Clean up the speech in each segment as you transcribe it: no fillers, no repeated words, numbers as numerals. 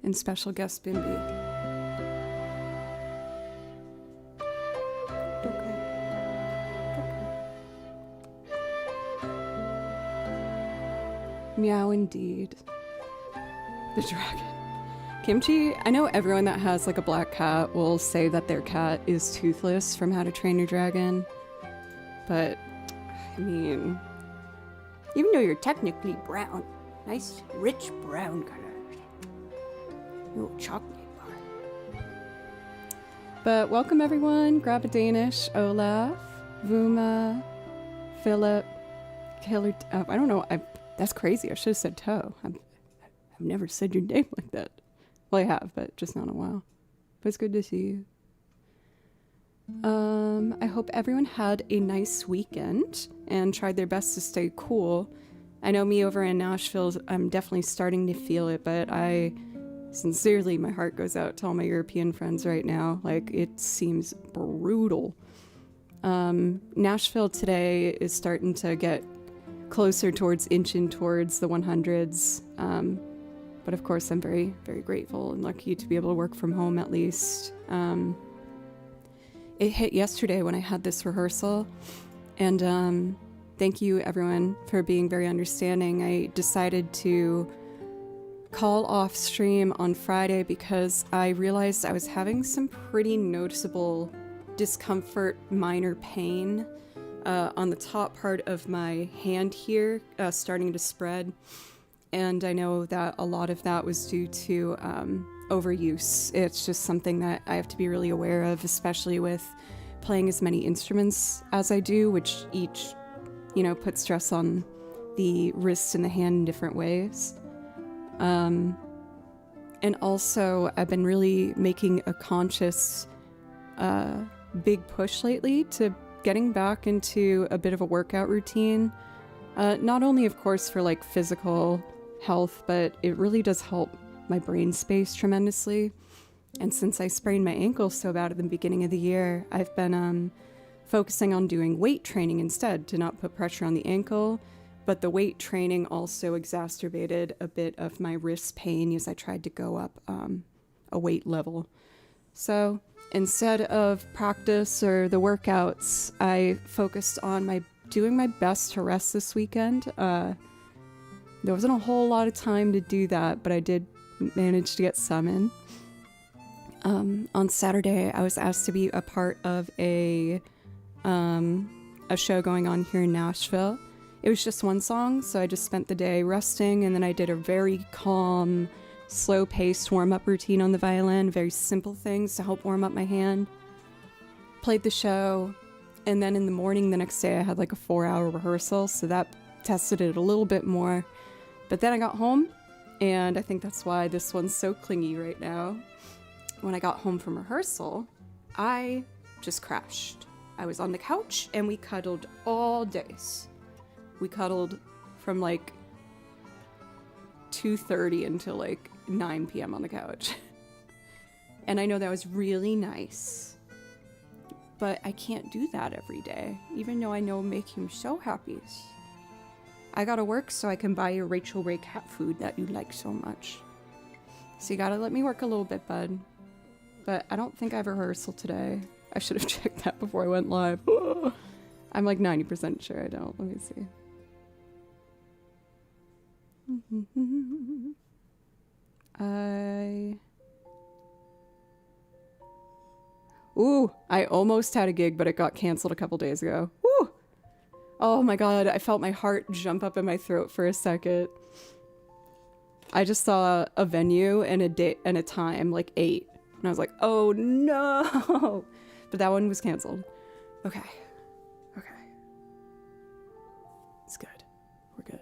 And special guest Bimby. Meow indeed. The dragon. Kimchi, I know everyone that has like a black cat will say that their cat is toothless from How to Train Your Dragon. But, I mean, even though you're technically brown, nice rich brown color. Little chocolate bar. But welcome everyone. Grab a Danish, Olaf, Vuma, Philip, Killer. I don't know. That's crazy. I should have said Toe. I've never said your name like that. Well, I have, but just not in a while. But it's good to see you. I hope everyone had a nice weekend and tried their best to stay cool. I know me over in Nashville, I'm definitely starting to feel it, but sincerely, my heart goes out to all my European friends right now. Like, it seems brutal. Nashville today is starting to get closer inching towards the 100s. But of course, I'm very, very grateful and lucky to be able to work from home at least. It hit yesterday when I had this rehearsal, and thank you everyone for being very understanding. I decided to call off stream on Friday because I realized I was having some pretty noticeable discomfort, minor pain on the top part of my hand here, starting to spread. And I know that a lot of that was due to overuse. It's just something that I have to be really aware of, especially with playing as many instruments as I do, which each, put stress on the wrist and the hand in different ways. And also, I've been really making a conscious big push lately to getting back into a bit of a workout routine. Not only, of course, for like physical health, but it really does help my brain space tremendously. And since I sprained my ankle so bad at the beginning of the year, I've been focusing on doing weight training instead to not put pressure on the ankle. But the weight training also exacerbated a bit of my wrist pain as I tried to go up a weight level. So instead of practice or the workouts, I focused on doing my best to rest this weekend. There wasn't a whole lot of time to do that, but I did manage to get some in. On Saturday, I was asked to be a part of a show going on here in Nashville. It was just one song, so I just spent the day resting, and then I did a very calm, slow-paced warm-up routine on the violin, very simple things to help warm up my hand. Played the show, and then in the morning the next day I had like a 4-hour rehearsal, so that tested it a little bit more. But then I got home, and I think that's why this one's so clingy right now. When I got home from rehearsal, I just crashed. I was on the couch, and we cuddled all days. We cuddled from like 2:30 until like 9 p.m. on the couch. And I know that was really nice, but I can't do that every day, even though I know it'll make him so happy. I gotta work so I can buy your Rachel Ray cat food that you like so much. So you gotta let me work a little bit, bud. But I don't think I have a rehearsal today. I should have checked that before I went live. I'm like 90% sure I don't. Let me see. I almost had a gig, but it got canceled a couple days ago. Woo! Oh my god, I felt my heart jump up in my throat for a second. I just saw a venue and a date and a time, like 8. And I was like, oh no! But that one was canceled. Okay. It's good. We're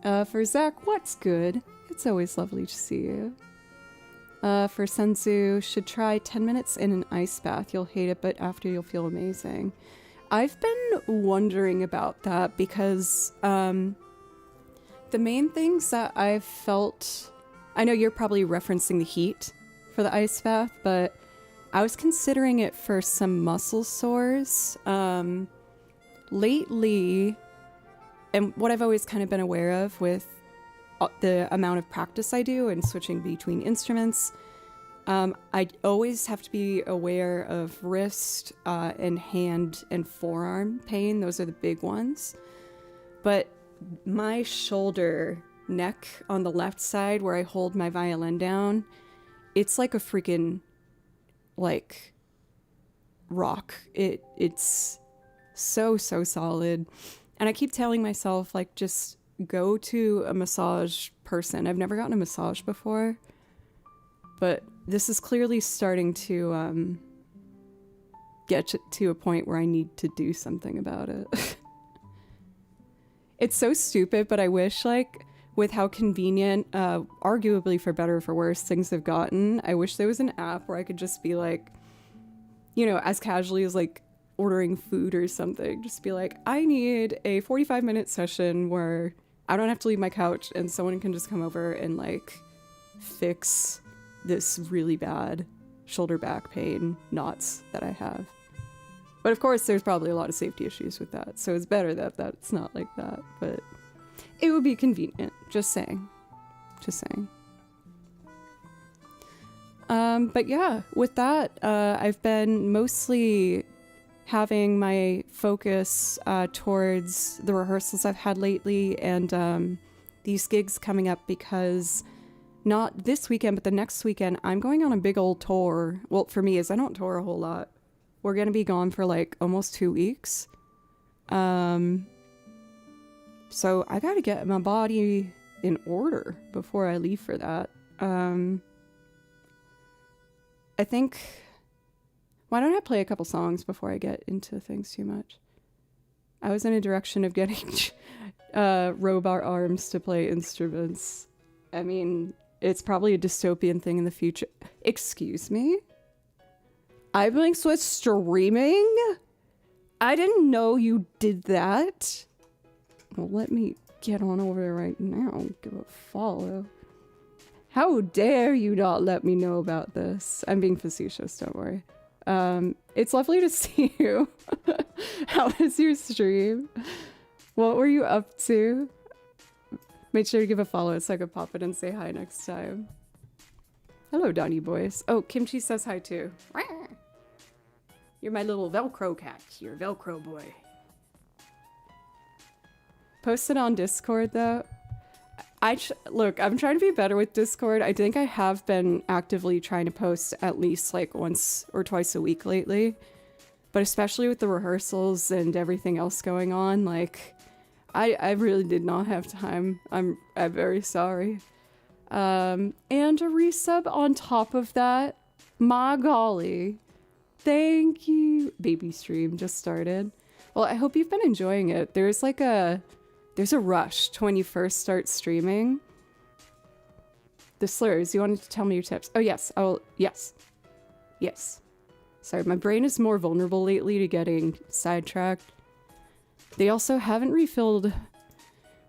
good. For Zach, what's good? It's always lovely to see you. For Senzu, should try 10 minutes in an ice bath. You'll hate it, but after you'll feel amazing. I've been wondering about that because the main things that I've felt... I know you're probably referencing the heat for the ice bath, but I was considering it for some muscle sores. Lately, and what I've always kind of been aware of with the amount of practice I do and switching between instruments, I always have to be aware of wrist and hand and forearm pain. Those are the big ones. But my shoulder, neck on the left side where I hold my violin down, it's like a freaking like rock. It's so solid. And I keep telling myself, like, just go to a massage person. I've never gotten a massage before, but this is clearly starting to get to a point where I need to do something about it. It's so stupid, but I wish, like, with how convenient, arguably for better or for worse, things have gotten, I wish there was an app where I could just be like, you know, as casually as like ordering food or something, just be like, I need a 45-minute session where I don't have to leave my couch and someone can just come over and like fix this really bad shoulder back pain knots that I have. But of course, there's probably a lot of safety issues with that, so it's better that that's not like that, but it would be convenient. Just saying. Just saying. But yeah, with that, I've been mostly having my focus towards the rehearsals I've had lately and these gigs coming up, because not this weekend, but the next weekend, I'm going on a big old tour. Well, for me, is I don't tour a whole lot. We're going to be gone for like almost 2 weeks. So I got to get my body in order before I leave for that. I think, why don't I play a couple songs before I get into things too much? I was in a direction of getting robot arms to play instruments. I mean, it's probably a dystopian thing in the future. Excuse me? iBlinks was streaming? I didn't know you did that. Well, let me get on over there right now. Give a follow. How dare you not let me know about this? I'm being facetious, don't worry. It's lovely to see you. How was your stream? What were you up to? Make sure to give a follow so I could pop it and say hi next time. Hello, Donnie boys. Oh, Kimchi says hi too. You're my little Velcro cat. You're a Velcro boy. Post it on Discord though. Look, I'm trying to be better with Discord. I think I have been actively trying to post at least like once or twice a week lately. But especially with the rehearsals and everything else going on, like, I really did not have time. I'm very sorry. And a resub on top of that. My golly. Thank you. Baby stream just started. Well, I hope you've been enjoying it. There's a rush to when you first start streaming. The slurs, you wanted to tell me your tips. Oh, yes. Yes. Yes. Sorry, my brain is more vulnerable lately to getting sidetracked. They also haven't refilled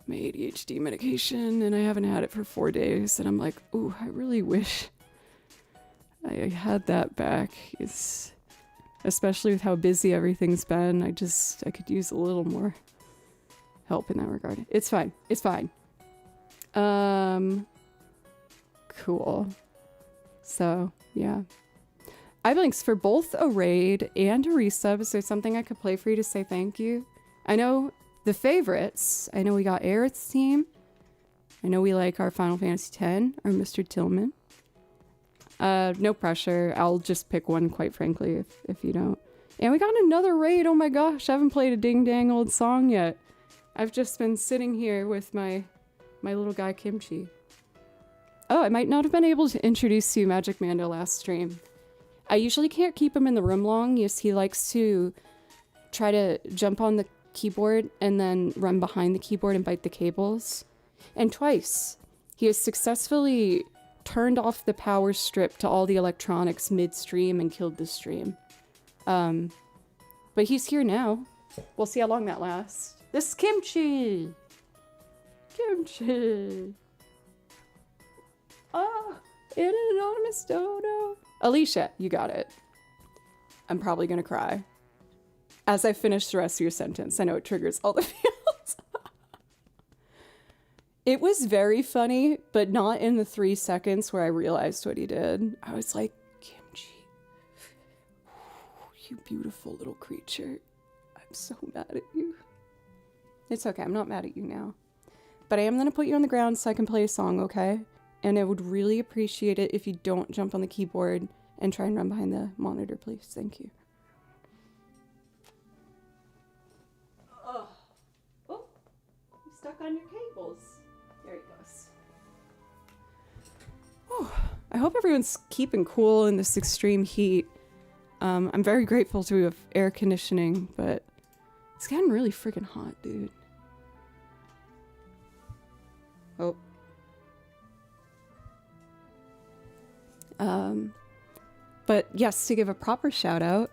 my ADHD medication, and I haven't had it for 4 days, and I'm like, ooh, I really wish I had that back. Especially with how busy everything's been, I could use a little more help in that regard. It's fine. It's fine. Cool. So, yeah. I have links for both a raid and a resub. Is there something I could play for you to say thank you? I know the favorites. I know we got Aerith's team. I know we like our Final Fantasy X, or Mr. Tillman. No pressure. I'll just pick one, quite frankly, if you don't. And we got another raid. Oh my gosh, I haven't played a ding-dang old song yet. I've just been sitting here with my little guy Kimchi. Oh, I might not have been able to introduce you Magic Mando last stream. I usually can't keep him in the room long. Yes, he likes to try to jump on the keyboard and then run behind the keyboard and bite the cables. And twice, he has successfully turned off the power strip to all the electronics midstream and killed the stream. But he's here now. We'll see how long that lasts. This is Kimchi! Kimchi! Oh, an anonymous dodo. Alicia, you got it. I'm probably gonna cry. As I finish the rest of your sentence, I know it triggers all the feels. It was very funny, but not in the 3 seconds where I realized what he did. I was like, Kimchi, you beautiful little creature. I'm so mad at you. It's okay, I'm not mad at you now. But I am going to put you on the ground so I can play a song, okay? And I would really appreciate it if you don't jump on the keyboard and try and run behind the monitor, please. Thank you. Oh, you're stuck on your cables. There he goes. Oh, I hope everyone's keeping cool in this extreme heat. I'm very grateful to have air conditioning, but it's getting really freaking hot, dude. Oh. But yes, to give a proper shout out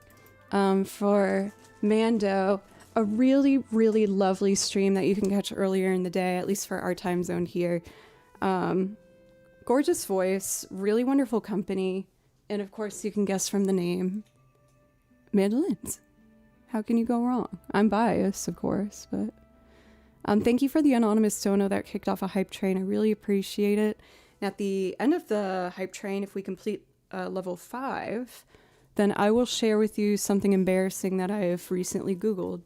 for Mando, a really, really lovely stream that you can catch earlier in the day, at least for our time zone here. Gorgeous voice, really wonderful company, and of course you can guess from the name, mandolins. How can you go wrong? I'm biased, of course, but thank you for the anonymous dono that kicked off a hype train. I really appreciate it. And at the end of the hype train, if we complete level 5, then I will share with you something embarrassing that I have recently Googled.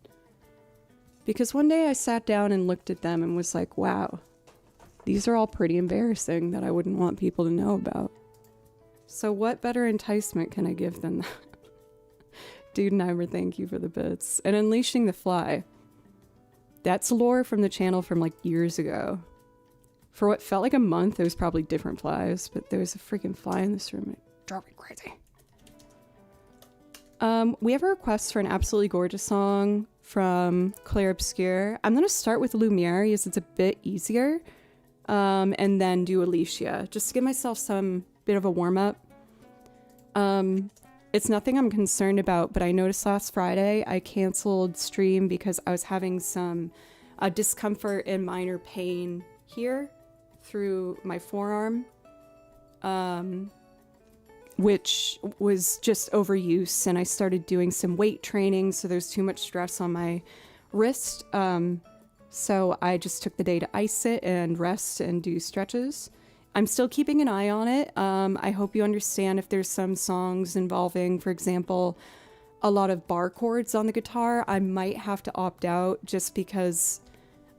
Because one day I sat down and looked at them and was like, wow, these are all pretty embarrassing that I wouldn't want people to know about. So what better enticement can I give than that? Dude Nimer, thank you for the bits. And Unleashing the Fly. That's lore from the channel from like years ago. For what felt like a month, there was probably different flies, but there was a freaking fly in this room and it drove me crazy. We have a request for an absolutely gorgeous song from Claire Obscure. I'm going to start with Lumiere as it's a bit easier, and then do Alicia, just to give myself some bit of a warm-up. It's nothing I'm concerned about, but I noticed last Friday I canceled stream because I was having some discomfort and minor pain here through my forearm, which was just overuse, and I started doing some weight training, so there's too much stress on my wrist. So I just took the day to ice it and rest and do stretches. I'm still keeping an eye on it. I hope you understand if there's some songs involving, for example, a lot of bar chords on the guitar, I might have to opt out just because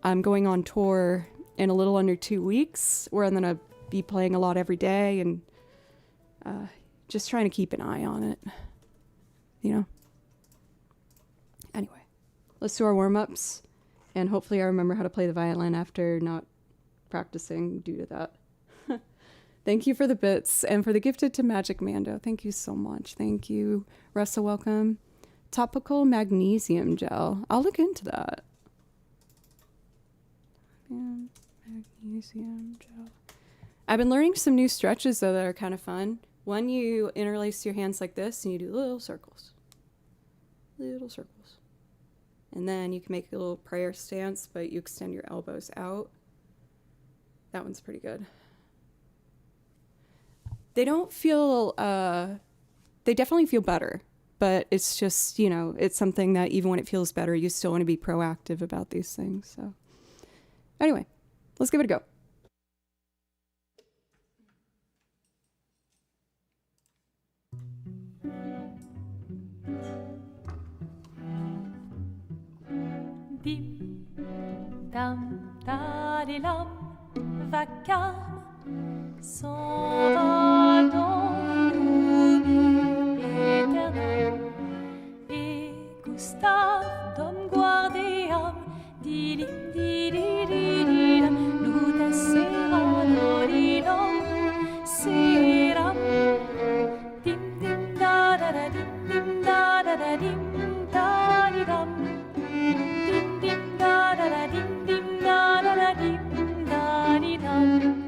I'm going on tour in a little under 2 weeks where I'm going to be playing a lot every day and just trying to keep an eye on it, you know? Anyway, let's do our warm-ups, and hopefully I remember how to play the violin after not practicing due to that. Thank you for the bits, and for the gifted to Magic Mando. Thank you so much. Thank you. Russell, welcome. Topical magnesium gel. I'll look into that. Magnesium gel. I've been learning some new stretches, though, that are kind of fun. One, you interlace your hands like this, and you do little circles. Little circles. And then you can make a little prayer stance, but you extend your elbows out. That one's pretty good. They don't feel, they definitely feel better, but it's just, you know, it's something that even when it feels better, you still want to be proactive about these things. So anyway, let's give it a go. Dim, dam, dadilam, vacarme, s'envole dans l'oubli éternel. Et Gustave, dom guardiam, dilim, didididilam, luta sera dodilom, seram. Dim, dim, da, da, da, dim, da, da, da, dim, da, di, dam. Dim, dim, da, da, da, dim, da, da, da, dim, da, di, dam.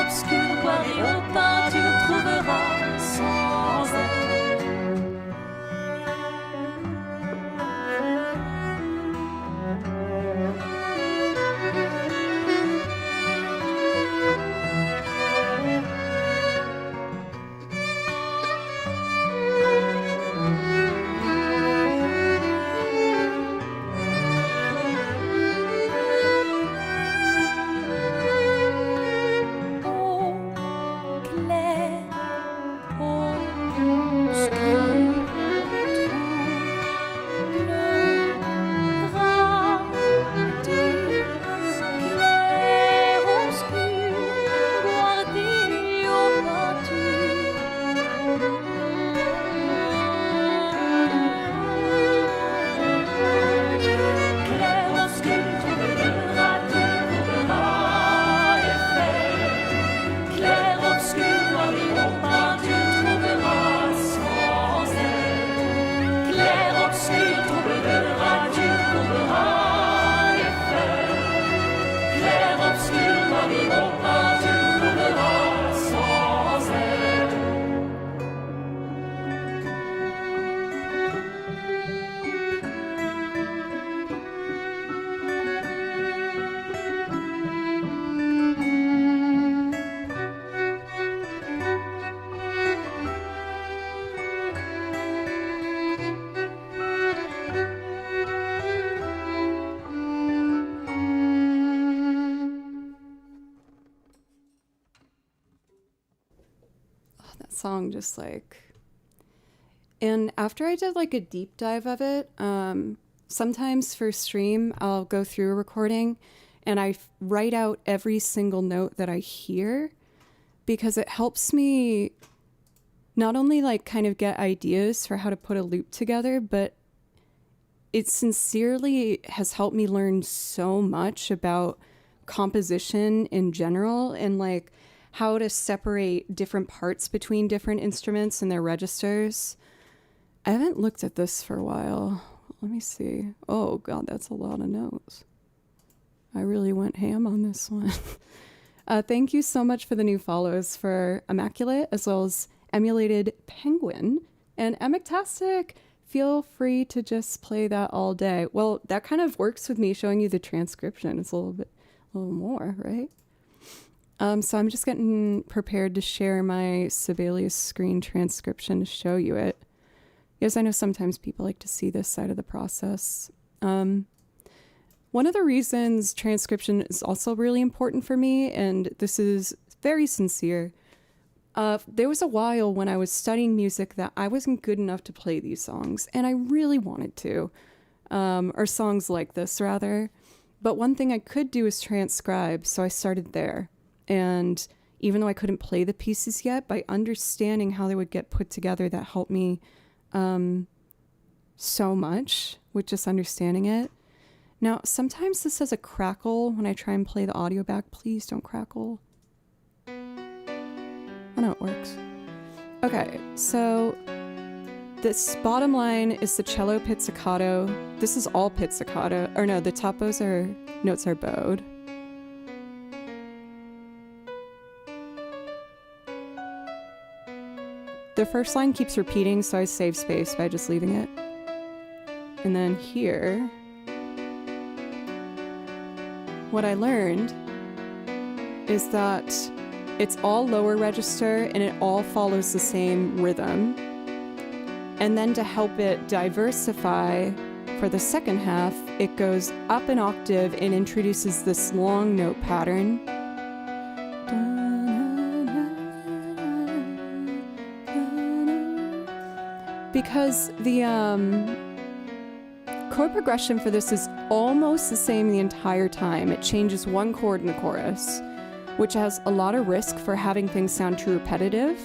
obscure, bois des hautins, tu le trouveras sans aide. Song just like, and after I did like a deep dive of it, sometimes for stream I'll go through a recording and I write out every single note that I hear, because it helps me not only like kind of get ideas for how to put a loop together, but it sincerely has helped me learn so much about composition in general, and like how to separate different parts between different instruments and their registers. I haven't looked at this for a while. Let me see. Oh God, that's a lot of notes. I really went ham on this one. Thank you so much for the new follows for Immaculate, as well as Emulated Penguin and Emictastic. Feel free to just play that all day. Well, that kind of works with me showing you the transcription. It's a little more, right? So I'm just getting prepared to share my Sibelius screen transcription to show you it. Yes, I know sometimes people like to see this side of the process. One of the reasons transcription is also really important for me, and this is very sincere, there was a while when I was studying music that I wasn't good enough to play these songs, and I really wanted to, or songs like this rather. But one thing I could do is transcribe, so I started there. And even though I couldn't play the pieces yet, by understanding how they would get put together, that helped me so much with just understanding it. Now, sometimes this has a crackle when I try and play the audio back. Please don't crackle. I know it works. Okay, so this bottom line is the cello pizzicato. This is all pizzicato. Or no, the top notes are bowed. The first line keeps repeating, so I save space by just leaving it. And then here, what I learned is that it's all lower register and it all follows the same rhythm. And then to help it diversify for the second half, it goes up an octave and introduces this long note pattern. Because the chord progression for this is almost the same the entire time. It changes one chord in the chorus, which has a lot of risk for having things sound too repetitive.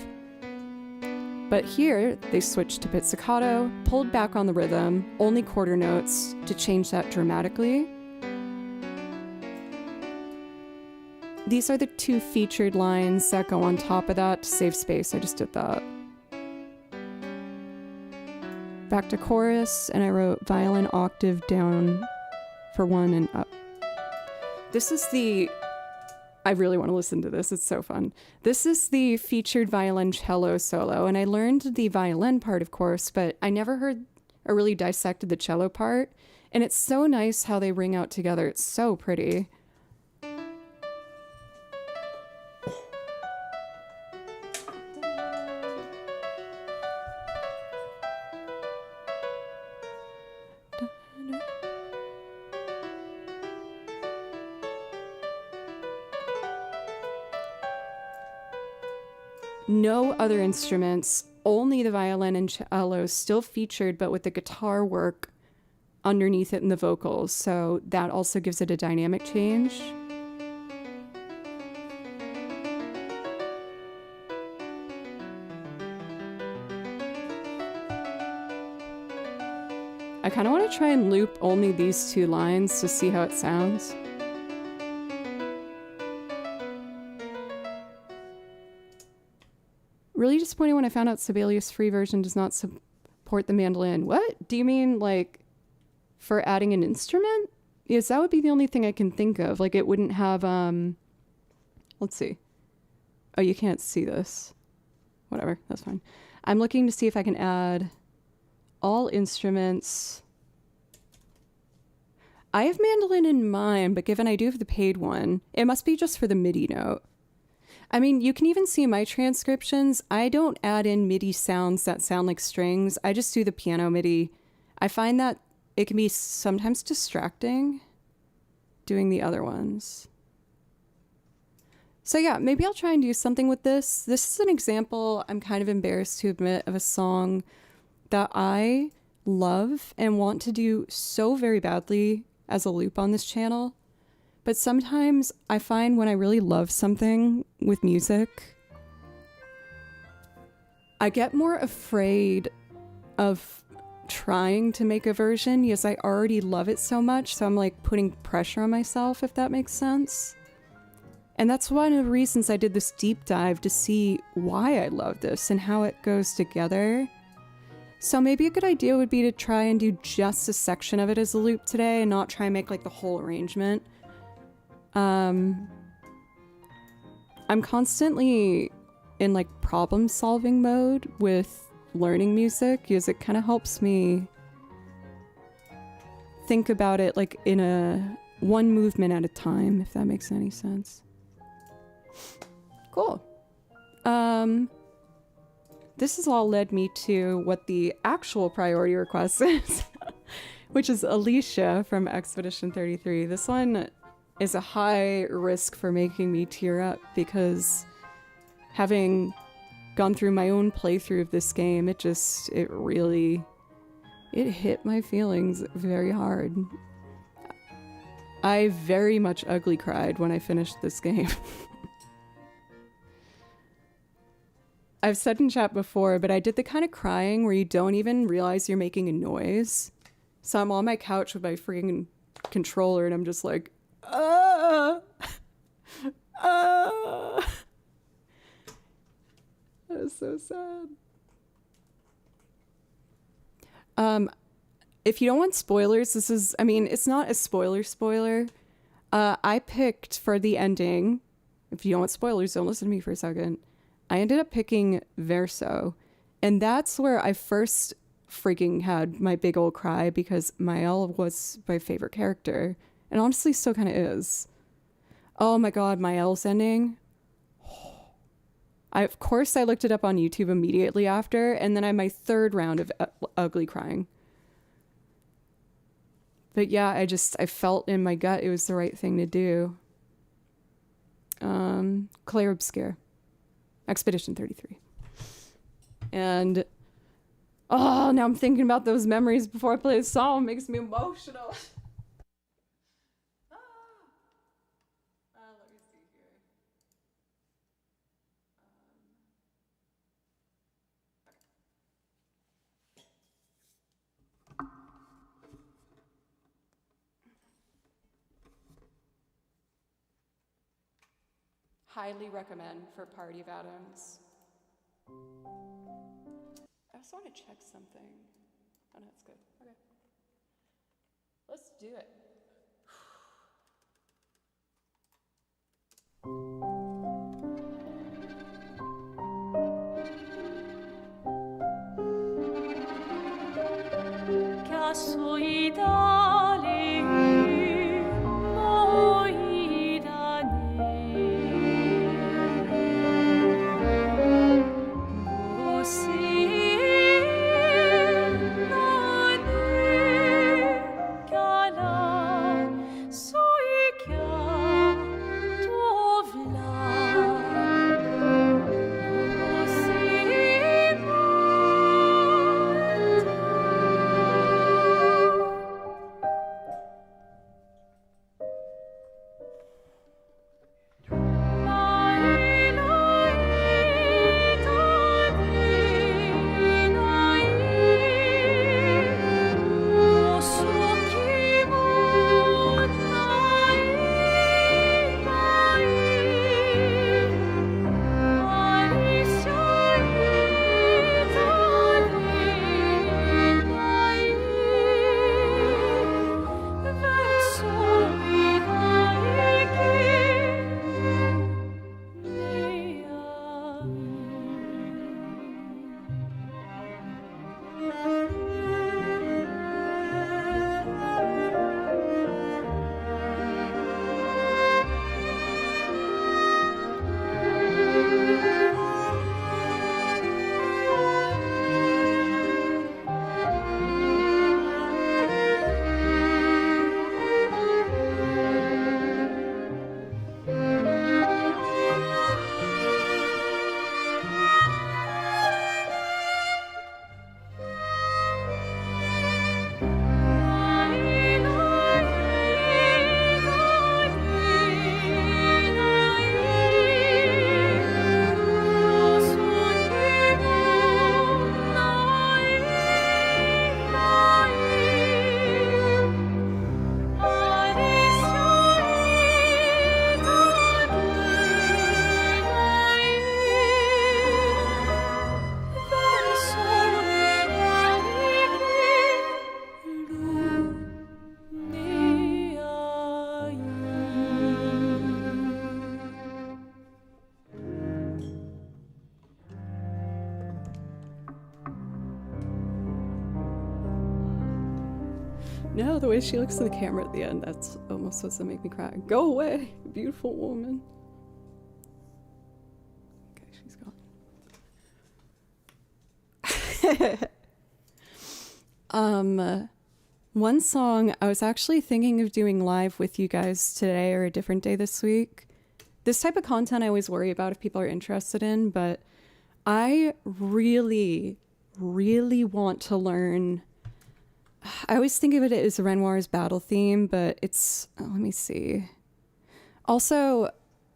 But here, they switched to pizzicato, pulled back on the rhythm, only quarter notes to change that dramatically. These are the two featured lines that go on top of that to save space. I just did that. Back to chorus, and I wrote violin octave down for one and up. This is the I really want to listen to this. It's so fun. This is the featured violoncello solo, and I learned the violin part, of course, but I never heard or really dissected the cello part. And it's so nice how they ring out together. It's so pretty. No other instruments, only the violin and cello still featured, but with the guitar work underneath it in the vocals. So that also gives it a dynamic change. I kind of want to try and loop only these two lines to see how it sounds. Really disappointing when I found out Sibelius' free version does not support the mandolin. What? Do you mean, like, for adding an instrument? Yes, that would be the only thing I can think of. Like, it wouldn't have, let's see. Oh, you can't see this. Whatever, that's fine. I'm looking to see if I can add all instruments. I have mandolin in mind, but given I do have the paid one, it must be just for the MIDI note. I mean, you can even see in my transcriptions, I don't add in MIDI sounds that sound like strings. I just do the piano MIDI. I find that it can be sometimes distracting doing the other ones. So yeah, maybe I'll try and do something with this. This is an example, I'm kind of embarrassed to admit, of a song that I love and want to do so very badly as a loop on this channel. But sometimes I find when I really love something with music, I get more afraid of trying to make a version because I already love it so much. So I'm like putting pressure on myself, if that makes sense. And that's one of the reasons I did this deep dive, to see why I love this and how it goes together. So maybe a good idea would be to try and do just a section of it as a loop today and not try and make like the whole arrangement. I'm constantly in like problem solving mode with learning music because it kind of helps me think about it like in a one movement at a time, if that makes any sense. Cool. This has all led me to what the actual priority request is, which is Alicia from Expedition 33. This one is a high risk for making me tear up because having gone through my own playthrough of this game, it hit my feelings very hard. I very much ugly cried when I finished this game. I've said in chat before, but I did the kind of crying where you don't even realize you're making a noise. So I'm on my couch with my freaking controller and I'm just like, That was so sad. If you don't want spoilers, this is, I mean, it's not a spoiler. I picked for the ending, if you don't want spoilers, don't listen to me for a second. I ended up picking Verso, and that's where I first freaking had my big old cry because Mael was my favorite character, and honestly still kind of is. Oh my god, Mael's ending. Of course I looked it up on YouTube immediately after, and then I had my third round of ugly crying. But yeah, I felt in my gut it was the right thing to do. Claire Obscure. Expedition 33. And oh, now I'm thinking about those memories before I play the song. It makes me emotional. Let me see here. Highly recommend for Party of Atoms. I also want to check something. Oh no, it's good. Okay. Let's do it. No, the way she looks in the camera at the end, that's almost supposed to make me cry. Go away, beautiful woman. Okay, she's gone. One song I was actually thinking of doing live with you guys today or a different day this week. This type of content I always worry about if people are interested in, but I really, really want to learn. I always think of it as Renoir's battle theme, but it's, let me see. Also,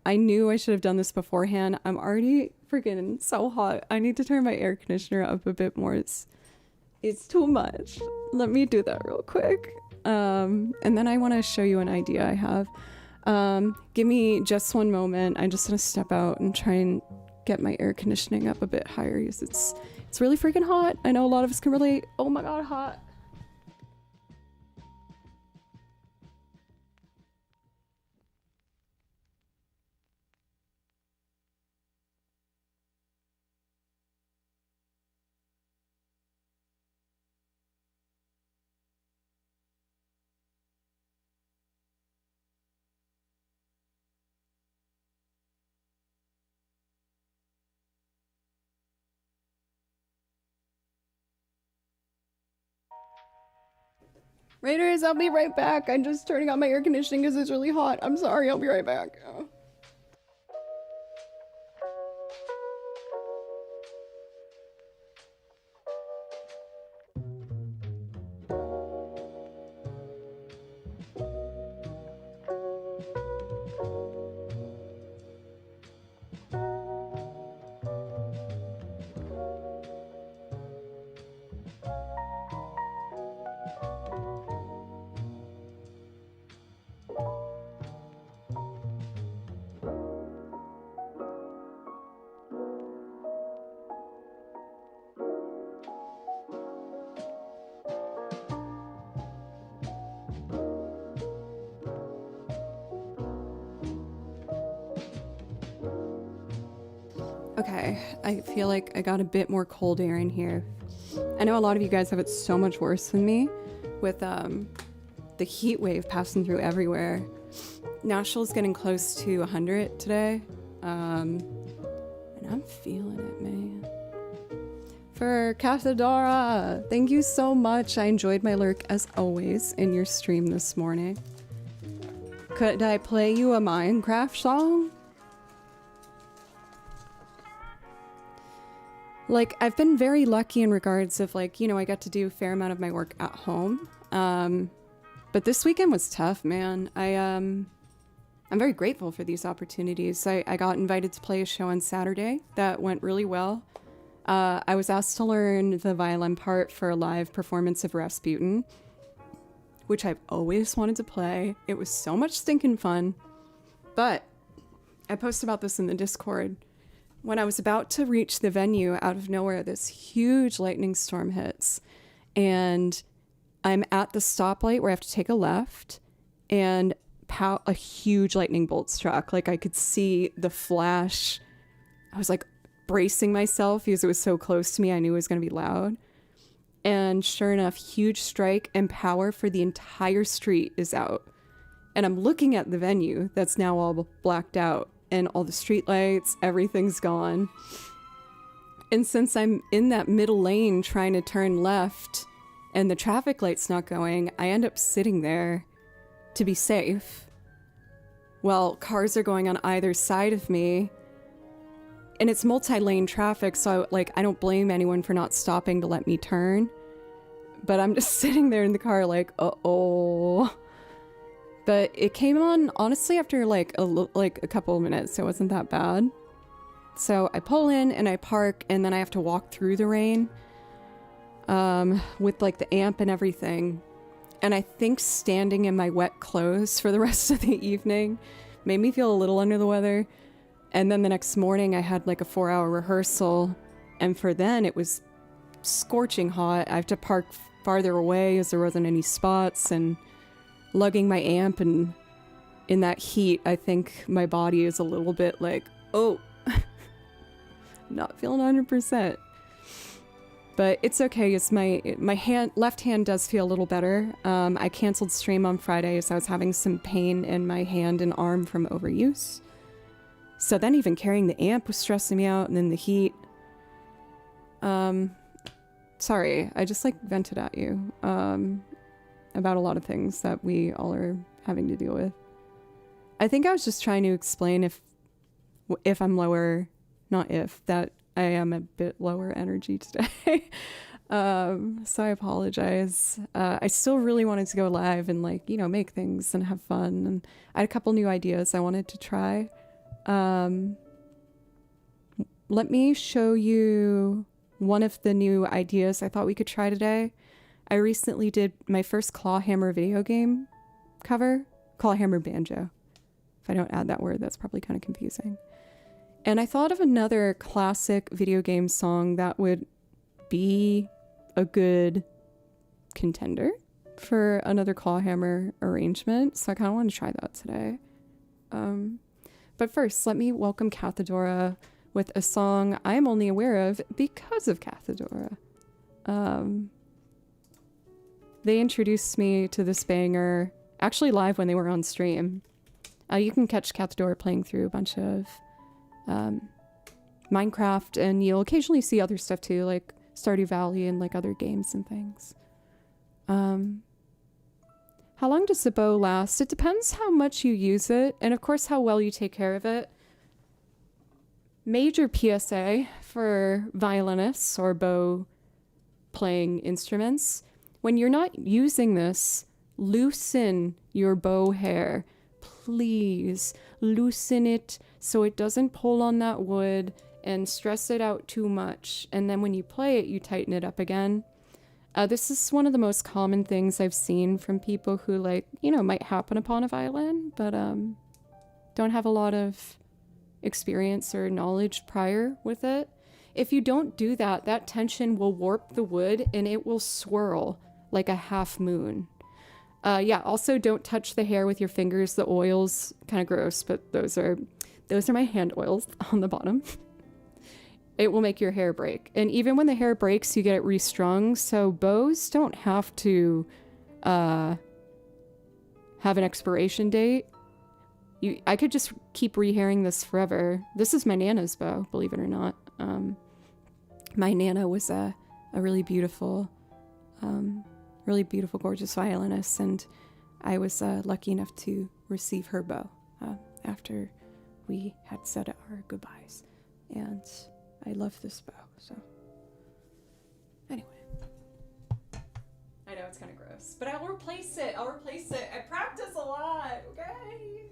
I knew I should have done this beforehand. I'm already freaking so hot. I need to turn my air conditioner up a bit more. It's too much. Let me do that real quick. And then I want to show you an idea I have. Give me just one moment. I'm just going to step out and try and get my air conditioning up a bit higher because it's really freaking hot. I know a lot of us can relate. Oh my god, hot. Raiders, I'll be right back. I'm just turning on my air conditioning because it's really hot. I'm sorry, I'll be right back. Okay, I feel like I got a bit more cold air in here. I know a lot of you guys have it so much worse than me with the heat wave passing through everywhere. Nashville's getting close to 100 today. And I'm feeling it, man. For Cathedora, thank you so much. I enjoyed my lurk as always in your stream this morning. Could I play you a Minecraft song? Like, I've been very lucky in regards of, like, you know, I got to do a fair amount of my work at home. But this weekend was tough, man. I'm very grateful for these opportunities. I got invited to play a show on Saturday that went really well. I was asked to learn the violin part for a live performance of Rasputin, which I've always wanted to play. It was so much stinking fun. But I posted about this in the Discord. When I was about to reach the venue, out of nowhere, this huge lightning storm hits. And I'm at the stoplight where I have to take a left, and a huge lightning bolt struck. Like, I could see the flash. I was like bracing myself because it was so close to me. I knew it was going to be loud. And sure enough, huge strike, and power for the entire street is out. And I'm looking at the venue that's now all blacked out, and all the street lights, everything's gone. And since I'm in that middle lane trying to turn left and the traffic light's not going, I end up sitting there to be safe. Well, cars are going on either side of me, and it's multi-lane traffic, so I don't blame anyone for not stopping to let me turn. But I'm just sitting there in the car like, uh-oh. But it came on, honestly, after like a couple of minutes. It wasn't that bad. So I pull in and I park, and then I have to walk through the rain with like the amp and everything. And I think standing in my wet clothes for the rest of the evening made me feel a little under the weather. And then the next morning I had like a 4-hour rehearsal. And for then it was scorching hot. I have to park farther away as there wasn't any spots, and lugging my amp, and in that heat, I think my body is a little bit like, oh, not feeling 100%. But it's okay. It's my left hand does feel a little better. I canceled stream on Friday as I was having some pain in my hand and arm from overuse. So then even carrying the amp was stressing me out, and then the heat. Sorry, I just like vented at you. About a lot of things that we all are having to deal with. I think I was just trying to explain if I'm lower, not if, that I am a bit lower energy today. So I apologize. I still really wanted to go live and like, you know, make things and have fun. And I had a couple new ideas I wanted to try. Let me show you one of the new ideas I thought we could try today. I recently did my first Clawhammer video game cover. Clawhammer banjo. If I don't add that word, that's probably kind of confusing. And I thought of another classic video game song that would be a good contender for another Clawhammer arrangement. So I kind of want to try that today. But first, let me welcome Cathedora with a song I'm only aware of because of Cathedora. They introduced me to this banger, actually live when they were on stream. You can catch Cathedora playing through a bunch of Minecraft, and you'll occasionally see other stuff too, like Stardew Valley and like other games and things. How long does the bow last? It depends how much you use it, and of course how well you take care of it. Major PSA for violinists or bow playing instruments. When you're not using this, loosen your bow hair. Please loosen it so it doesn't pull on that wood and stress it out too much. And then when you play it, you tighten it up again. This is one of the most common things I've seen from people who, like, you know, might happen upon a violin, but don't have a lot of experience or knowledge prior with it. If you don't do that, that tension will warp the wood and it will swirl like a half moon. Yeah, also don't touch the hair with your fingers. The oils, kind of gross, but those are my hand oils on the bottom. It will make your hair break. And even when the hair breaks, you get it restrung. So bows don't have to have an expiration date. I could just keep rehairing this forever. This is my Nana's bow, believe it or not. My Nana was a really beautiful, gorgeous violinist, and I was lucky enough to receive her bow after we had said our goodbyes. And I love this bow, so anyway. I know it's kind of gross, but I'll replace it. I practice a lot, okay?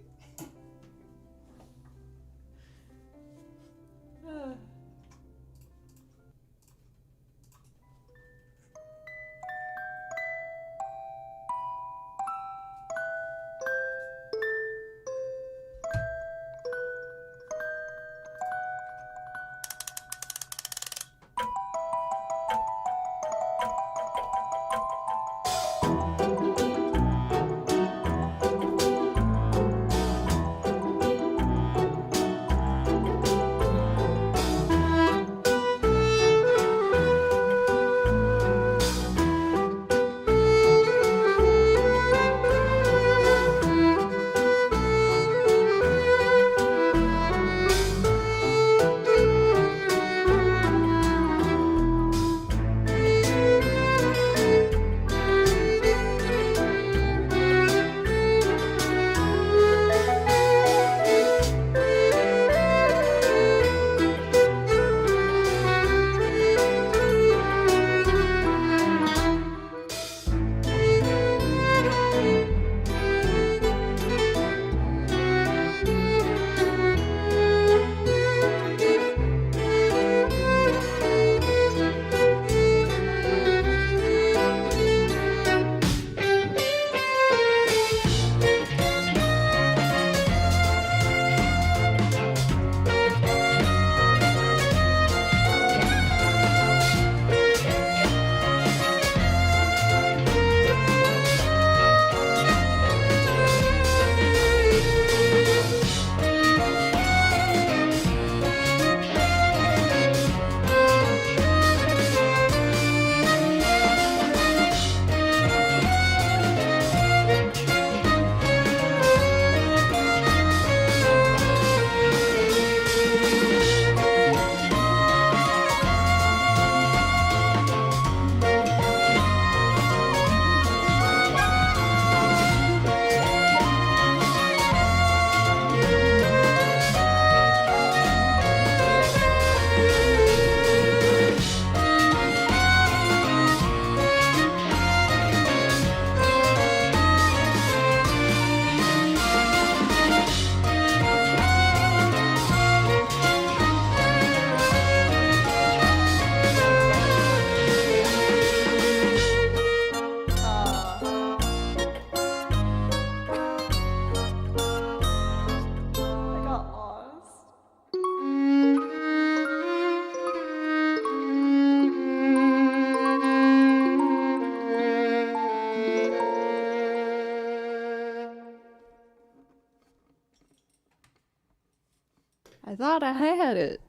I thought I had it.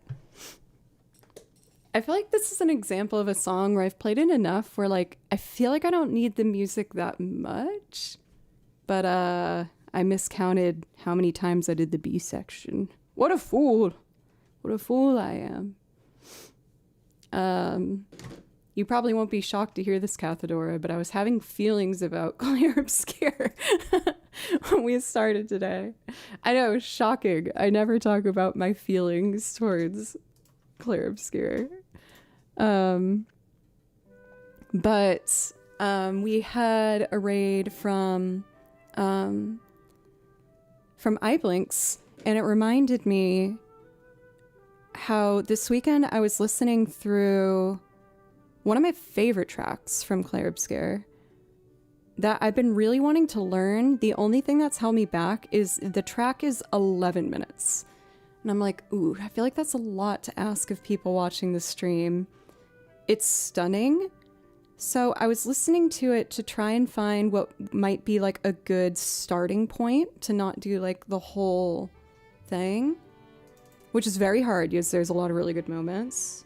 I feel like this is an example of a song where I've played it enough where, like, I feel like I don't need the music that much. But, I miscounted how many times I did the B section. What a fool. What a fool I am. You probably won't be shocked to hear this, Cathedora, but I was having feelings about Clair Obscure when we started today. I know, shocking. I never talk about my feelings towards Clair Obscure. But we had a raid from iBlinks, and it reminded me how this weekend I was listening through one of my favorite tracks from Clair Obscure that I've been really wanting to learn. The only thing that's held me back is the track is 11 minutes. And I'm like, ooh, I feel like that's a lot to ask of people watching the stream. It's stunning. So I was listening to it to try and find what might be like a good starting point to not do like the whole thing, which is very hard because there's a lot of really good moments.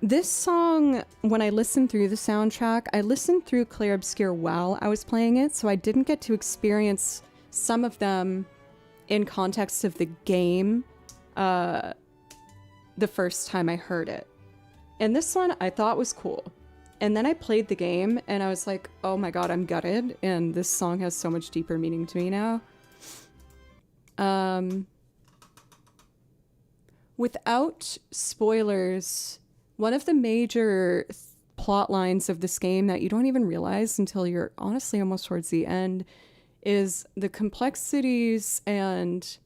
This song, when I listened through the soundtrack, I listened through Clair Obscur while I was playing it, so I didn't get to experience some of them in context of the game the first time I heard it. And this one I thought was cool. And then I played the game and I was like, oh my god, I'm gutted. And this song has so much deeper meaning to me now. Without spoilers, one of the major plot lines of this game that you don't even realize until you're honestly almost towards the end is the complexities and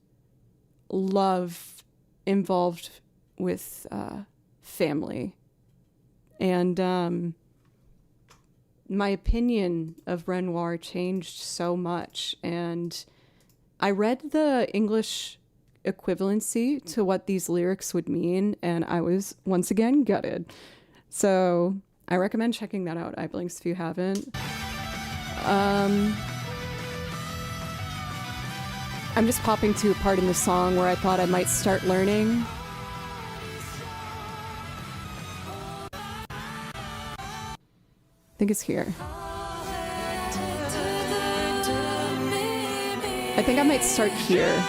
love involved with family. And my opinion of Renoir changed so much. And I read the English equivalency to what these lyrics would mean, and I was once again gutted. So I recommend checking that out, iBlinks, if you haven't. I'm just popping to a part in the song where I thought I might start learning. I think it's here. I think I might start here.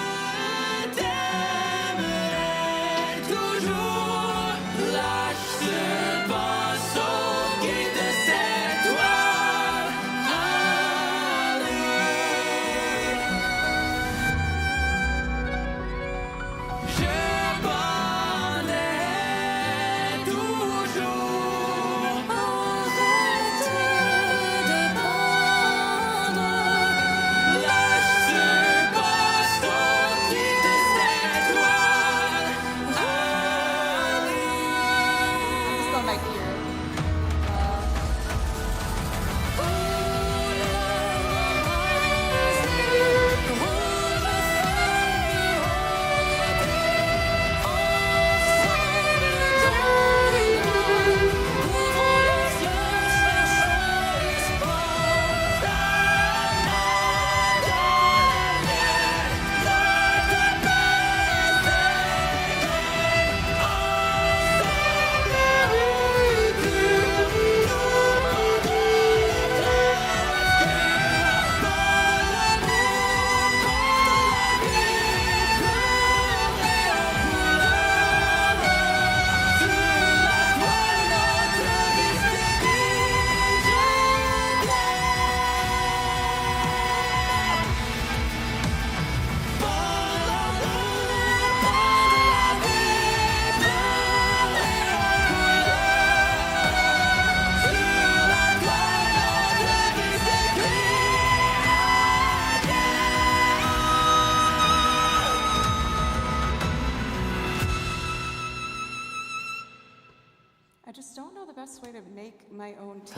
I just don't know the best way to make my own tune.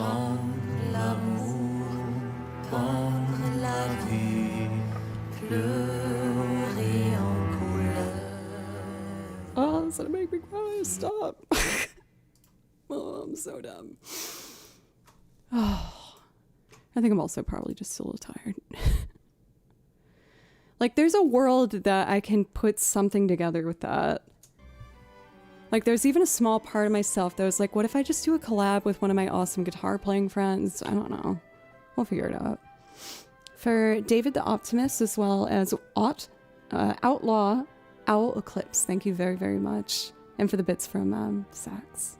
Oh, it's gonna make me cry. Stop. Oh, I'm so dumb. Oh, I think I'm also probably just a little tired. Like, there's a world that I can put something together with that. Like, there's even a small part of myself that was like, what if I just do a collab with one of my awesome guitar playing friends? I don't know. We'll figure it out. For David the Optimist, as well as Outlaw Owl Eclipse, thank you very, very much. And for the bits from Sax.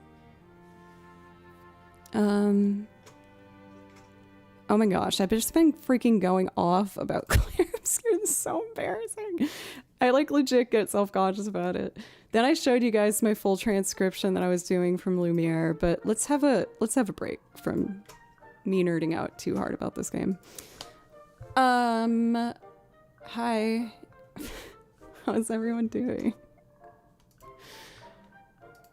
Oh my gosh, I've just been freaking going off about Clair Obscur. This is so embarrassing. I like legit get self-conscious about it. Then I showed you guys my full transcription that I was doing from Lumiere, but let's have a break from me nerding out too hard about this game. Hi. How's everyone doing?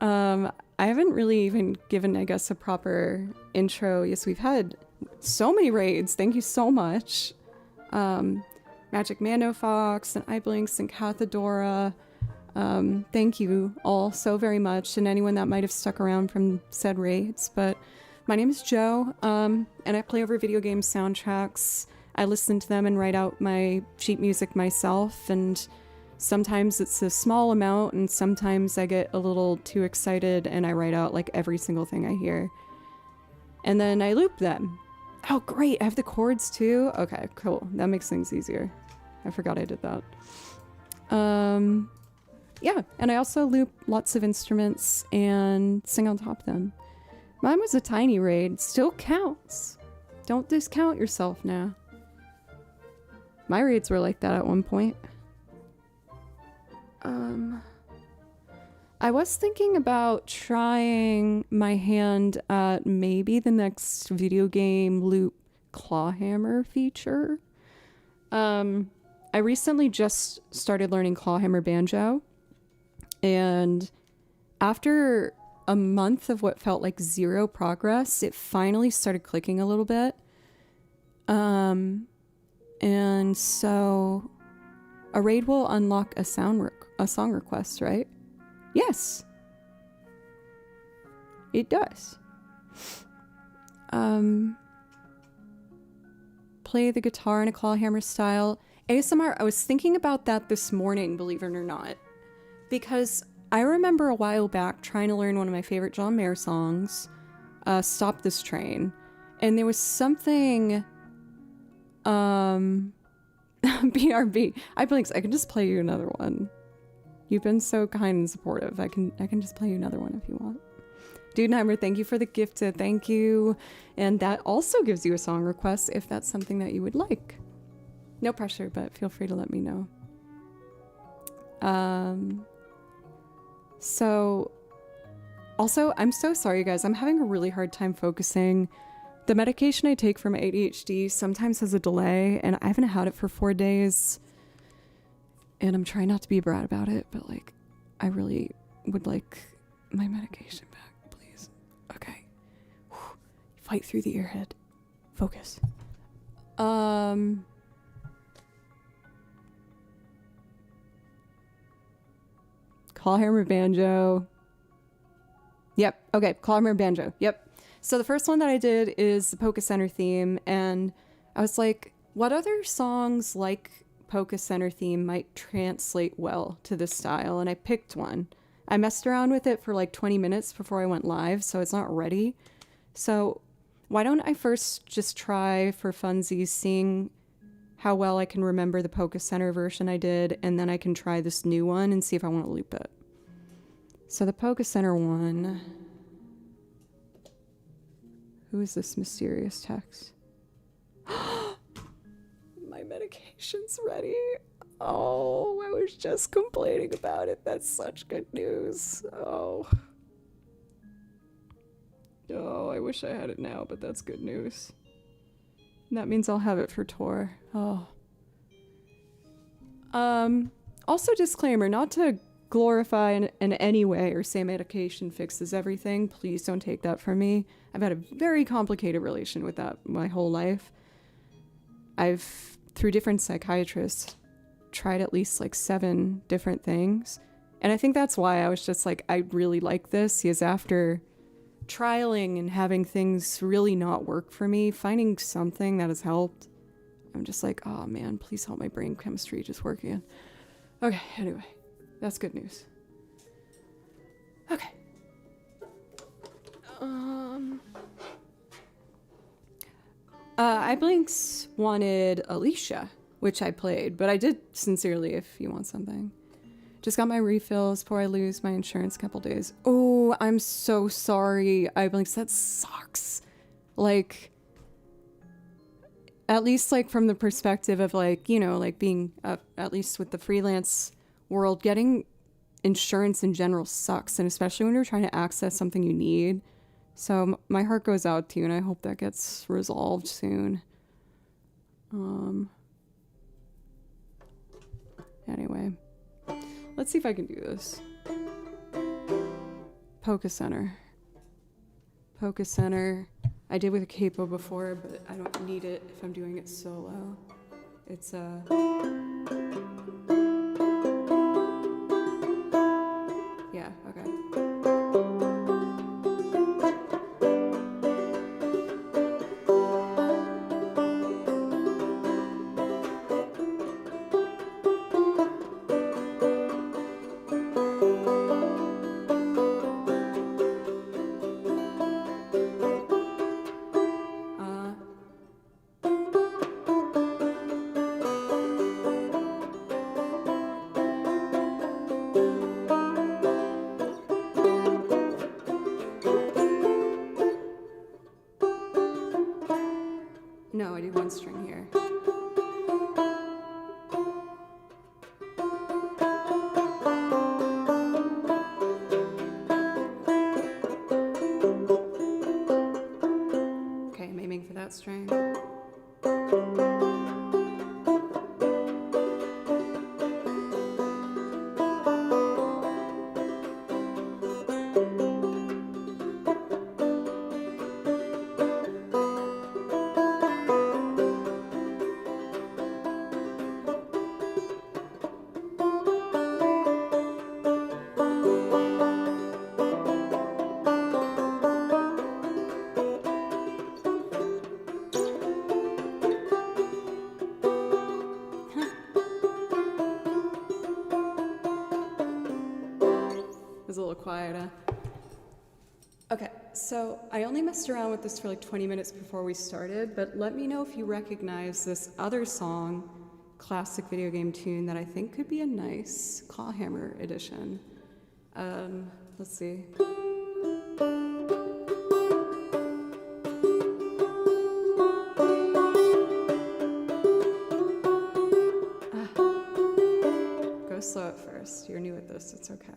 I haven't really even given, I guess, a proper intro. Yes, we've had so many raids. Thank you so much. Magic Mando Fox and iBlinks and Cathedora. Thank you all so very much, and anyone that might have stuck around from said raids. But my name is Joe, and I play over video game soundtracks. I listen to them and write out my sheet music myself, and Sometimes it's a small amount, and sometimes I get a little too excited and I write out like every single thing I hear. And then I loop them. Oh, great. I have the chords too. Okay, cool. That makes things easier. I forgot I did that. Yeah, and I also loop lots of instruments and sing on top of them. Mine was a tiny raid. Still counts. Don't discount yourself now. My raids were like that at one point. I was thinking about trying my hand at maybe the next video game loop clawhammer feature. I recently just started learning clawhammer banjo, and after a month of what felt like zero progress, it finally started clicking a little bit. And so a raid will unlock a song request, right? Yes, it does. Play the guitar in a clawhammer style. ASMR, I was thinking about that this morning, believe it or not. Because I remember a while back trying to learn one of my favorite John Mayer songs, Stop This Train. And there was something... BRB. I can just play you another one. You've been so kind and supportive. I can just play you another one if you want. Dudenheimer, thank you for the gifted. Thank you. And that also gives you a song request if that's something that you would like. No pressure, but feel free to let me know. So also, I'm so sorry, guys. I'm having a really hard time focusing. The medication I take for my ADHD sometimes has a delay, and I haven't had it for 4 days. And I'm trying not to be a brat about it, but like, I really would like my medication back, please. Okay. Whew. Fight through the earhead. Focus. Clawhammer banjo. Yep. Okay. Clawhammer banjo. Yep. So the first one that I did is the Polka Center theme, and I was like, what other songs like Polka Center theme might translate well to this style? And I picked one. I messed around with it for like 20 minutes before I went live, so it's not ready. So why don't I first just try for funsies, seeing how well I can remember the Polka Center version I did, and then I can try this new one and see if I want to loop it. So the Polka Center one... Who is this mysterious text? My medication's ready. Oh, I was just complaining about it. That's such good news. Oh, I wish I had it now, but that's good news. And that means I'll have it for tour. Oh. Also disclaimer, not to glorify in any way or say medication fixes everything. Please don't take that from me. I've had a very complicated relation with that my whole life. I've, through different psychiatrists, tried at least like 7 different things. And I think that's why I was just like, I really like this, is after trialing and having things really not work for me, finding something that has helped, I'm just like, oh man, please help my brain chemistry just work again. Okay, anyway. That's good news. Okay. iBlinks wanted Alicia, which I played, but I did Sincerely if you want something. Just got my refills before I lose my insurance a couple days. Oh, I'm so sorry, iBlinks. That sucks. Like, at least like from the perspective of like, you know, like being at least with the freelance world, getting insurance in general sucks, and especially when you're trying to access something you need. So my heart goes out to you, and I hope that gets resolved soon. Anyway, let's see if I can do this. Polka Center. I did with a capo before, but I don't need it if I'm doing it solo. It's yeah, okay. one string here. Okay, I'm aiming for that string. It was a little quieter. Okay, so I only messed around with this for like 20 minutes before we started, but let me know if you recognize this other song, classic video game tune, that I think could be a nice clawhammer edition. Let's see. Go slow at first. You're new at this, it's okay.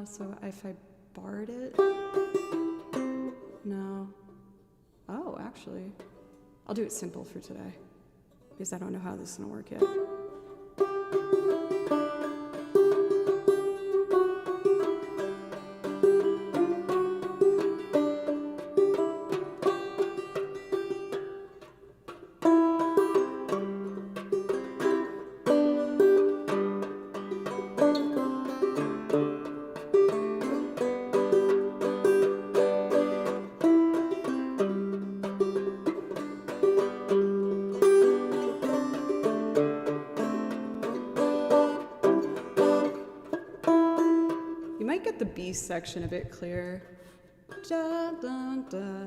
So if I barred it, no. Oh, actually, I'll do it simple for today because I don't know how this is gonna work yet. You might get the B section a bit clearer. Da, da, da.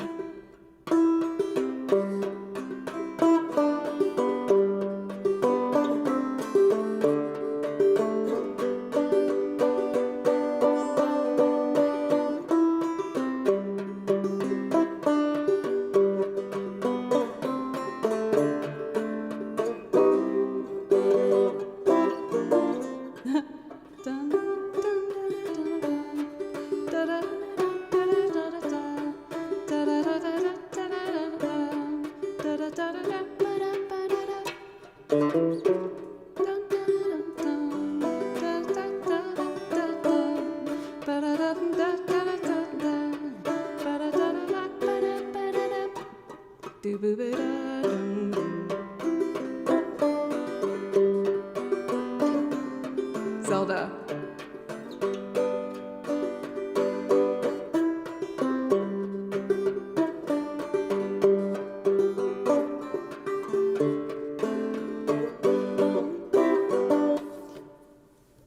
Zelda.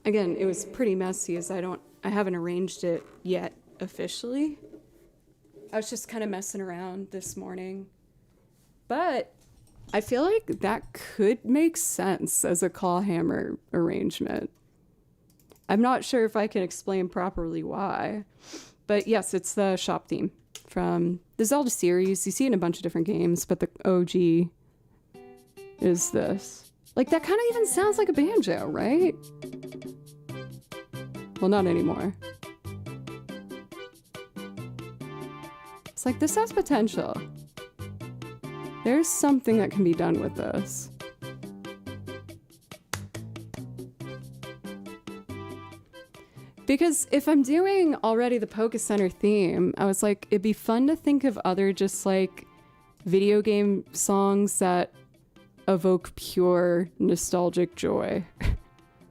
Again, it was pretty messy as I haven't arranged it yet officially. I was just kind of messing around this morning. But I feel like that could make sense as a clawhammer arrangement. I'm not sure if I can explain properly why. But yes, it's the shop theme from the Zelda series. You see it in a bunch of different games, but the OG is this. Like, that kind of even sounds like a banjo, right? Well, not anymore. It's like, this has potential. There's something that can be done with this. Because if I'm doing already the Poké Center theme, I was like, it'd be fun to think of other just like video game songs that evoke pure nostalgic joy.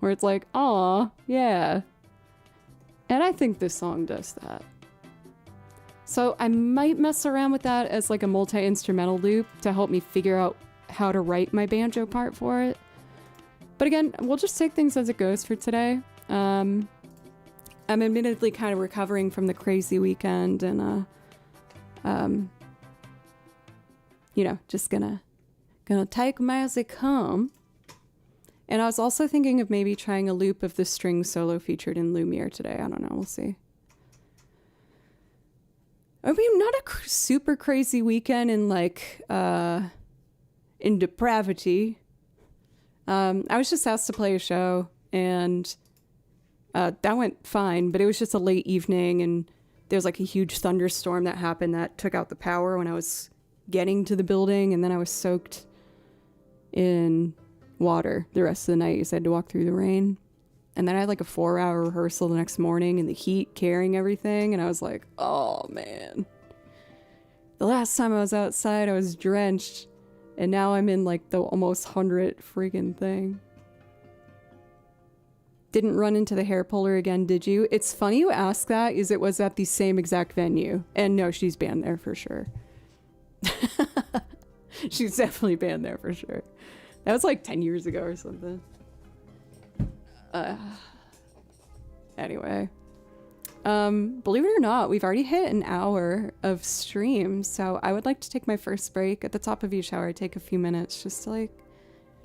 Where it's like, aw, yeah. And I think this song does that. So I might mess around with that as like a multi-instrumental loop to help me figure out how to write my banjo part for it. But again, we'll just take things as it goes for today. I'm admittedly kind of recovering from the crazy weekend, and You know, just gonna take music home. And I was also thinking of maybe trying a loop of the string solo featured in Lumiere today. I don't know. We'll see. I mean, not a super crazy weekend in like in depravity. I was just asked to play a show, and that went fine, but it was just a late evening, and there was like a huge thunderstorm that happened that took out the power when I was getting to the building, and then I was soaked in water the rest of the night because I had to walk through the rain. And then I had like a 4-hour rehearsal the next morning in the heat carrying everything, and I was like, oh man. The last time I was outside I was drenched, and now I'm in like the almost 100th freaking thing. Didn't run into the hair puller again, did you? It's funny you ask that, is it was at the same exact venue. And no, she's banned there for sure. She's definitely banned there for sure. That was like 10 years ago or something. Anyway. Believe it or not, we've already hit an hour of stream, so I would like to take my first break. At the top of each hour, I take a few minutes just to like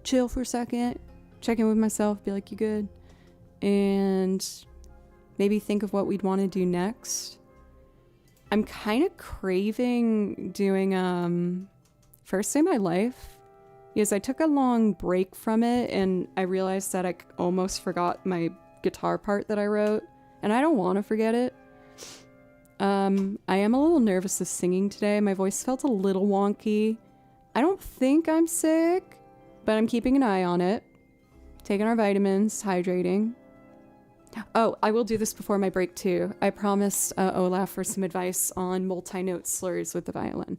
chill for a second, check in with myself, be like, you good? And maybe think of what we'd want to do next. I'm kind of craving doing First Day of My Life, because I took a long break from it and I realized that I almost forgot my guitar part that I wrote, and I don't want to forget it. I am a little nervous of singing today. My voice felt a little wonky. I don't think I'm sick, but I'm keeping an eye on it. Taking our vitamins, hydrating. Oh, I will do this before my break too. I promised Olaf for some advice on multi-note slurs with the violin.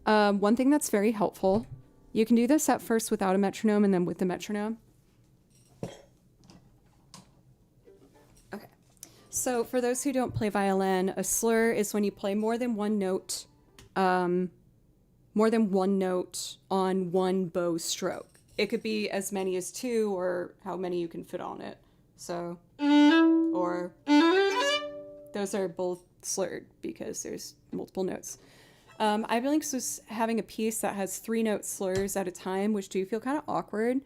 One thing that's very helpful, you can do this at first without a metronome and then with the metronome. Okay. So for those who don't play violin, a slur is when you play more than one note on one bow stroke. It could be as many as 2 or how many you can fit on it. So, or those are both slurred because there's multiple notes. Ivy Links was having a piece that has 3 note slurs at a time, which do feel kind of awkward.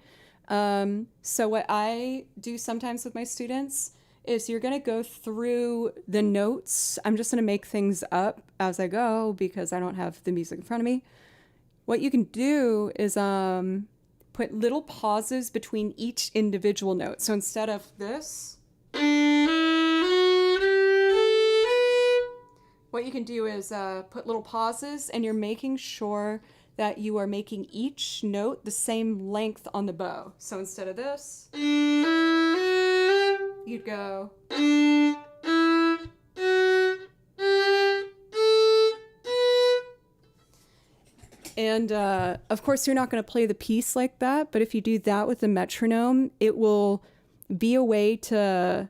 So what I do sometimes with my students is you're going to go through the notes. I'm just going to make things up as I go because I don't have the music in front of me. What you can do is put little pauses between each individual note. So instead of this, what you can do is put little pauses, and you're making sure that you are making each note the same length on the bow. So instead of this, you'd go. And of course, you're not going to play the piece like that, but if you do that with the metronome, it will be a way to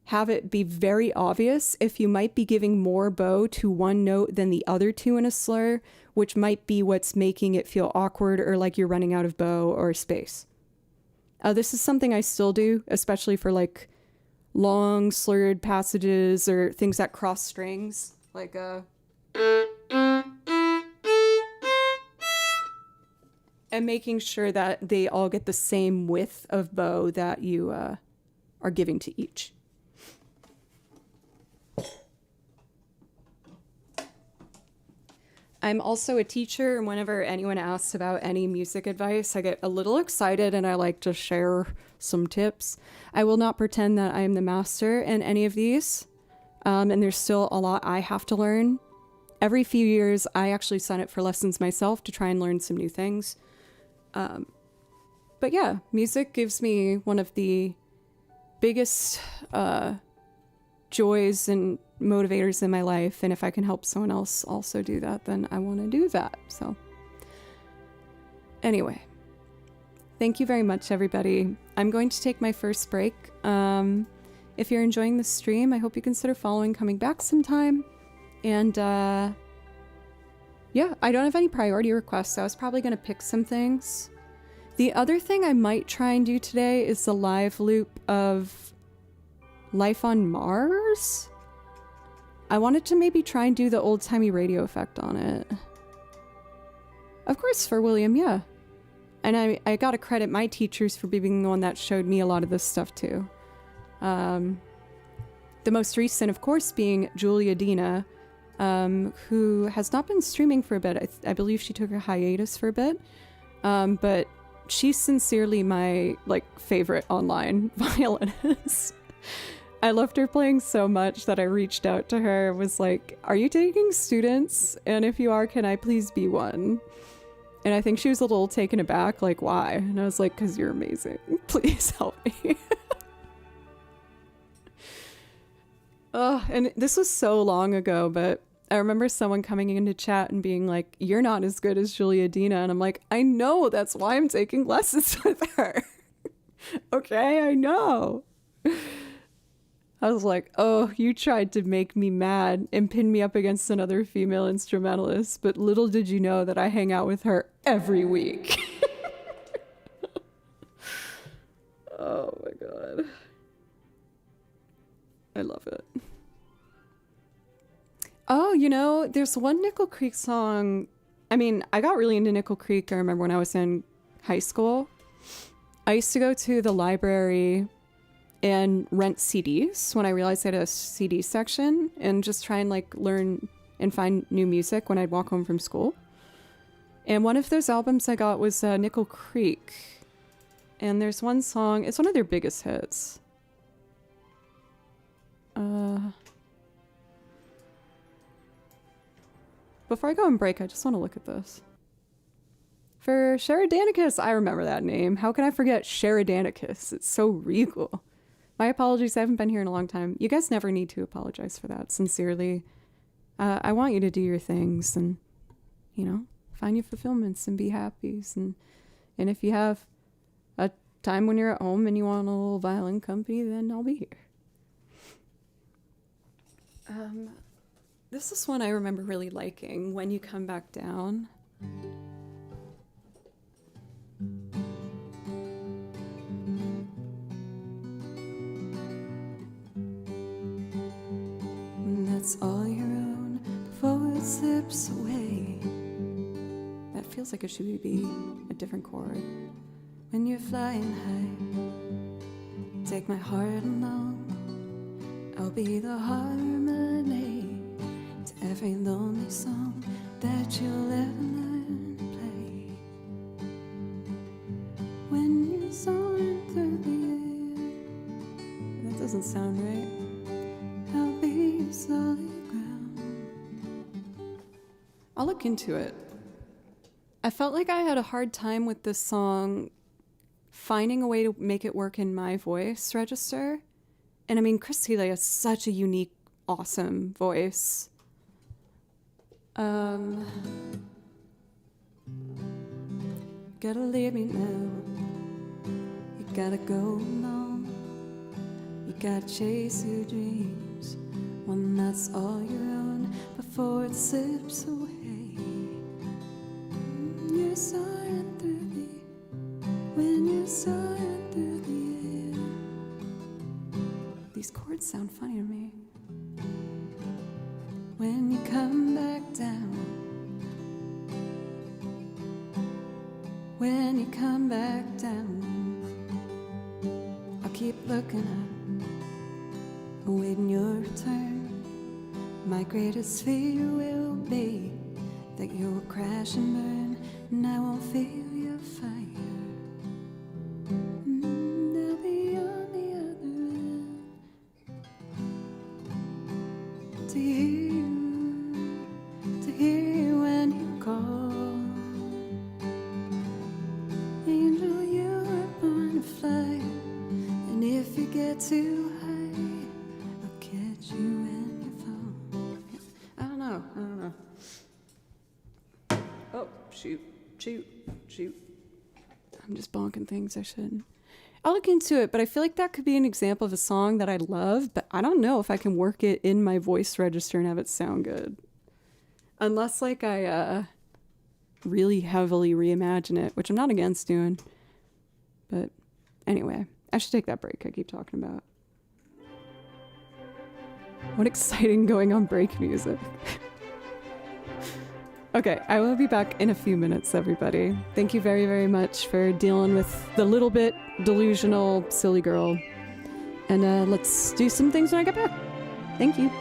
have it be very obvious if you might be giving more bow to one note than the other 2 in a slur, which might be what's making it feel awkward or like you're running out of bow or space. This is something I still do, especially for like long slurred passages or things that cross strings, like and making sure that they all get the same width of bow that you are giving to each. I'm also a teacher, and whenever anyone asks about any music advice, I get a little excited and I like to share some tips. I will not pretend that I am the master in any of these, and there's still a lot I have to learn. Every few years, I actually sign up for lessons myself to try and learn some new things. But yeah, music gives me one of the biggest joys and motivators in my life, and if I can help someone else also do that, then I want to do that. So anyway, thank you very much, everybody. I'm going to take my first break. If you're enjoying the stream, I hope you consider following, coming back sometime. And yeah, I don't have any priority requests, so I was probably going to pick some things. The other thing I might try and do today is the live loop of Life on Mars. I wanted to maybe try and do the old-timey radio effect on it. Of course, for William, yeah. And I gotta credit my teachers for being the one that showed me a lot of this stuff too. The most recent, of course, being Julia Dina, who has not been streaming for a bit. I believe she took a hiatus for a bit. But she's sincerely my, favorite online violinist. I loved her playing so much that I reached out to her and was like, are you taking students? And if you are, can I please be one? And I think she was a little taken aback, like, why? And I was like, because you're amazing. Please help me. Oh, and this was so long ago, but I remember someone coming into chat and being like, you're not as good as Julia Dina. And I'm like, I know, that's why I'm taking lessons with her. Okay, I know. I was like, oh, you tried to make me mad and pin me up against another female instrumentalist, but little did you know that I hang out with her every week. Oh my God. I love it. Oh, there's one Nickel Creek song. I mean, I got really into Nickel Creek, I remember when I was in high school. I used to go to the library and rent CDs when I realized they had a CD section and just try and learn and find new music when I'd walk home from school. And one of those albums I got was Nickel Creek. And there's one song, it's one of their biggest hits. Before I go on break, I just want to look at this. For Sheridanicus, I remember that name. How can I forget Sheridanicus? It's so regal. My apologies, I haven't been here in a long time. You guys never need to apologize for that, sincerely. I want you to do your things and, find your fulfillments and be happy. And if you have a time when you're at home and you want a little violin company, then I'll be here. This is one I remember really liking, When You Come Back Down. That's all your own before it slips away. That feels like it should be a different chord. When you're flying high, take my heart along. I'll be the harmony to every lonely song that you'll ever learn to play. When you're soaring through the air, that doesn't sound right. I'll be your solid ground. I'll look into it. I felt like I had a hard time with this song finding a way to make it work in my voice register. And I mean, Christy has such a unique, awesome voice. Gotta leave me now. You gotta go along. You gotta chase your dreams. One that's all your own before it slips away. You're soaring through when you're soaring through the air. These chords sound funny to me. When you come back down, when you come back down, I'll keep looking up, awaiting your return. My greatest fear will be that you'll crash and burn, and I won't feel your fire. I'll be on the other end to hear you when you call. Angel, you were born to fly, and if you get too high, I'll catch you when you fall. I don't know. Oh, shoot. I'm just bonking things I shouldn't. I'll look into it, but I feel like that could be an example of a song that I love, but I don't know if I can work it in my voice register and have it sound good. Unless I really heavily reimagine it, which I'm not against doing. But anyway, I should take that break I keep talking about. What exciting going on break music. Okay, I will be back in a few minutes, everybody. Thank you very, very much for dealing with the little bit delusional silly girl. And let's do some things when I get back. Thank you.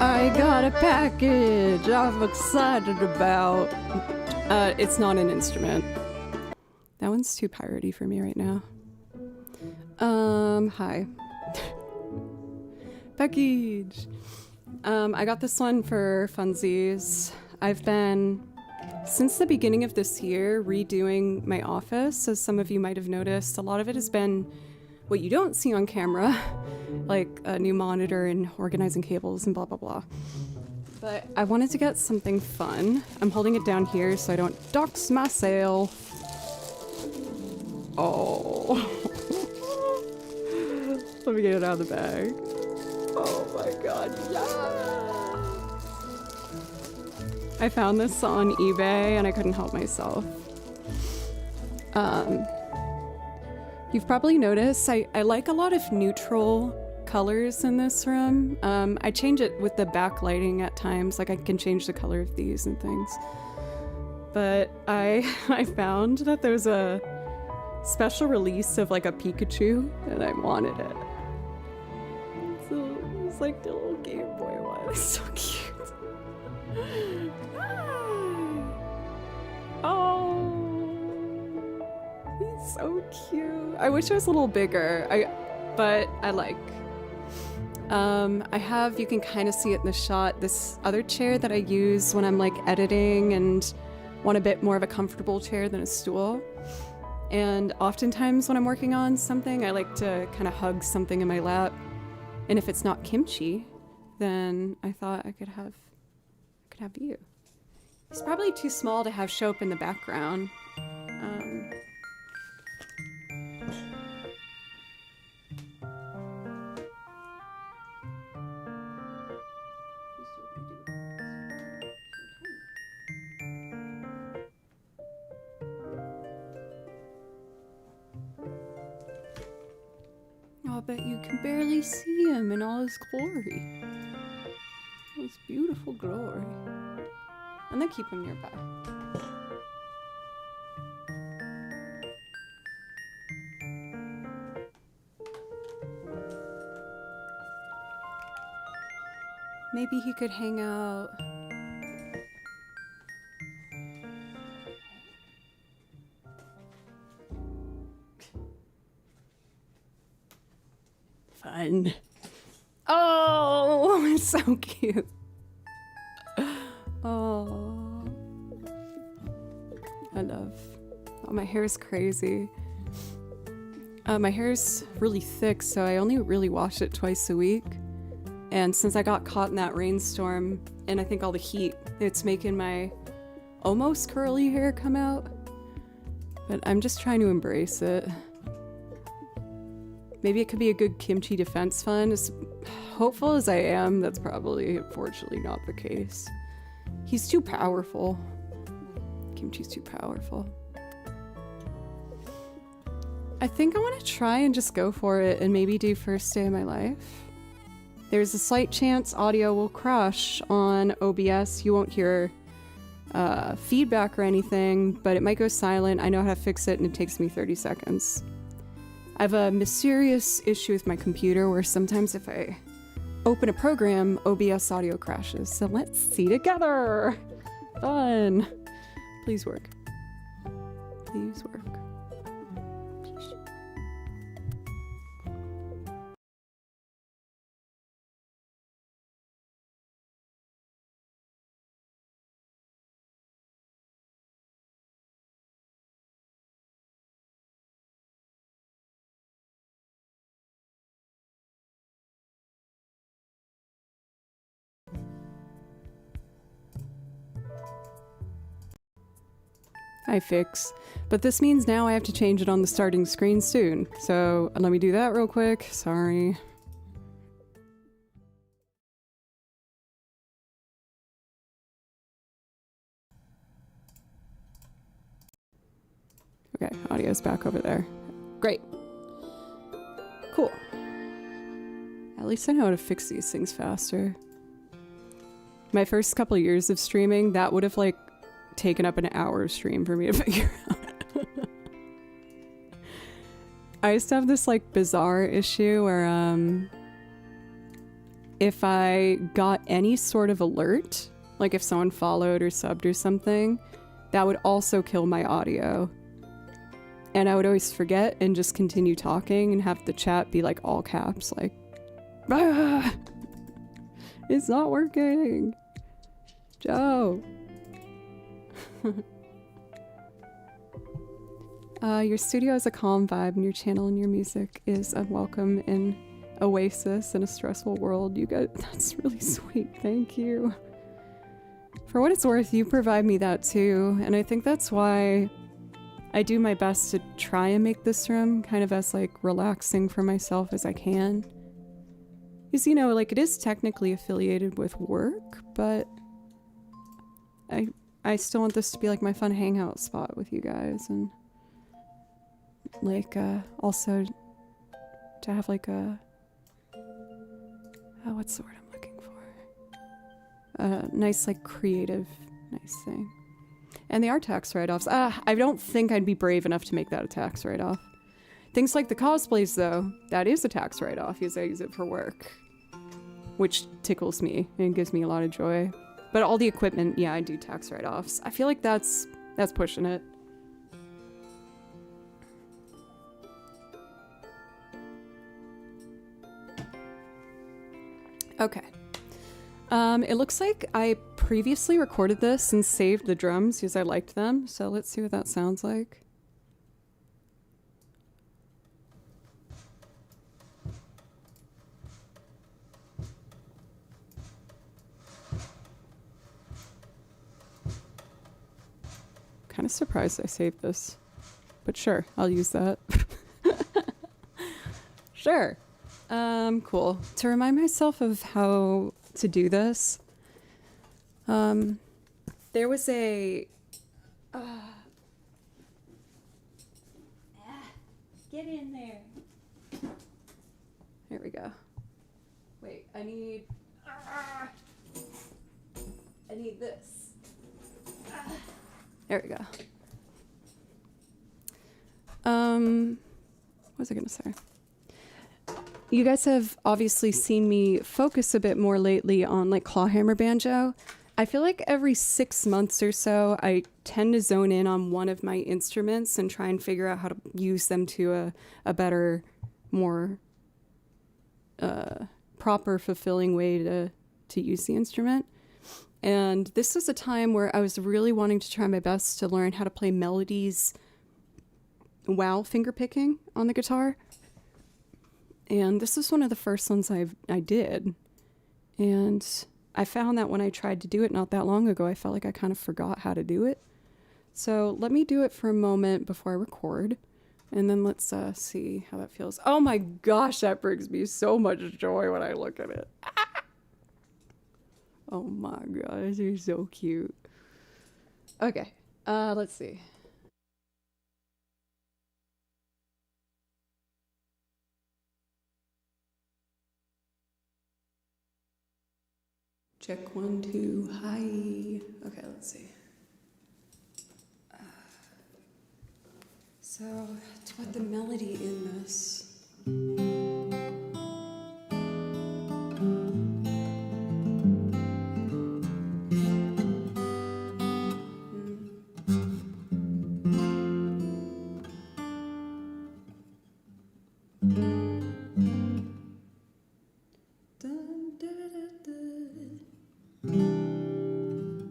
I got a package I'm excited about. It's not an instrument. That one's too piratey for me right now. Hi. Package! I got this one for funsies. I've been, since the beginning of this year, redoing my office, as some of you might have noticed. A lot of it has been what you don't see on camera, like a new monitor and organizing cables and blah blah blah. But I wanted to get something fun. I'm holding it down here so I don't dox myself. Oh. Let me get it out of the bag. Oh my god, yeah! I found this on eBay and I couldn't help myself. You've probably noticed I like a lot of neutral colors in this room. I change it with the backlighting at times, like I can change the color of these and things. But I found that there's a special release of like a Pikachu and I wanted it. So it's like the little Game Boy one. It's so cute. Oh, he's so cute. I wish it was a little bigger. But I like. I have, you can kind of see it in the shot, this other chair that I use when I'm like editing and want a bit more of a comfortable chair than a stool. And oftentimes when I'm working on something, I like to kind of hug something in my lap. And if it's not kimchi, then I thought I could have you. He's probably too small to have show up in the background. I'll bet you can barely see him in all his glory. His beautiful glory. And then keep him nearby. Maybe he could hang out. Fun. Oh, it's so cute. Oh, I love. Oh, my hair is crazy. My hair is really thick, so I only really wash it twice a week. And since I got caught in that rainstorm, and I think all the heat, it's making my almost curly hair come out. But I'm just trying to embrace it. Maybe it could be a good kimchi defense fund. As hopeful as I am, that's probably, unfortunately, not the case. He's too powerful. Kimchi's too powerful. I think I want to try and just go for it and maybe do First Day of My Life. There's a slight chance audio will crash on OBS. You won't hear feedback or anything, but it might go silent. I know how to fix it and it takes me 30 seconds. I have a mysterious issue with my computer where sometimes if I open a program, OBS audio crashes. So let's see together. Fun. Please work. Please work. Please. I fix. But this means now I have to change it on the starting screen soon. So let me do that real quick. Sorry. Okay, audio's back over there. Great. Cool. At least I know how to fix these things faster. My first couple of years of streaming, that would have like taken up an hour of stream for me to figure out. I used to have this like bizarre issue where if I got any sort of alert, like if someone followed or subbed or something, that would also kill my audio. And I would always forget and just continue talking and have the chat be like all caps, like, ah, it's not working. Joe. Your studio has a calm vibe and your channel and your music is a welcome and oasis in a stressful world. You guys, that's really sweet. Thank you. For what it's worth, you provide me that too. And I think that's why I do my best to try and make this room kind of as like relaxing for myself as I can. Because, you know, like it is technically affiliated with work, but I still want this to be like my fun hangout spot with you guys, and like also to have like a what's the word I'm looking for? A nice like creative nice thing. And they are tax write-offs. I don't think I'd be brave enough to make that a tax write-off. Things like the cosplays though, that is a tax write-off because I use it for work, which tickles me and gives me a lot of joy. But all the equipment, yeah, I do tax write-offs. I feel like that's pushing it. Okay. It looks like I previously recorded this and saved the drums because I liked them. So let's see what that sounds like. Kind of surprised I saved this, but sure, I'll use that. Sure. Cool. To remind myself of how to do this, there was a get in there. There we go. Wait, I need this. There we go. What was I gonna say? You guys have obviously seen me focus a bit more lately on like clawhammer banjo. I feel like every 6 months or so, I tend to zone in on one of my instruments and try and figure out how to use them to a better, more proper, fulfilling way to use the instrument. And this was a time where I was really wanting to try my best to learn how to play melodies while fingerpicking on the guitar. And this was one of the first ones I did. And I found that when I tried to do it not that long ago, I felt like I kind of forgot how to do it. So let me do it for a moment before I record. And then let's see how that feels. Oh my gosh, that brings me so much joy when I look at it. Oh my gosh, you're so cute. Okay, let's see. Check 1, 2, hi. Okay, let's see. So, to put the melody in this.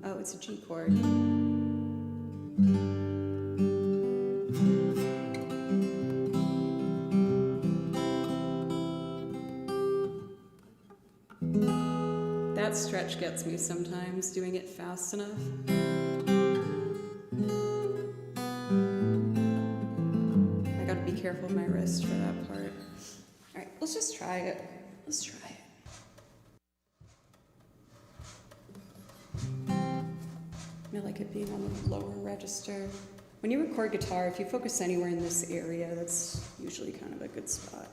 Oh, it's a G chord. That stretch gets me sometimes, doing it fast enough. I gotta be careful with my wrist for that part. Alright, let's just try it. Let's try it. I like it being on the lower register. When you record guitar, if you focus anywhere in this area, that's usually kind of a good spot.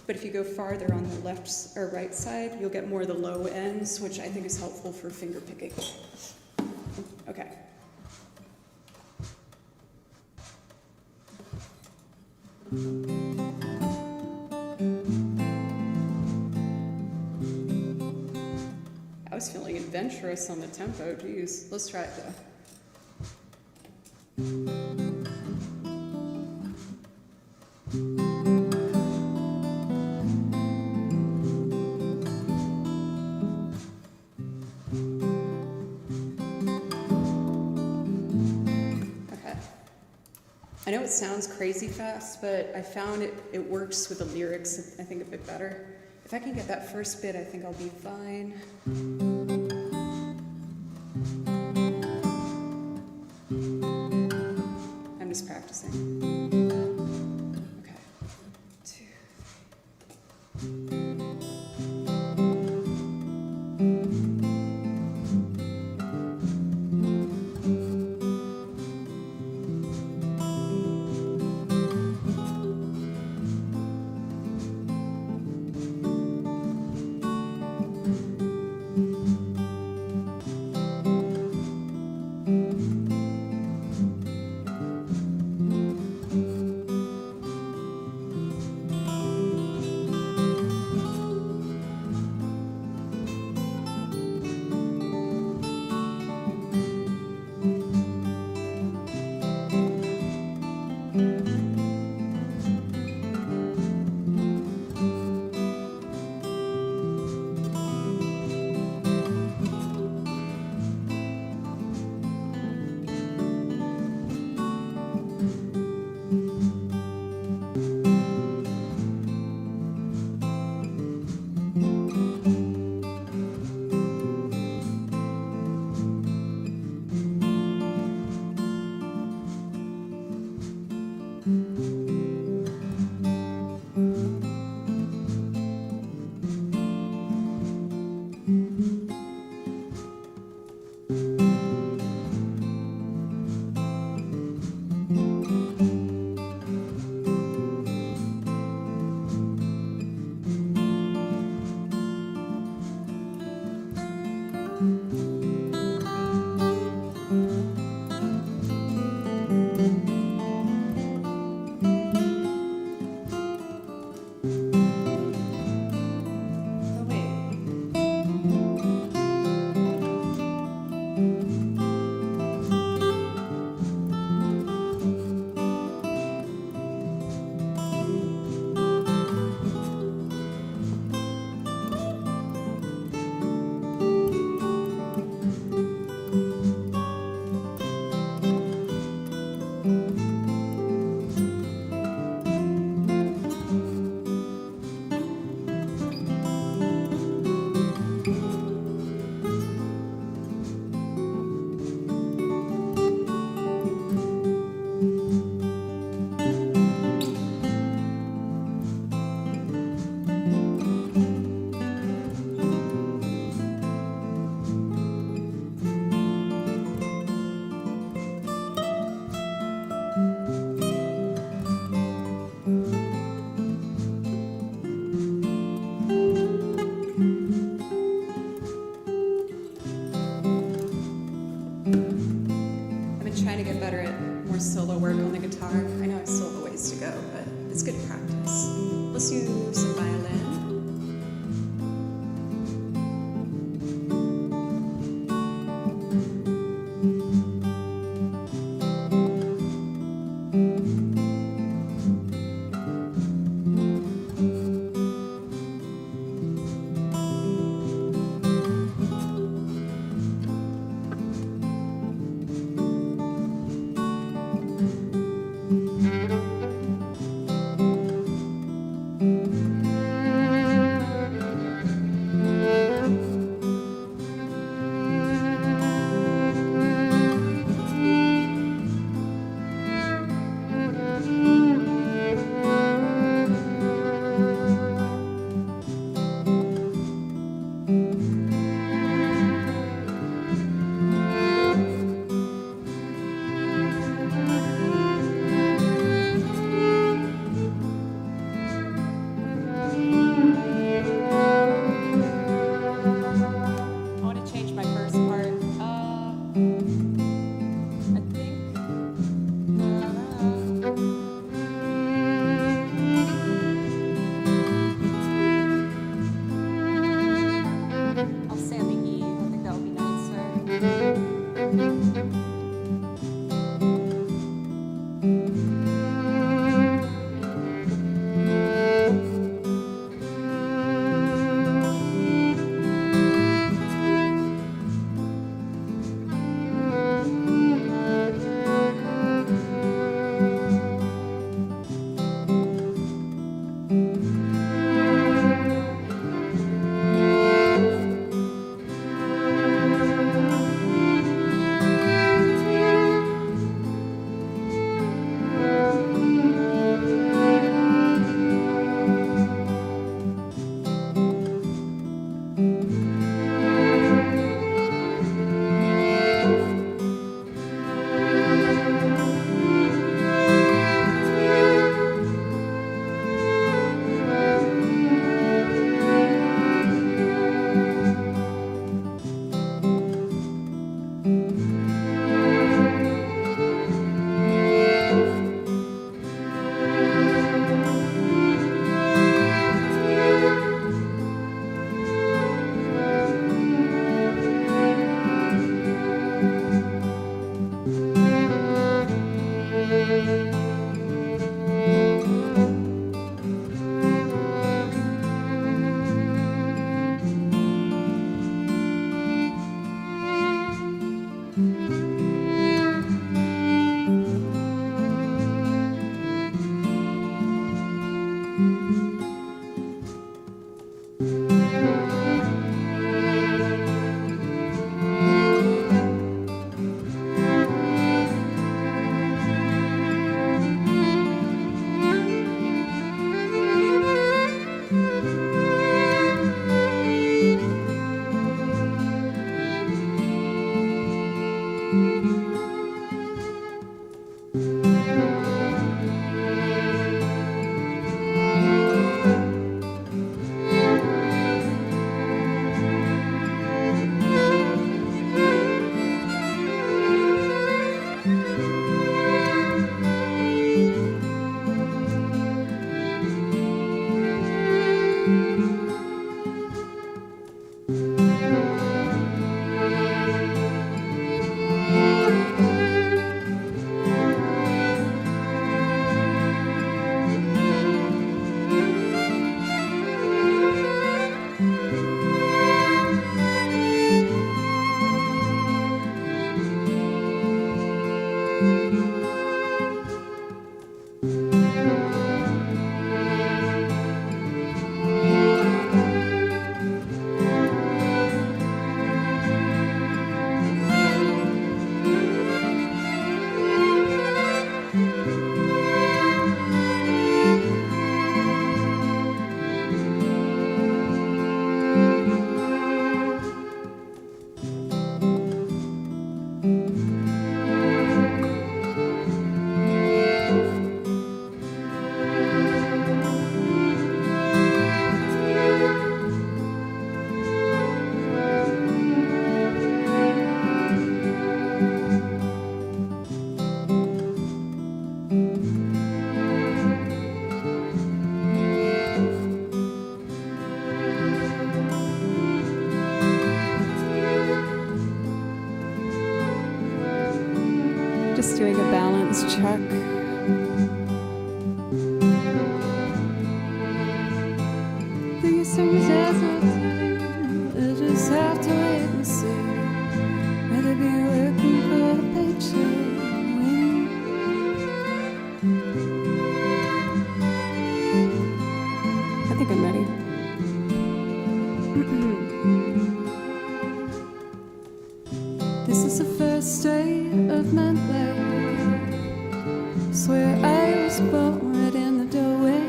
But if you go farther on the left or right side, you'll get more of the low ends, which I think is helpful for finger picking. Okay. was feeling adventurous on the tempo. Geez, let's try it though. I know it sounds crazy fast, but I found it works with the lyrics, I think, a bit better. If I can get that first bit, I think I'll be fine. I'm just practicing. Okay. 2, 3. More solo work on the guitar. I know I still have a ways to go, but it's good practice. Let's do some violin. Just doing a balance check. These things as no time, I just have to wait and see. Rather be working for the paycheck. I think I'm ready. This is the first day of my life. Swear I was born right in the doorway.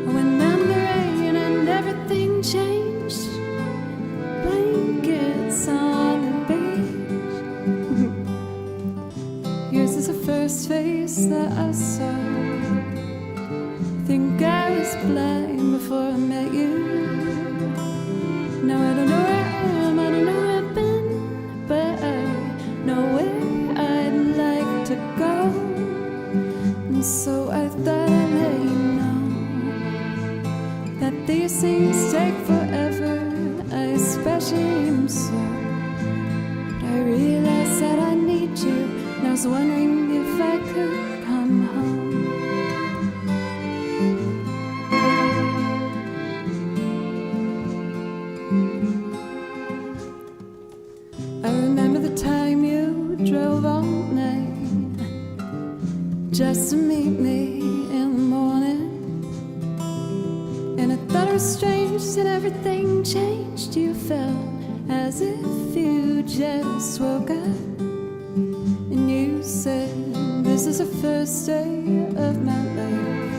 I went down the rain and everything changed. Blankets on the beach. Yours is the first face that I saw. Think I was blind before I met you. Now I don't know where I am, I don't know where I've been, but I know where I'd like to go. And so I thought I'd let you know that these things take forever. I especially am so. But I realized that I need you, and I was wondering if I could come home. I remember the time you drove all night just to meet me in the morning. And I thought it was strange that everything changed. You felt as if you just woke up. And you said, this is the first day of my life.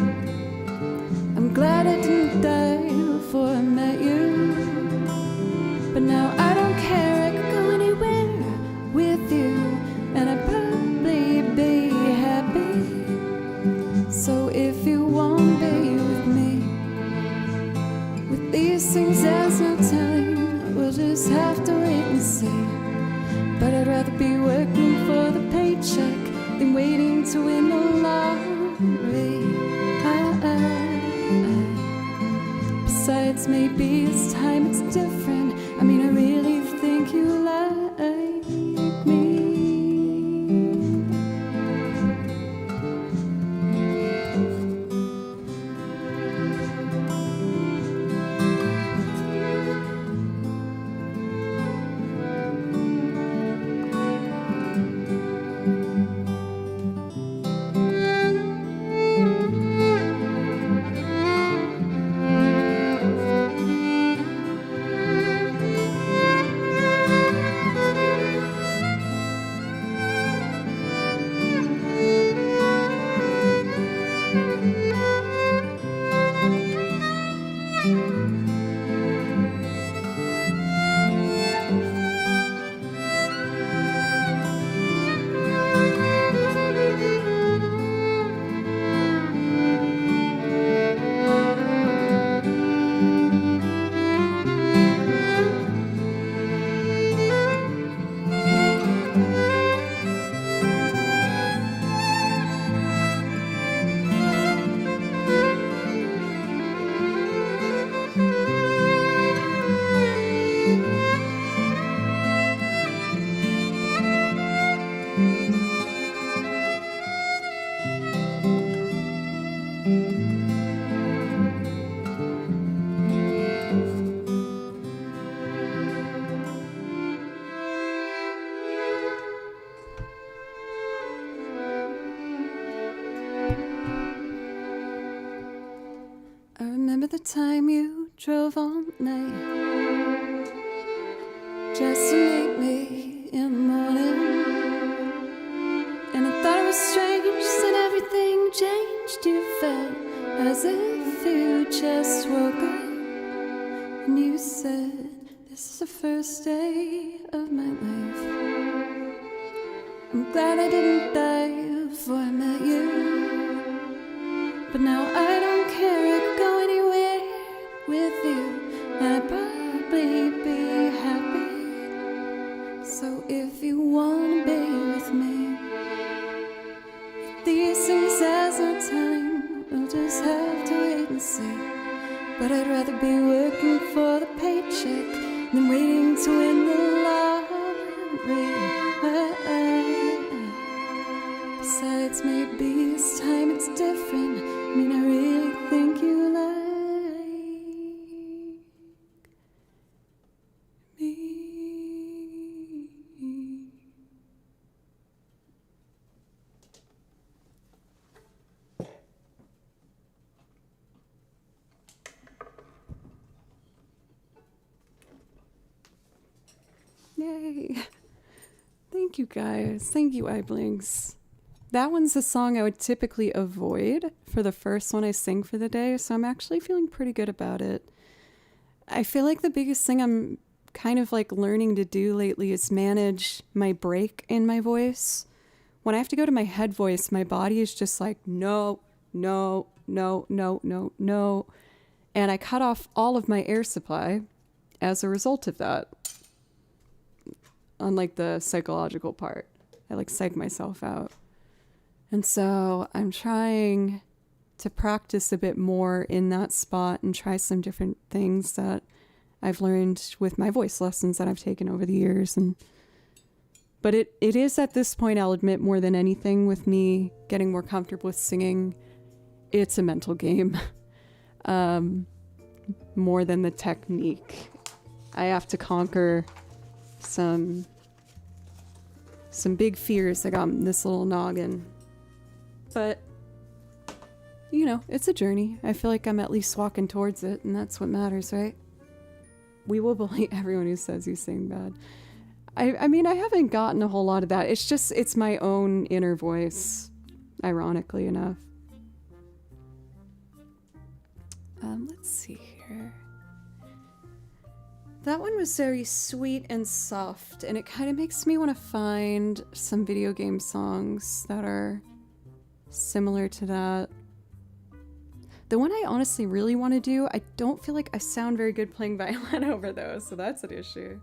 I'm glad I didn't die before I met you. But now I don't care, I could go anywhere with you, and I'd probably be happy. So if you won't be with me, with these things there's no telling, we'll just have to wait and see. But I'd rather be working for the paycheck than waiting to win the lottery. Besides, maybe this time it's different. I mean, I really think you like me. I remember the time you drove all night just to meet me in the morning, and I thought it was strange that everything changed. You felt as if you just woke up, and you said, "This is the first day of my life. I'm glad I didn't die before I met you, but now I don't care. I could go anywhere with you, and I'd probably be happy. So if you wanna be with me, these things has no time. We'll just have to wait and see. But I'd rather be working for the paycheck than waiting to win the lottery. Besides, maybe this time it's different. I mean, I really think you like me. Yay. Thank you guys. Thank you, Iblinks. That one's a song I would typically avoid for the first one I sing for the day, so I'm actually feeling pretty good about it. I feel like the biggest thing I'm kind of like learning to do lately is manage my break in my voice. When I have to go to my head voice, my body is just like, no, no, no, no, no, no. And I cut off all of my air supply as a result of that. Unlike the psychological part, I like psych myself out. And so I'm trying to practice a bit more in that spot and try some different things that I've learned with my voice lessons that I've taken over the years. But it is at this point, I'll admit, more than anything with me getting more comfortable with singing, it's a mental game. More than the technique. I have to conquer some big fears I got in this little noggin. But, you know, it's a journey. I feel like I'm at least walking towards it, and that's what matters, right? We will bully everyone who says you sing bad. I mean, I haven't gotten a whole lot of that. It's my own inner voice, ironically enough. Let's see here. That one was very sweet and soft, and it kind of makes me want to find some video game songs that are similar to that. The one I honestly really want to do, I don't feel like I sound very good playing violin over those, so that's an issue.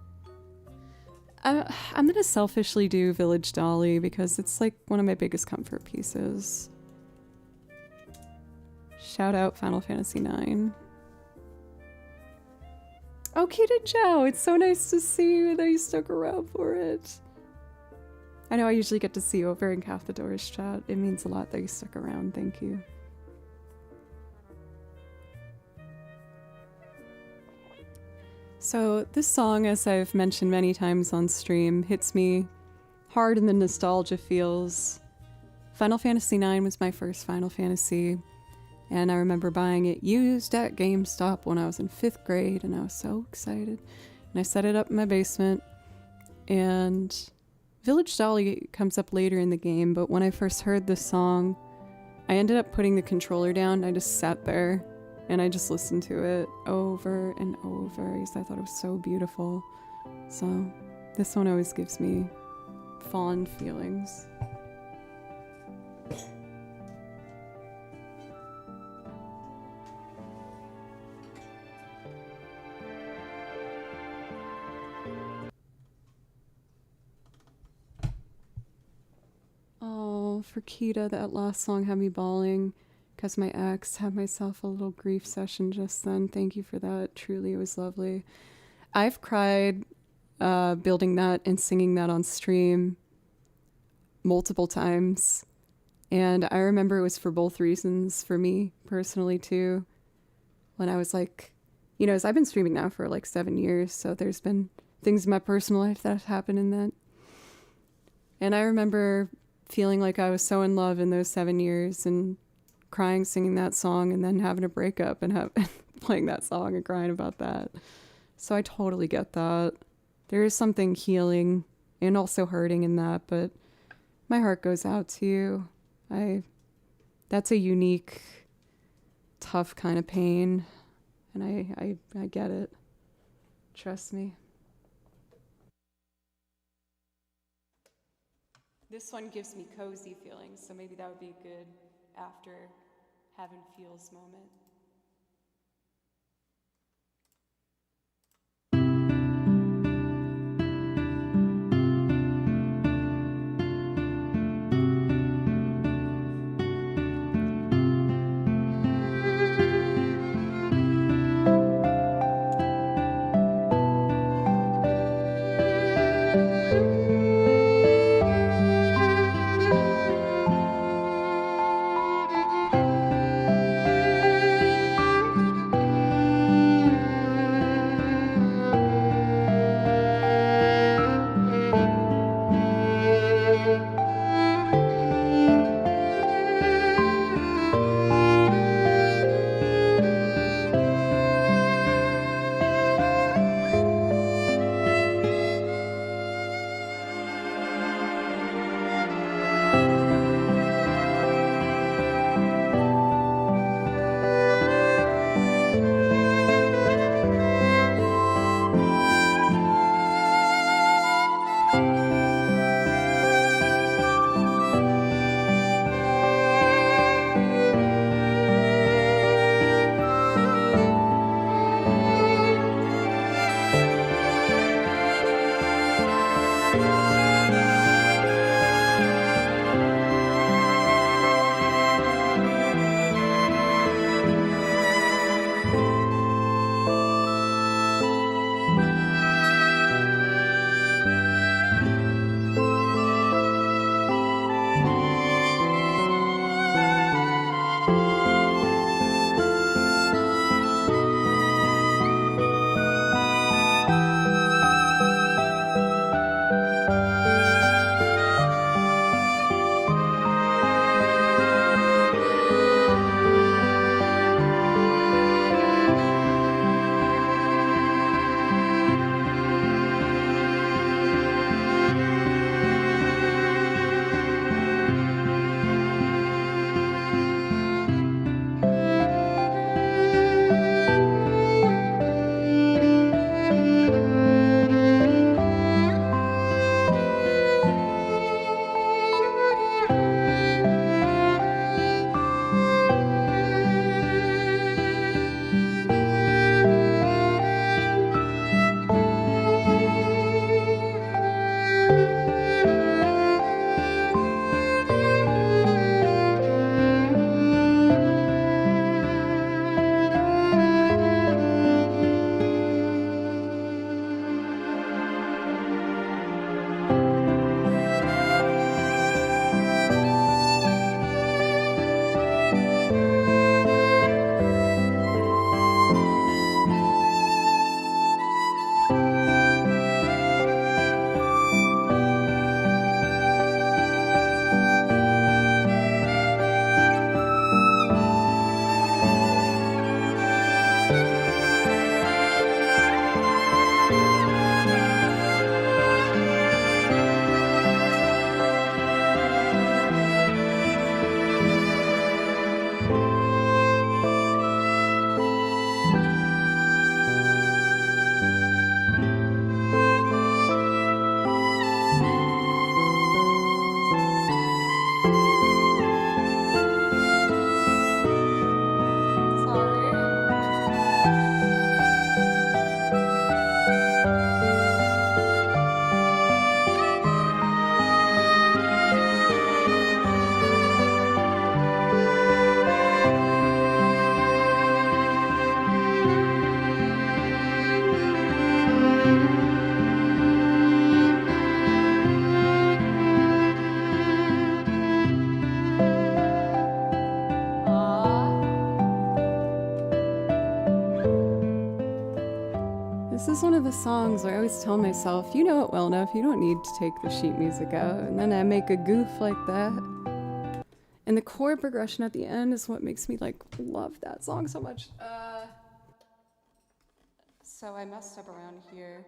I'm gonna selfishly do Village Dolly because it's like one of my biggest comfort pieces. Shout out Final Fantasy IX. Oh, Kita Joe, it's so nice to see you that you stuck around for it. I know I usually get to see you over in Cathedor's chat. It means a lot that you stuck around. Thank you. So this song, as I've mentioned many times on stream, hits me hard in the nostalgia feels. Final Fantasy IX was my first Final Fantasy, and I remember buying it used at GameStop when I was in 5th grade, and I was so excited. And I set it up in my basement, and Village Dolly comes up later in the game, but when I first heard this song, I ended up putting the controller down. I just sat there and I just listened to it over and over because I thought it was so beautiful. So this one always gives me fond feelings. Oh, for Kita, that last song had me bawling because my ex had myself a little grief session just then. Thank you for that. Truly, it was lovely. I've cried building that and singing that on stream multiple times. And I remember it was for both reasons for me personally too. When I was like, as I've been streaming now for like 7 years, so there's been things in my personal life that have happened in that. And I remember feeling like I was so in love in those 7 years and crying singing that song, and then having a breakup and playing that song and crying about that. So I totally get that. There is something healing and also hurting in that, but my heart goes out to you. That's a unique, tough kind of pain, and I get it. Trust me. This one gives me cozy feelings, so maybe that would be good after having feels moment. songs where I always tell myself, you know it well enough, you don't need to take the sheet music out. And then I make a goof like that. And the chord progression at the end is what makes me like love that song so much. So I messed up around here.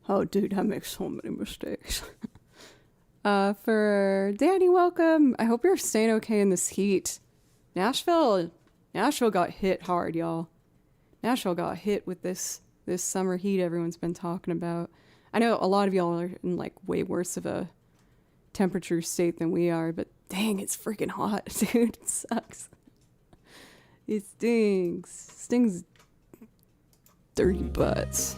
Oh, dude, I make so many mistakes. For Danny, welcome. I hope you're staying okay in this heat. Nashville got hit hard, y'all. Nashville got hit with this summer heat everyone's been talking about. I know a lot of y'all are in like way worse of a temperature state than we are, but dang, it's freaking hot, dude. It sucks. It stings. Stings dirty butts.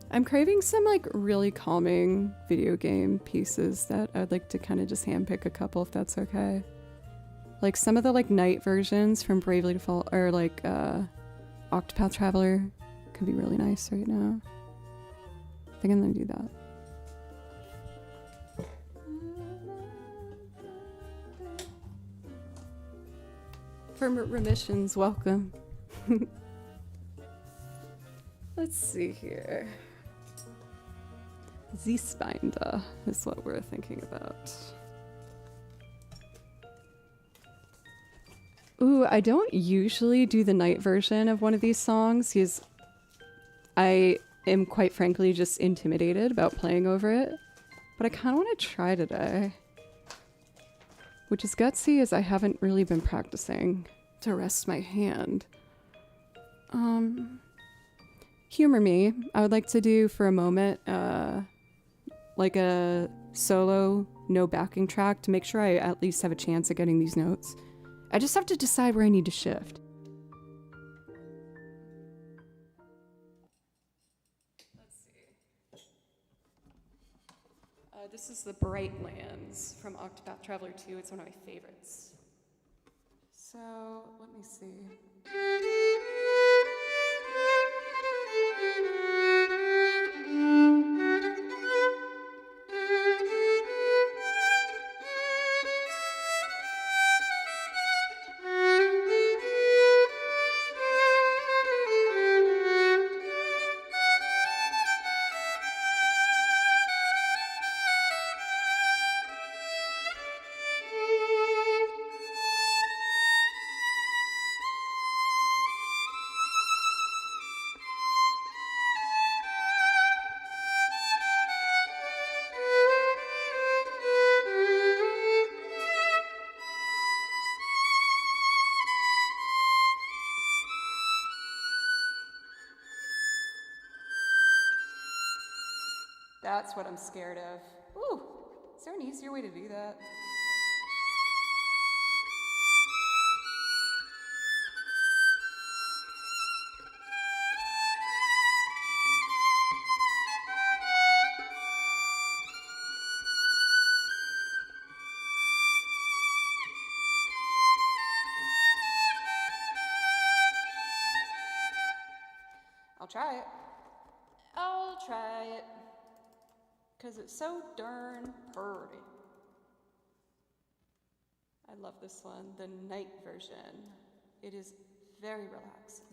I'm craving some like really calming video game pieces that I'd like to kind of just handpick a couple if that's okay. Like some of the like night versions from Bravely Default or like Octopath Traveler could be really nice right now. I think I'm gonna do that. For Remissions, welcome. Let's see here. Z-Spinder is what we're thinking about. Ooh, I don't usually do the night version of one of these songs because I am quite frankly just intimidated about playing over it. But I kind of want to try today. Which is gutsy as I haven't really been practicing to rest my hand. Humor Me. I would like to do for a moment like a solo, no backing track to make sure I at least have a chance at getting these notes. I just have to decide where I need to shift. Let's see. This is the Bright Lands from Octopath Traveler 2. It's one of my favorites. So, let me see. That's what I'm scared of. Ooh, is there an easier way to do that? I'll try it. I'll try it. Because it's so darn pretty. I love this one, the night version. It is very relaxing.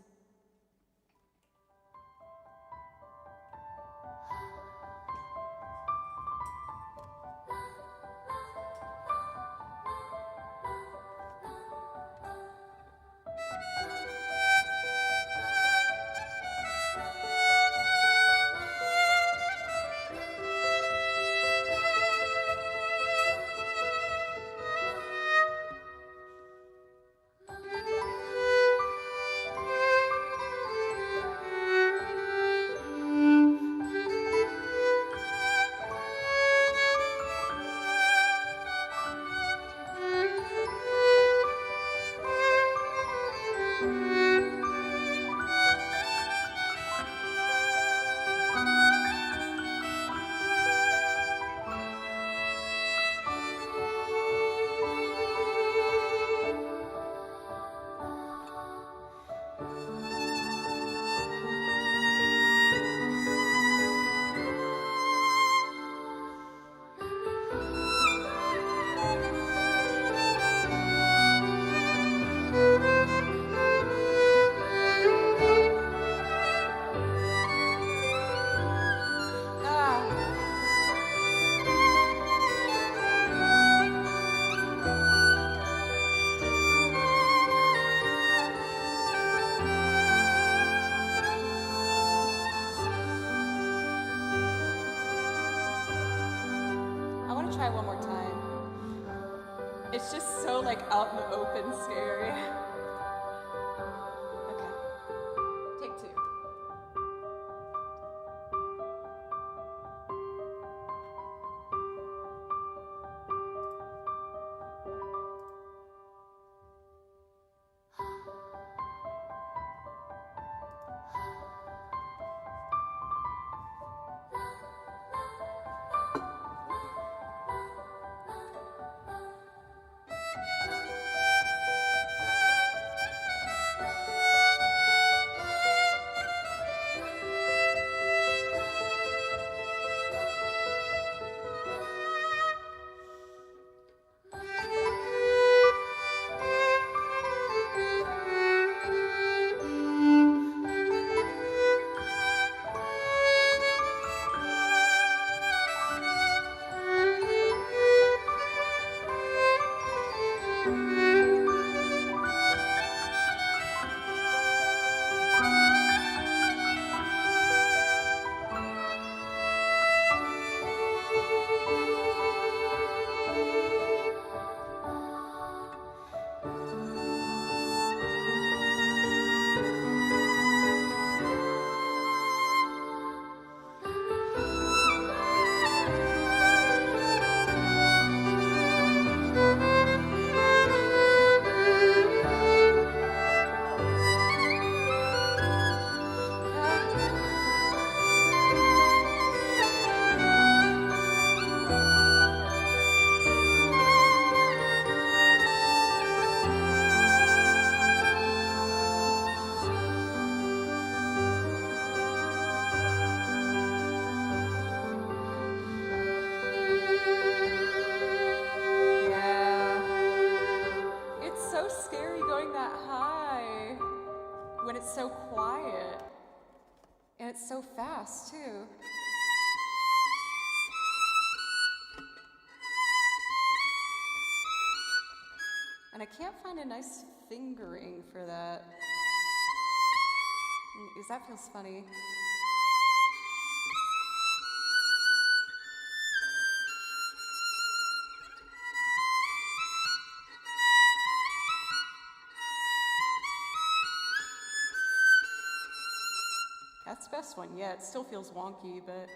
try one more time. It's just so like out in the open scary. Okay. Take two. When it's so quiet and it's so fast too. And I can't find a nice fingering for that. Because that feels funny. That's the best one yet. It still feels wonky, but...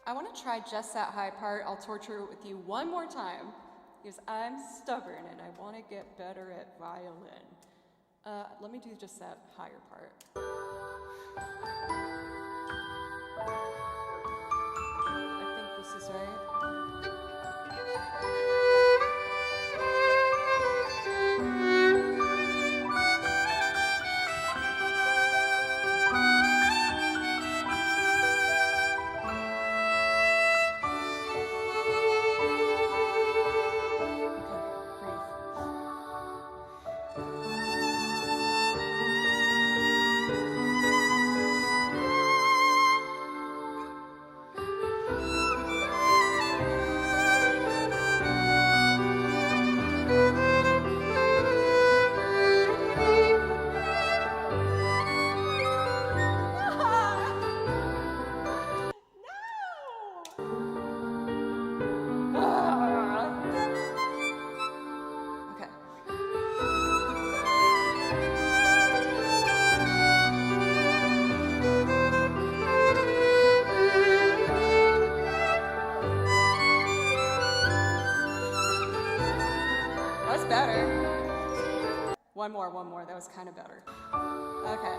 I want to try just that high part. I'll torture it with you one more time. Because I'm stubborn and I want to get better at violin. Let me do just that higher part. I think this is right. Better. One more. That was kind of better. Okay.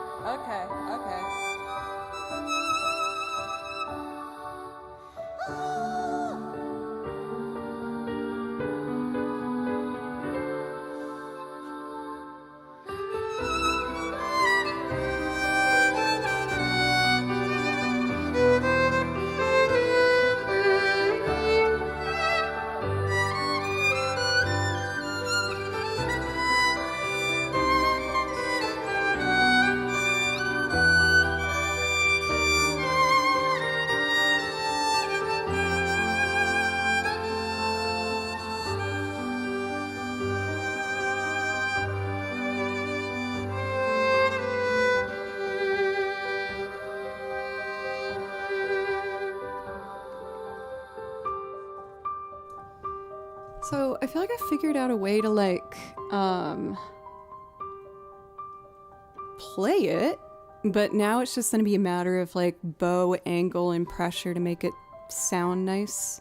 So I feel like I figured out a way to like play it, but now it's just going to be a matter of like bow angle and pressure to make it sound nice.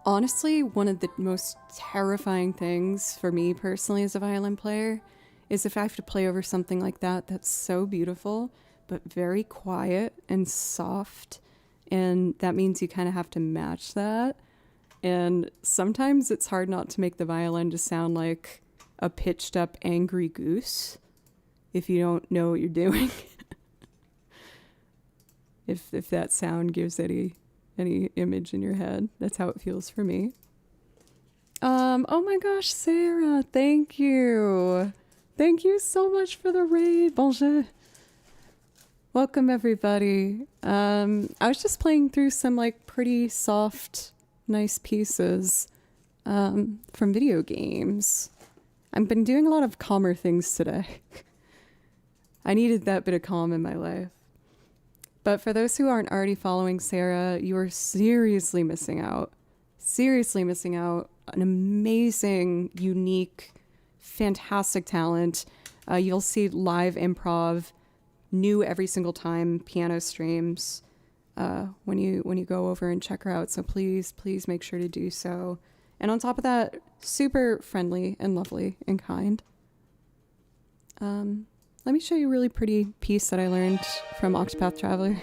Honestly, one of the most terrifying things for me personally as a violin player is if I have to play over something like that that's so beautiful but very quiet and soft, and that means you kind of have to match that. And sometimes it's hard not to make the violin just sound like a pitched up angry goose if you don't know what you're doing. if that sound gives any image in your head, that's how it feels for me. Oh my gosh, Sarah, thank you. Thank you so much for the raid. Bonjour. Welcome everybody. I was just playing through some like pretty soft, nice pieces from video games. I've been doing a lot of calmer things today. I needed that bit of calm in my life. But for those who aren't already following Sarah, you are seriously missing out. Seriously missing out. An amazing, unique, fantastic talent. You'll see live improv, new every single time, piano streams when you go over and check her out. So please make sure to do so. And on top of that, super friendly and lovely and kind. Let me show you a really pretty piece that I learned from Octopath Traveler.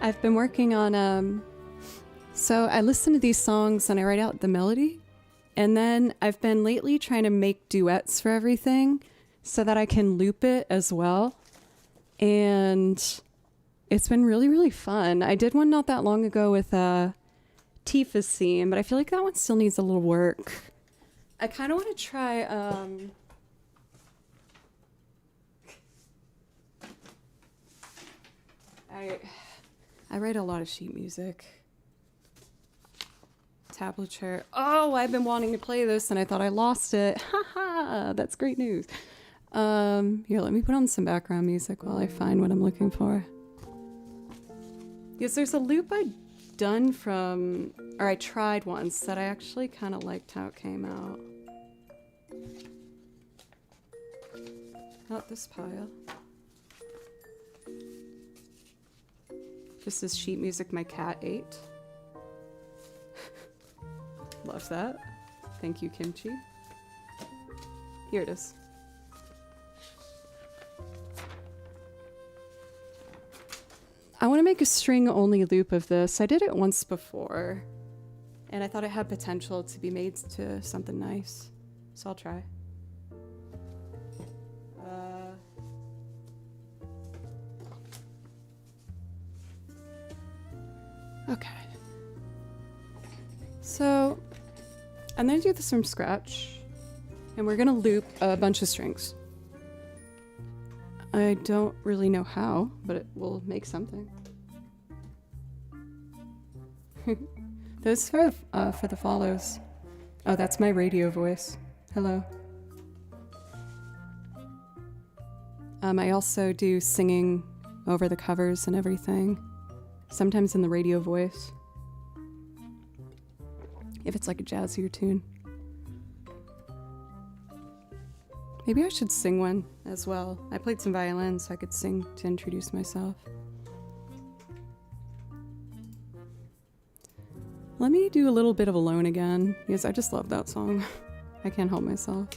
I've been working on, so I listen to these songs and I write out the melody. And then I've been lately trying to make duets for everything so that I can loop it as well. And It's been really, really fun. I did one not that long ago with Tifa's theme, but I feel like that one still needs a little work. I kind of want to try... I write a lot of sheet music. Tablature. Oh, I've been wanting to play this and I thought I lost it. Haha, that's great news. Here, let me put on some background music while I find what I'm looking for. Yes, there's a loop I'd done from, or I tried once that I actually kind of liked how it came out. Not this pile. This is sheet music my cat ate. Love that. Thank you, Kimchi. Here it is. I want to make a string-only loop of this. I did it once before, and I thought it had potential to be made to something nice. So I'll try. Okay. So I'm going to do this from scratch, and we're going to loop a bunch of strings. I don't really know how, but it will make something. Those for the follows. Oh, that's my radio voice. Hello. I also do singing over the covers and everything. Sometimes in the radio voice. If it's like a jazzier tune. Maybe I should sing one as well. I played some violin, so I could sing to introduce myself. Let me do a little bit of Alone again, because I just love that song. I can't help myself.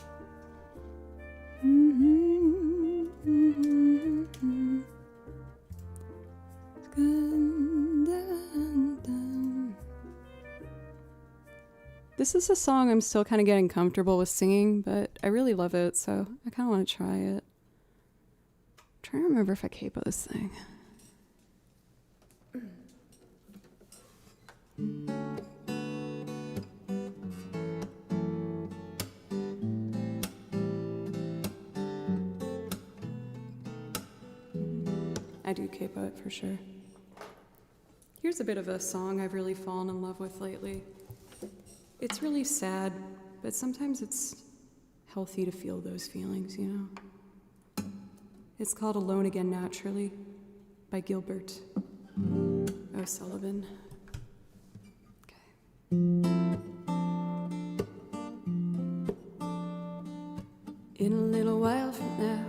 This is a song I'm still kind of getting comfortable with singing, but I really love it, so I kind of want to try it. I'm trying to remember if I capo this thing. I do capo it for sure. Here's a bit of a song I've really fallen in love with lately. It's really sad, but sometimes it's healthy to feel those feelings, you know? It's called Alone Again Naturally by Gilbert O'Sullivan. Okay. In a little while from now,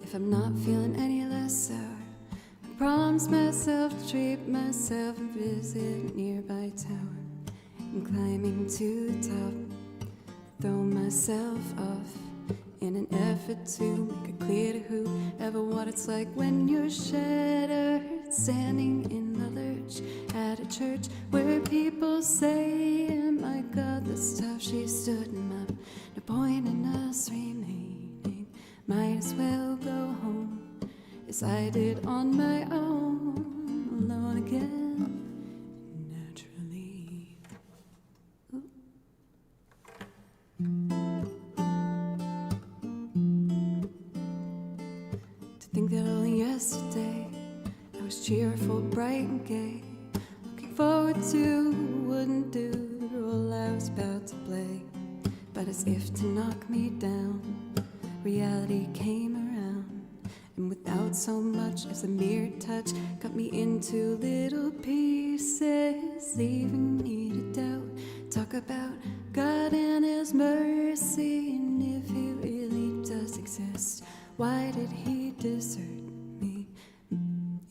if I'm not feeling any less sour, I promise myself to treat myself and visit a nearby tower. And climbing to the top, throw myself off in an effort to make it clear to whoever what it's like when you're shattered, standing in the lurch at a church where people say, oh my God, this tough, she stood him up. No point in us remaining, might as well go home as I did on my own, alone again. To think that only yesterday I was cheerful, bright and gay, looking forward to wouldn't do the role I was about to play. But as if to knock me down, reality came around, and without so much as a mere touch, cut me into little pieces, leaving me to doubt. Talk about God and His mercy, and if He really does exist, why did He desert me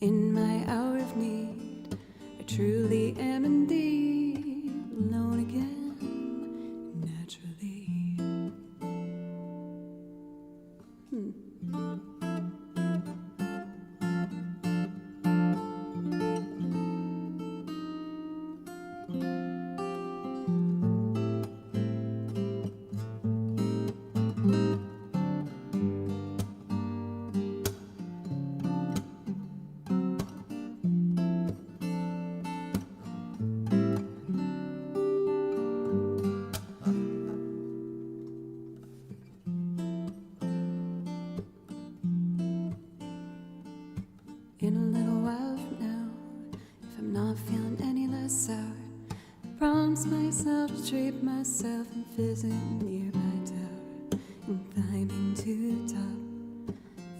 in my hour of need? I truly am indeed alone again, naturally. force myself to treat myself and visit nearby tower and climbing to the top.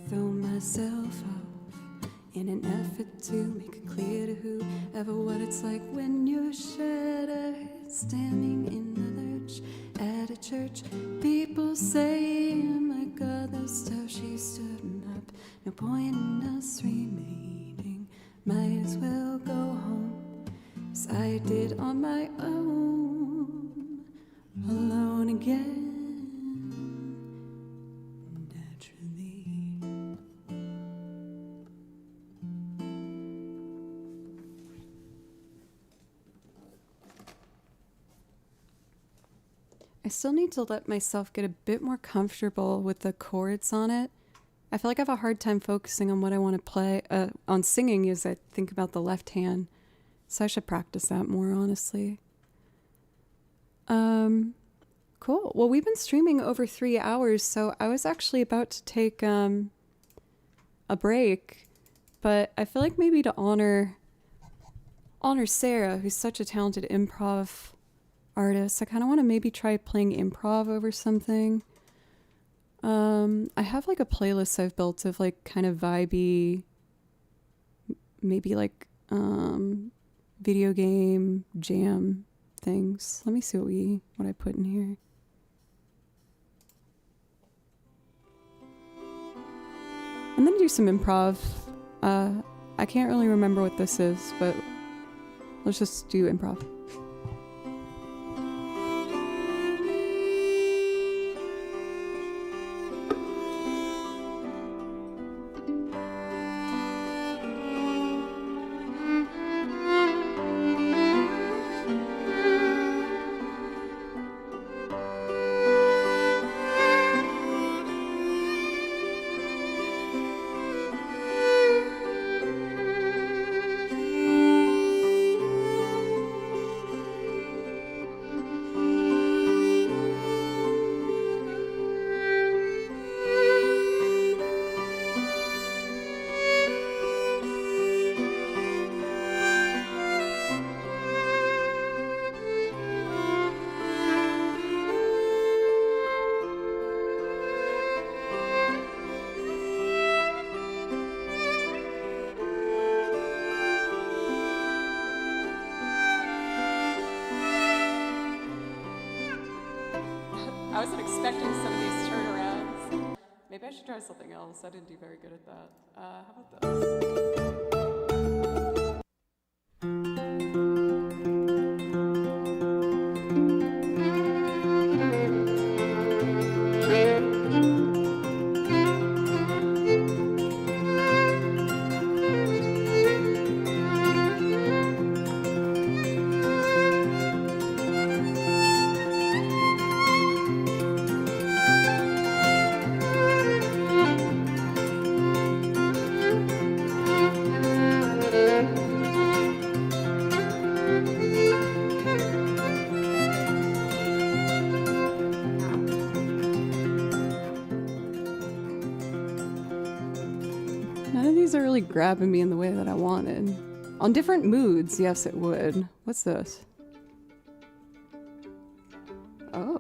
Throw myself off in an effort to make it clear to whoever what it's like when you're shattered, standing in the lurch at a church. People say, oh my God, that's how she stood up. No point in us remaining, might as well go home, as I did on my own, alone again. I still need to let myself get a bit more comfortable with the chords on it. I feel like I have a hard time focusing on what I want to play, on singing as I think about the left hand. So I should practice that more, honestly. Cool. Well, we've been streaming over 3 hours, so I was actually about to take a break, but I feel like maybe to honor Sarah, who's such a talented improv artist, I kind of want to maybe try playing improv over something. I have like a playlist I've built of like kind of vibey, maybe like video game jam things. Let me see what I put in here. I'm gonna do some improv. I can't really remember what this is, but let's just do improv. I wasn't expecting some of these turnarounds. Maybe I should try something else. I didn't do very good at that. How about this? None of these are really grabbing me in the way that I wanted. On different moods, yes, it would. What's this? Oh.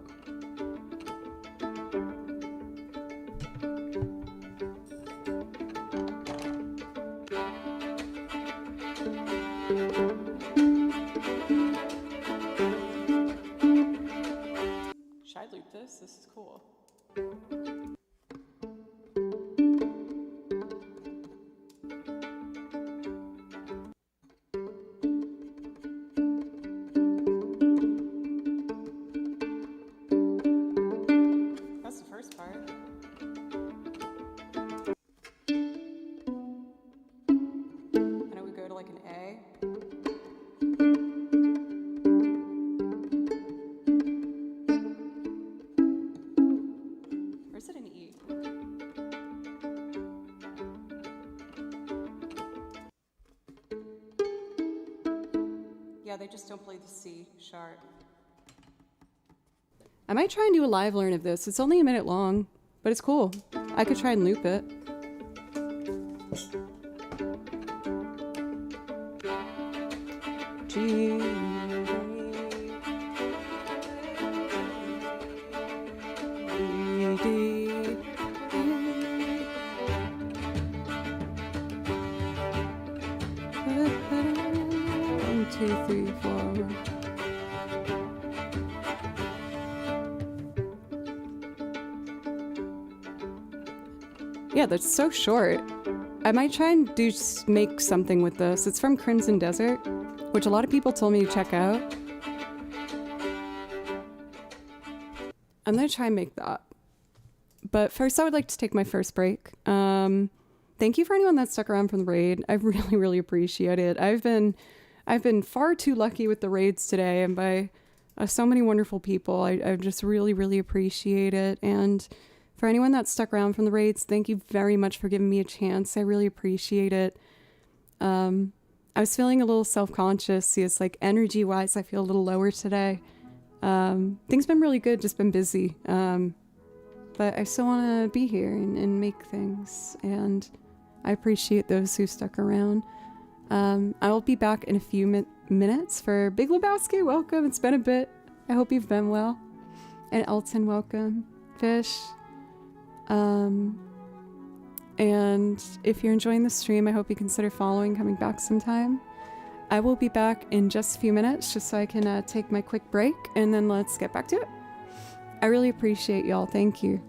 Should I loop this? This is cool. Yeah, they just don't play the C sharp. I might try and do a live learn of this. It's only a minute long, but it's cool. I could try and loop it. G. 3, 4. Yeah, that's so short. I might try and make something with this. It's from Crimson Desert, which a lot of people told me to check out. I'm gonna try and make that. But first, I would like to take my first break. Thank you for anyone that stuck around from the raid. I really, really appreciate it. I've been far too lucky with the raids today, and by so many wonderful people. I just really, really appreciate it. And for anyone that stuck around from the raids, thank you very much for giving me a chance. I really appreciate it. I was feeling a little self-conscious. It's like energy-wise, I feel a little lower today. Things been really good, just been busy. But I still want to be here and make things. And I appreciate those who stuck around. I will be back in a few minutes for Big Lebowski. Welcome. It's been a bit. I hope you've been well. And Elton, welcome. Fish. And if you're enjoying the stream, I hope you consider following, coming back sometime. I will be back in just a few minutes just so I can take my quick break, and then let's get back to it. I really appreciate y'all. Thank you.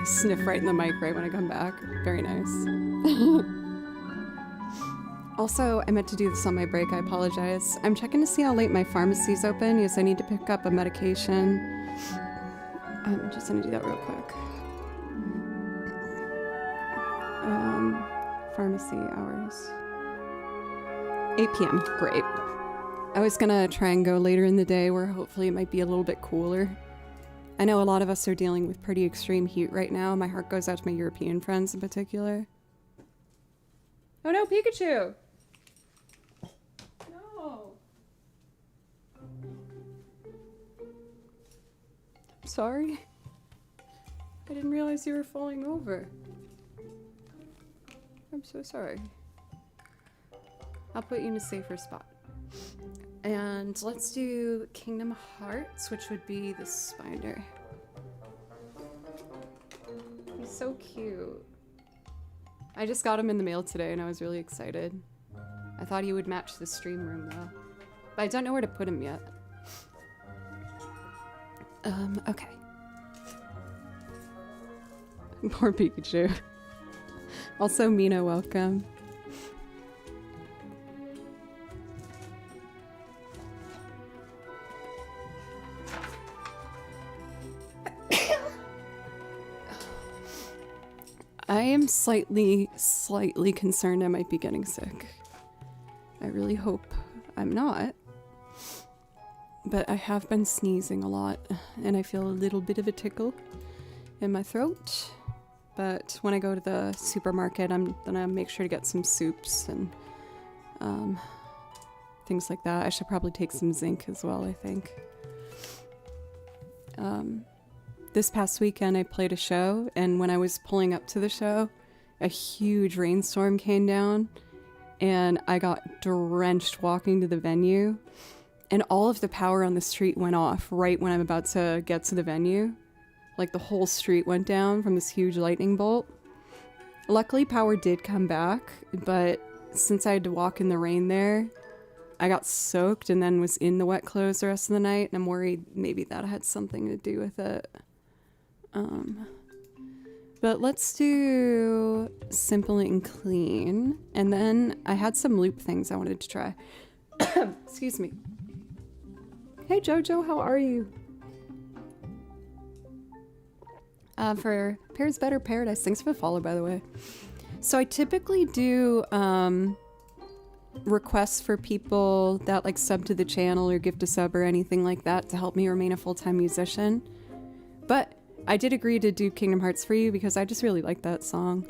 sniff right in the mic right when I come back. Very nice. Also, I meant to do this on my break. I apologize. I'm checking to see how late my pharmacy's open. Yes, I need to pick up a medication. I'm just gonna do that real quick. Pharmacy hours. 8 p.m. Great. I was gonna try and go later in the day where hopefully it might be a little bit cooler. I know a lot of us are dealing with pretty extreme heat right now. My heart goes out to my European friends in particular. Oh no, Pikachu! No! I'm sorry. I didn't realize you were falling over. I'm so sorry. I'll put you in a safer spot. And let's do Kingdom Hearts, which would be this binder. He's so cute. I just got him in the mail today and I was really excited. I thought he would match the stream room though. But I don't know where to put him yet. Okay. Poor Pikachu. Also, Mina, welcome. I am slightly concerned I might be getting sick. I really hope I'm not. But I have been sneezing a lot, and I feel a little bit of a tickle in my throat. But when I go to the supermarket, I'm gonna make sure to get some soups and things like that. I should probably take some zinc as well, I think. This past weekend I played a show, and when I was pulling up to the show, a huge rainstorm came down, and I got drenched walking to the venue, and all of the power on the street went off right when I'm about to get to the venue. Like the whole street went down from this huge lightning bolt. Luckily, power did come back, but since I had to walk in the rain there, I got soaked and then was in the wet clothes the rest of the night, and I'm worried maybe that had something to do with it. But let's do Simple and Clean, and then I had some loop things I wanted to try. Excuse me. Hey Jojo, how are you? For Pairs Better Paradise, thanks for the follow, by the way. So I typically do requests for people that like sub to the channel or gift a sub or anything like that to help me remain a full-time musician. But I did agree to do Kingdom Hearts for you because I just really like that song.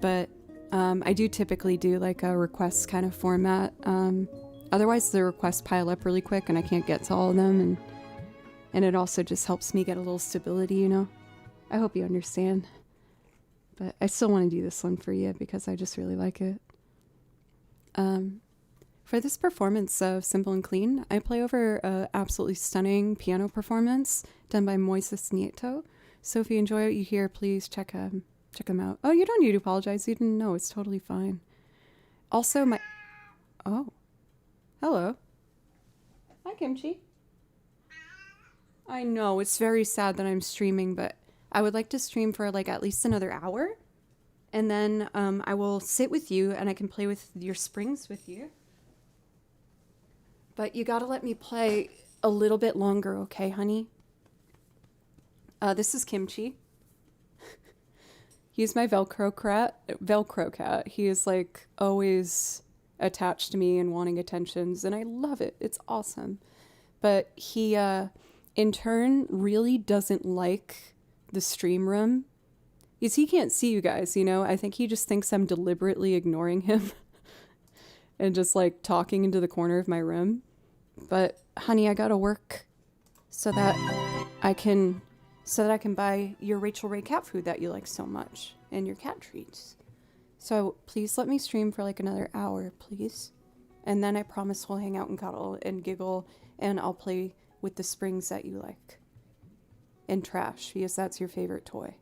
But I do typically do like a request kind of format. Otherwise the requests pile up really quick and I can't get to all of them, and it also just helps me get a little stability, you know? I hope you understand. But I still want to do this one for you because I just really like it. For this performance of Simple and Clean, I play over an absolutely stunning piano performance done by Moises Nieto. So if you enjoy what you hear, please check him out. Oh, you don't need to apologize. You didn't know. It's totally fine. Also, Oh. Hello. Hi, Kimchi. I know, it's very sad that I'm streaming, but I would like to stream for like at least another hour. And then I will sit with you and I can play with your springs with you. But you gotta let me play a little bit longer, okay, honey? This is Kimchi. He's my Velcro cat. He is like always attached to me and wanting attentions, and I love it. It's awesome. But he, in turn, really doesn't like the stream room. Because he can't see you guys, you know? I think he just thinks I'm deliberately ignoring him and just like talking into the corner of my room. But honey, I gotta work so that I can buy your Rachel Ray cat food that you like so much and your cat treats. So please let me stream for like another hour, please. And then I promise we'll hang out and cuddle and giggle, and I'll play with the springs that you like. And trash, because that's your favorite toy.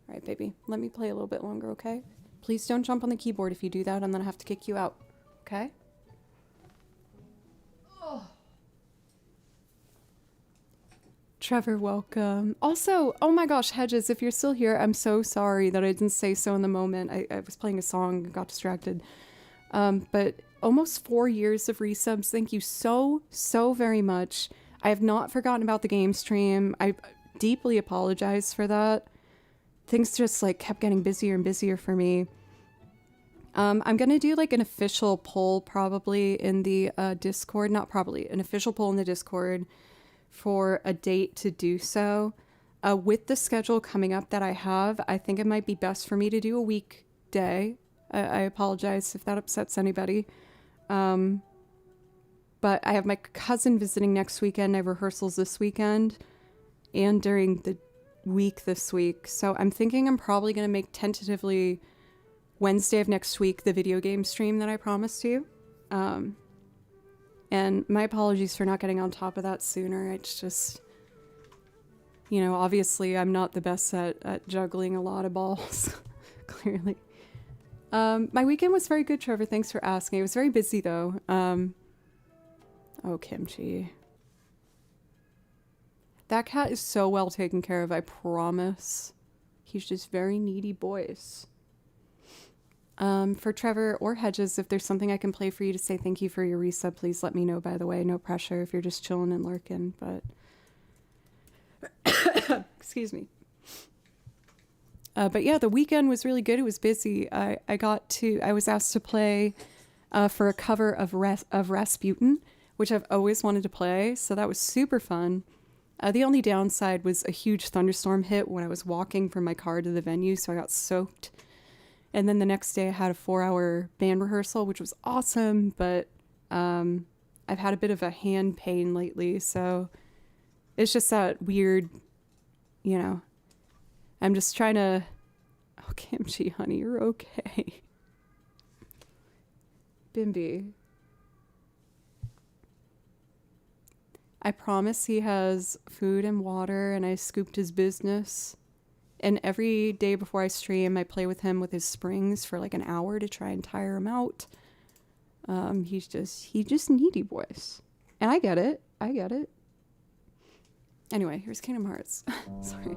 All right, baby, let me play a little bit longer, okay? Please don't jump on the keyboard. If you do that, I'm gonna have to kick you out, okay? Trevor, welcome. Also, oh my gosh, Hedges, if you're still here, I'm so sorry that I didn't say so in the moment. I was playing a song and got distracted. But almost 4 years of resubs. Thank you so, so very much. I have not forgotten about the game stream. I deeply apologize for that. Things just like kept getting busier and busier for me. I'm going to do like an official poll probably in the Discord. Not probably, an official poll in the Discord for a date to do so. With the schedule coming up that I have, I think it might be best for me to do a weekday. I apologize if that upsets anybody. But I have my cousin visiting next weekend. I have rehearsals this weekend and during the week this week. So I'm thinking I'm probably going to make tentatively Wednesday of next week the video game stream that I promised you. And my apologies for not getting on top of that sooner. It's just, you know, obviously I'm not the best at juggling a lot of balls, clearly. My weekend was very good, Trevor. Thanks for asking. It was very busy, though. Oh, Kimchi. That cat is so well taken care of, I promise. He's just very needy boys. For Trevor or Hedges, if there's something I can play for you to say thank you for your resub, please let me know, by the way. No pressure if you're just chilling and lurking, but... Excuse me. But yeah, the weekend was really good. It was busy. I was asked to play for a cover of Rasputin, which I've always wanted to play, so that was super fun. The only downside was a huge thunderstorm hit when I was walking from my car to the venue, so I got soaked. And then the next day I had a 4-hour band rehearsal, which was awesome, but I've had a bit of a hand pain lately, so it's just that weird, you know, I'm just trying to... Oh, Kimchi, honey, you're okay. Bimby. I promise he has food and water, and I scooped his business. And every day before I stream, I play with him with his springs for like an hour to try and tire him out. He's just needy boys. And I get it. Anyway, here's Kingdom Hearts. Sorry.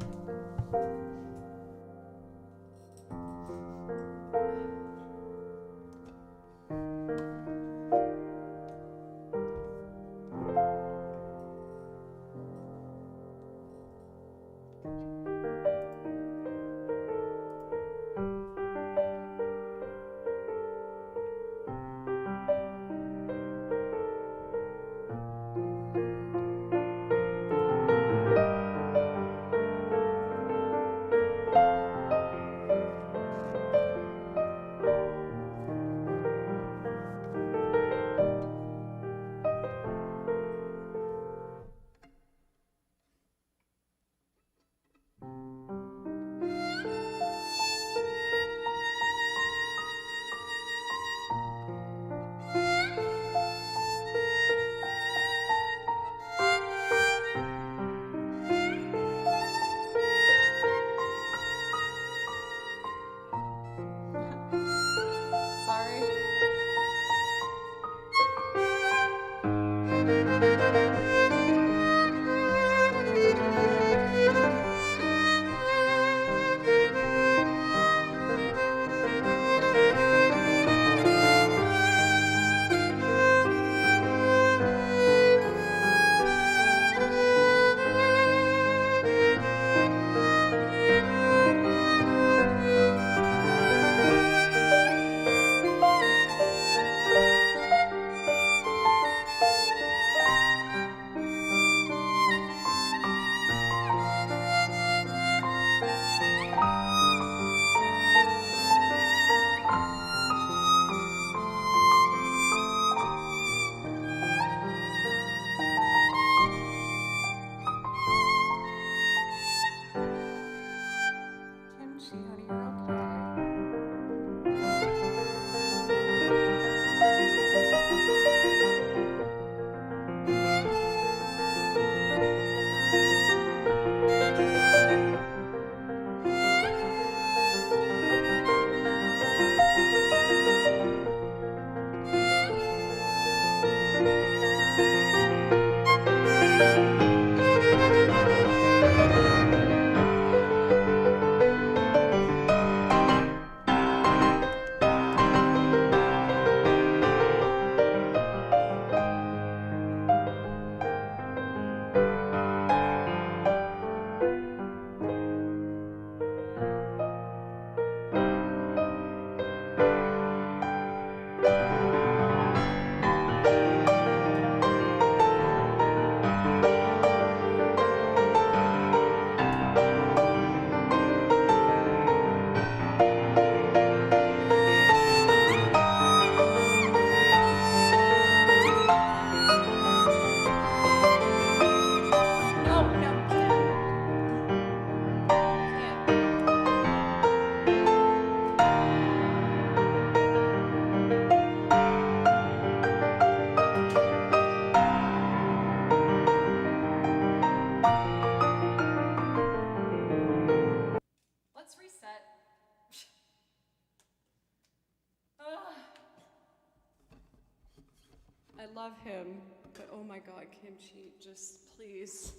love him, but oh my god, Kimchi, just please.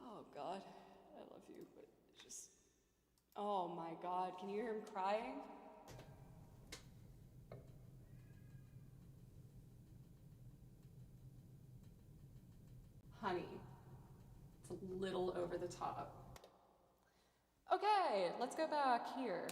Oh god, I love you, but just, oh my god, can you hear him crying? Honey, it's a little over the top. Okay, let's go back here.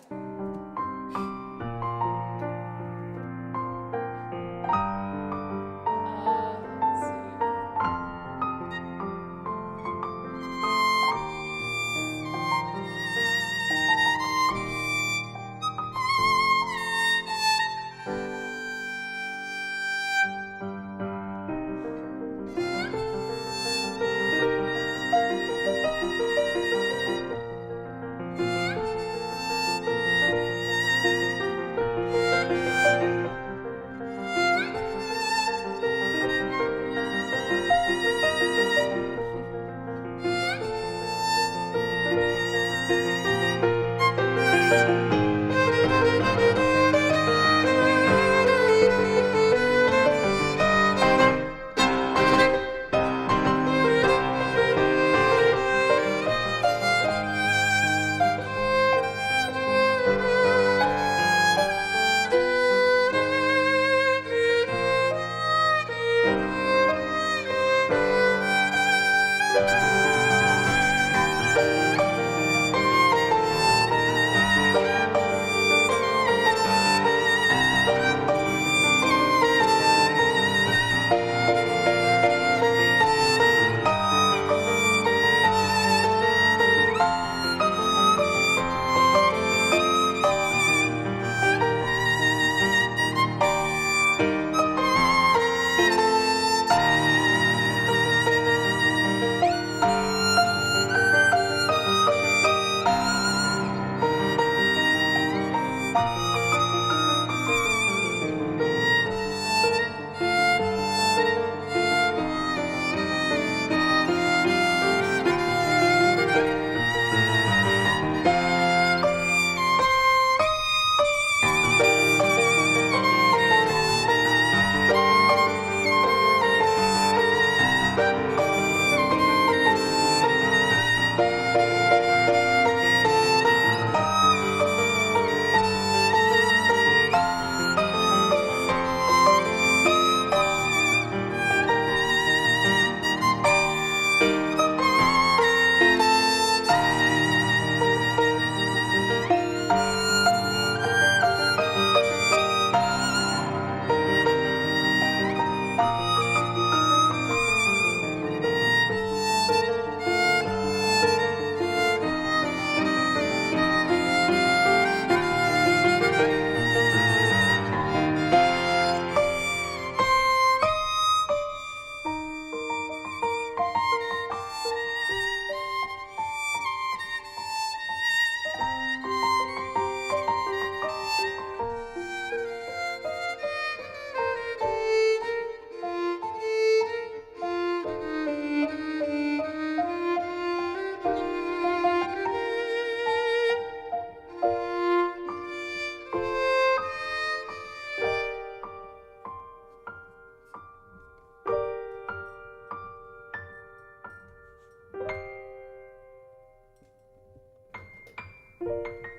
Let's see.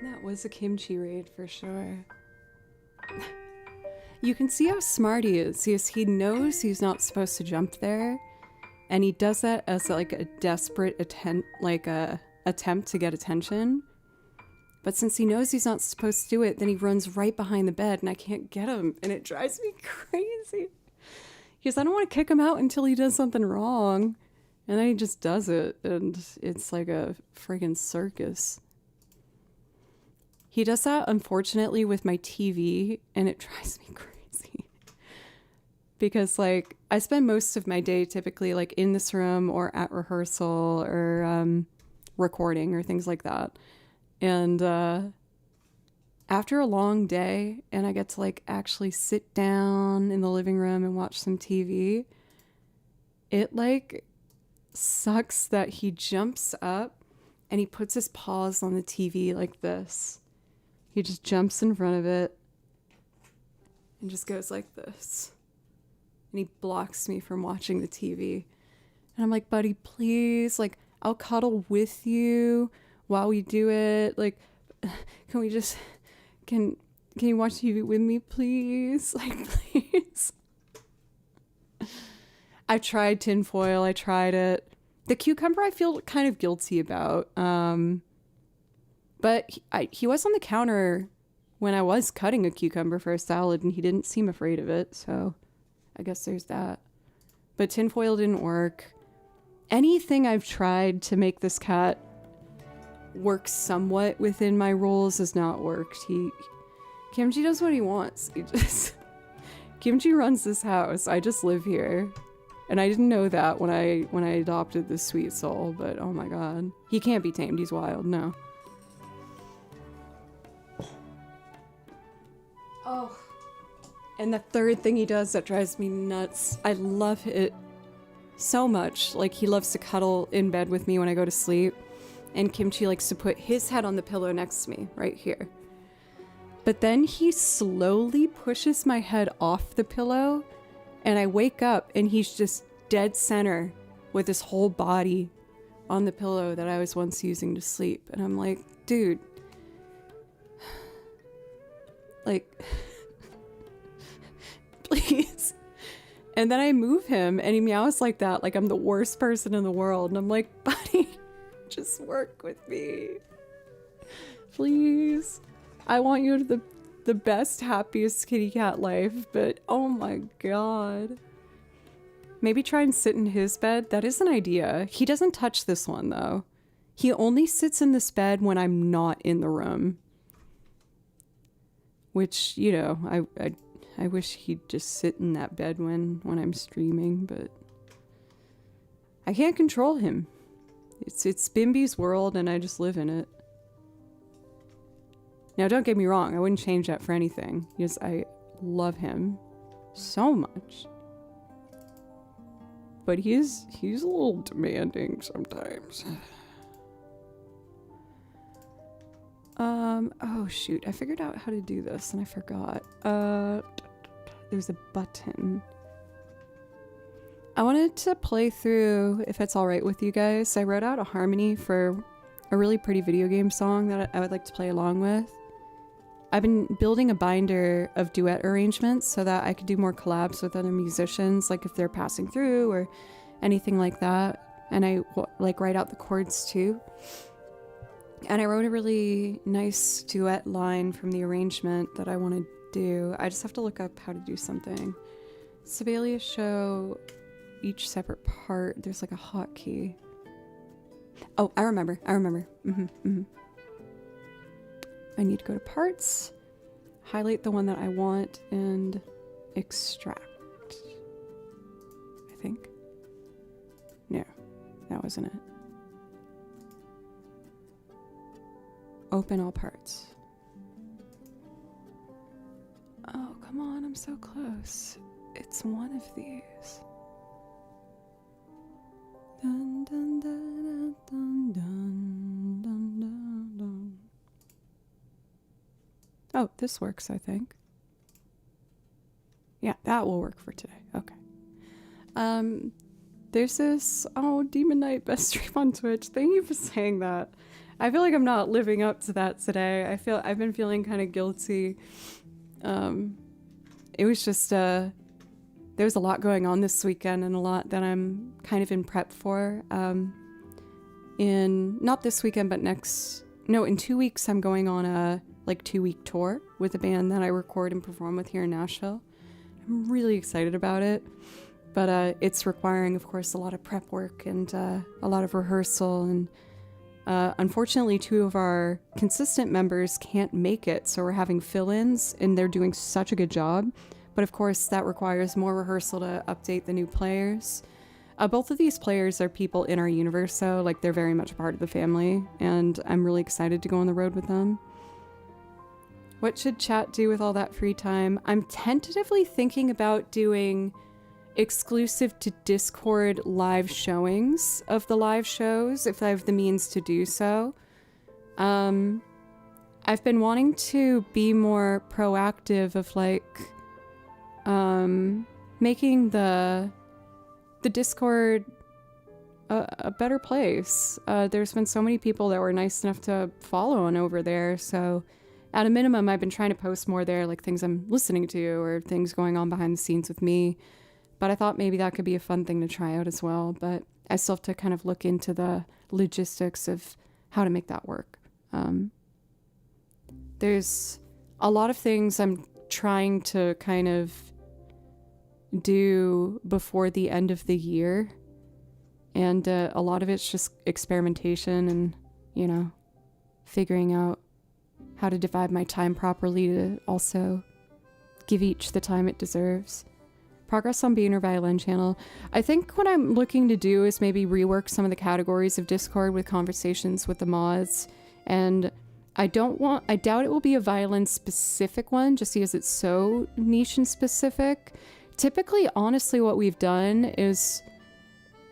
That was a Kimchi raid for sure. You can see how smart he is. He knows he's not supposed to jump there, and he does that as like a desperate attempt to get attention. But since he knows he's not supposed to do it, then he runs right behind the bed, and I can't get him, and it drives me crazy. Because I don't want to kick him out until he does something wrong, and then he just does it, and it's like a friggin' circus. He does that, unfortunately, with my TV, and it drives me crazy. Because, like, I spend most of my day typically, like, in this room or at rehearsal or recording or things like that. And after a long day, and I get to, like, actually sit down in the living room and watch some TV, it, like, sucks that he jumps up and he puts his paws on the TV like this. He just jumps in front of it and just goes like this. and he blocks me from watching the TV. And I'm like, buddy, please, like, I'll cuddle with you while we do it. Like, can we just, can you watch TV with me, please? Like, please. I tried tinfoil. I tried it. The cucumber I feel kind of guilty about. But he was on the counter when I was cutting a cucumber for a salad, and he didn't seem afraid of it. So I guess there's that. But tinfoil didn't work. Anything I've tried to make this cat work somewhat within my rules has not worked. Kimchi does what he wants. Kimchi runs this house. I just live here. And I didn't know that when I adopted this sweet soul, but oh my god. He can't be tamed, he's wild, no. Oh. And the third thing he does that drives me nuts, I love it so much. Like, he loves to cuddle in bed with me when I go to sleep. And Kimchi likes to put his head on the pillow next to me, right here. But then he slowly pushes my head off the pillow, and I wake up and he's just dead center with his whole body on the pillow that I was once using to sleep. And I'm like, dude, like, please. And then I move him and he meows like that, like I'm the worst person in the world. And I'm like, buddy, just work with me. Please. I want you to the best, happiest kitty cat life, but oh my god. Maybe try and sit in his bed. That is an idea. He doesn't touch this one though. He only sits in this bed when I'm not in the room. Which, you know, I wish he'd just sit in that bed when I'm streaming, but I can't control him. It's Bimby's world and I just live in it. Now, don't get me wrong, I wouldn't change that for anything, because I love him so much. But he's a little demanding sometimes. Oh shoot, I figured out how to do this and I forgot. There's a button. I wanted to play through, if it's alright with you guys, I wrote out a harmony for a really pretty video game song that I would like to play along with. I've been building a binder of duet arrangements so that I could do more collabs with other musicians, like if they're passing through or anything like that. And I like write out the chords too. And I wrote a really nice duet line from the arrangement that I want to do. I just have to look up how to do something. Sibelius show each separate part. There's like a hotkey. Oh, I remember. I need to go to parts, highlight the one that I want, and extract. I think. No, that wasn't it. Open all parts. Oh, come on, I'm so close. It's one of these. Dun, dun, dun, dun, dun, dun, dun, dun. Oh, this works, I think. Yeah, that will work for today. Okay. There's this, Demon Knight best stream on Twitch. Thank you for saying that. I feel like I'm not living up to that today. I've been feeling kind of guilty. It was just, there was a lot going on this weekend and a lot that I'm kind of in prep for. Not this weekend, but in 2 weeks, I'm going on a 2-week tour with a band that I record and perform with here in Nashville. I'm really excited about it, but it's requiring, of course, a lot of prep work and a lot of rehearsal. And unfortunately, 2 of our consistent members can't make it, so we're having fill-ins, and they're doing such a good job. But of course, that requires more rehearsal to update the new players. Both of these players are people in our universe, so they're very much a part of the family, and I'm really excited to go on the road with them. What should chat do with all that free time? I'm tentatively thinking about doing exclusive to Discord live showings of the live shows, if I have the means to do so. I've been wanting to be more proactive of making the Discord a better place. There's been so many people that were nice enough to follow on over there, so at a minimum, I've been trying to post more there, like things I'm listening to or things going on behind the scenes with me. But I thought maybe that could be a fun thing to try out as well. But I still have to kind of look into the logistics of how to make that work. There's a lot of things I'm trying to kind of do before the end of the year. And a lot of it's just experimentation and, you know, figuring out how to divide my time properly to also give each the time it deserves. Progress on being our violin channel. I think what I'm looking to do is maybe rework some of the categories of Discord with conversations with the mods. And I doubt it will be a violin specific one just because it's so niche and specific. Typically, honestly, what we've done is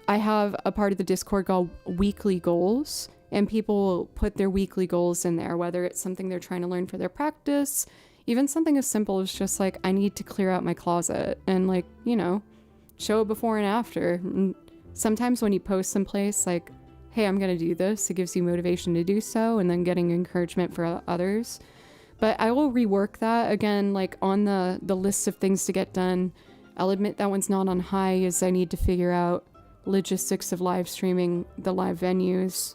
I have a part of the Discord called weekly goals, and people will put their weekly goals in there, whether it's something they're trying to learn for their practice, even something as simple as just like, I need to clear out my closet and like, you know, show it before and after. And sometimes when you post someplace like, hey, I'm going to do this, it gives you motivation to do so, and then getting encouragement for others. But I will rework that again, like on the list of things to get done. I'll admit that one's not on high, as I need to figure out logistics of live streaming the live venues.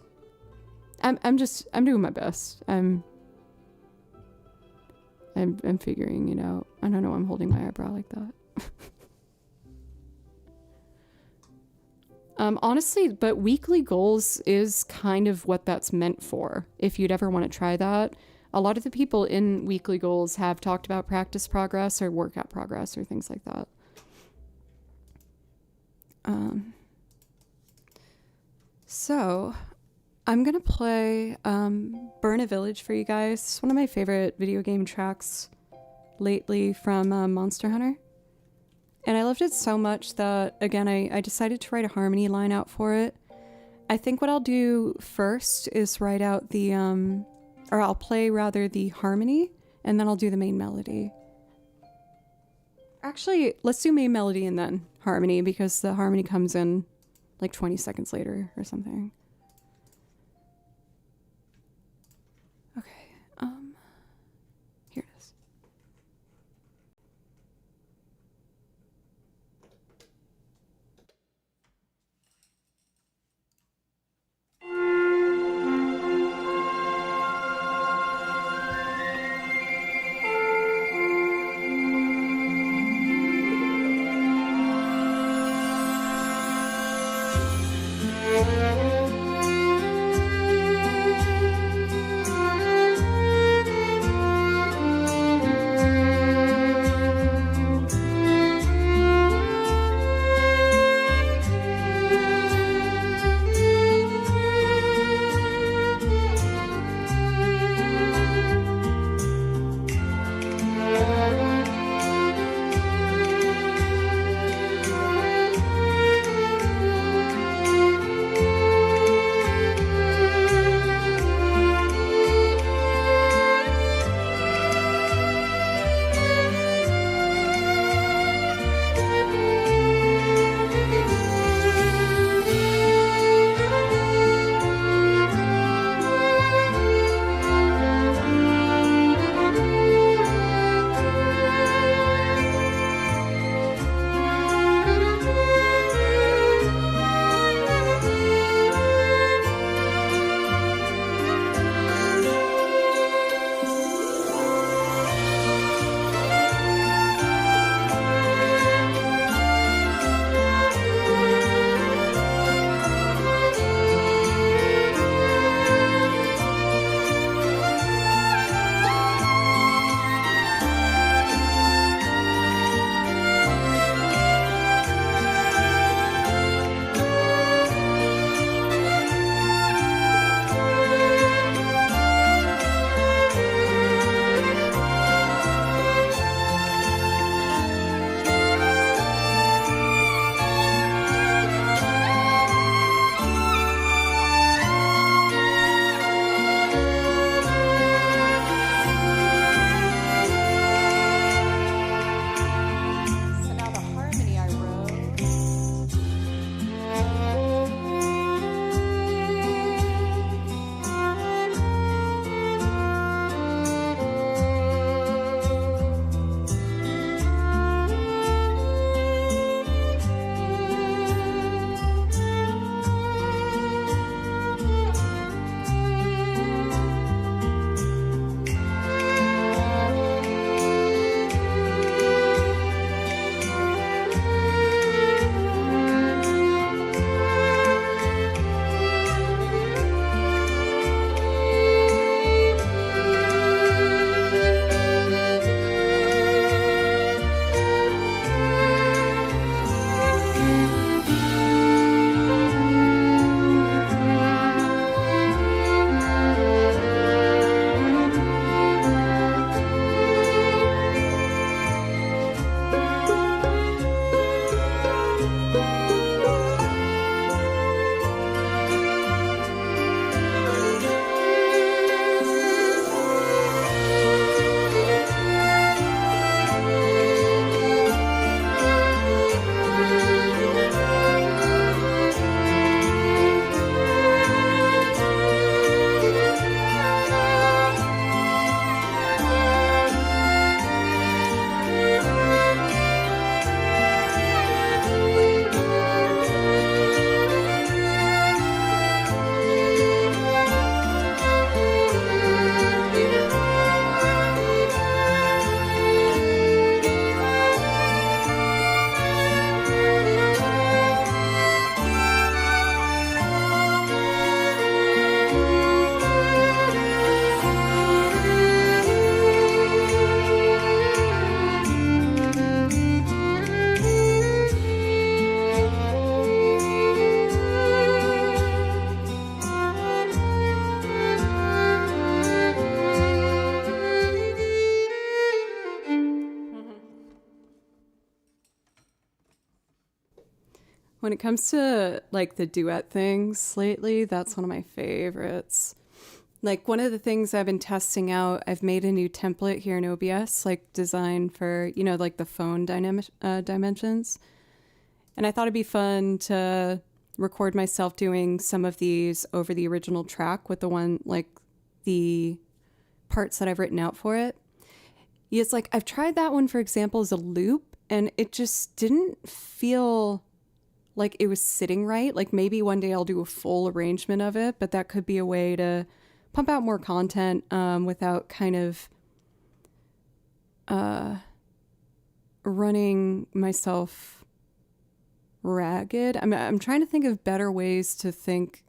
I'm doing my best. I'm figuring it out. I don't know, I'm holding my eyebrow like that. Honestly, but weekly goals is kind of what that's meant for. If you'd ever want to try that. A lot of the people in weekly goals have talked about practice progress or workout progress or things like that. So I'm gonna play Burn a Village for you guys. It's one of my favorite video game tracks lately from Monster Hunter. And I loved it so much that, again, I decided to write a harmony line out for it. I think what I'll do first is write out the, or I'll play rather the harmony, and then I'll do the main melody. Actually, let's do main melody and then harmony, because the harmony comes in like 20 seconds later or something. Okay, here it is. When it comes to like the duet things lately, that's one of my favorites. Like one of the things I've been testing out, I've made a new template here in OBS, like designed for, you know, like the phone dimensions. And I thought it'd be fun to record myself doing some of these over the original track with the one, like the parts that I've written out for it. It's like, I've tried that one, for example, as a loop, and it just didn't feel like it was sitting right. Like maybe one day I'll do a full arrangement of it, but that could be a way to pump out more content without kind of running myself ragged. I'm trying to think of better ways to think,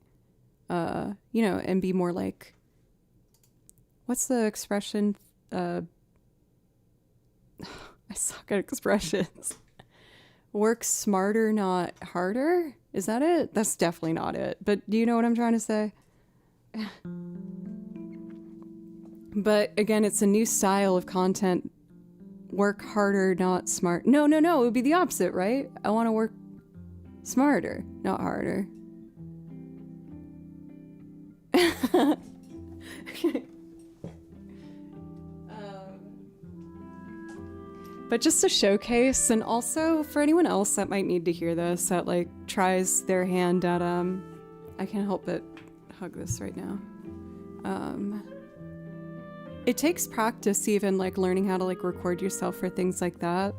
you know, and be more like, what's the expression? I suck at expressions. Work smarter, not harder? Is that it? That's definitely not it. But do you know what I'm trying to say? But again, it's a new style of content. Work harder, not smart. No. It would be the opposite, right? I want to work smarter, not harder. But just to showcase, and also for anyone else that might need to hear this, that like tries their hand at I can't help but hug this right now. It takes practice, even like learning how to like record yourself for things like that.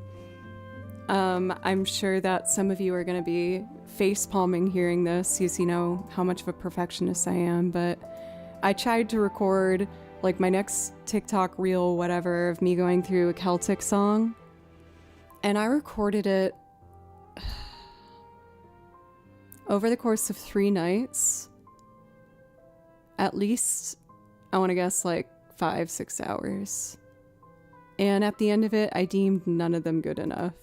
I'm sure that some of you are going to be face palming hearing this, because you know how much of a perfectionist I am. But I tried to record like my next TikTok reel, whatever, of me going through a Celtic song, and I recorded it over the course of 3 nights. At least, I want to guess like 5-6 hours. And at the end of it, I deemed none of them good enough.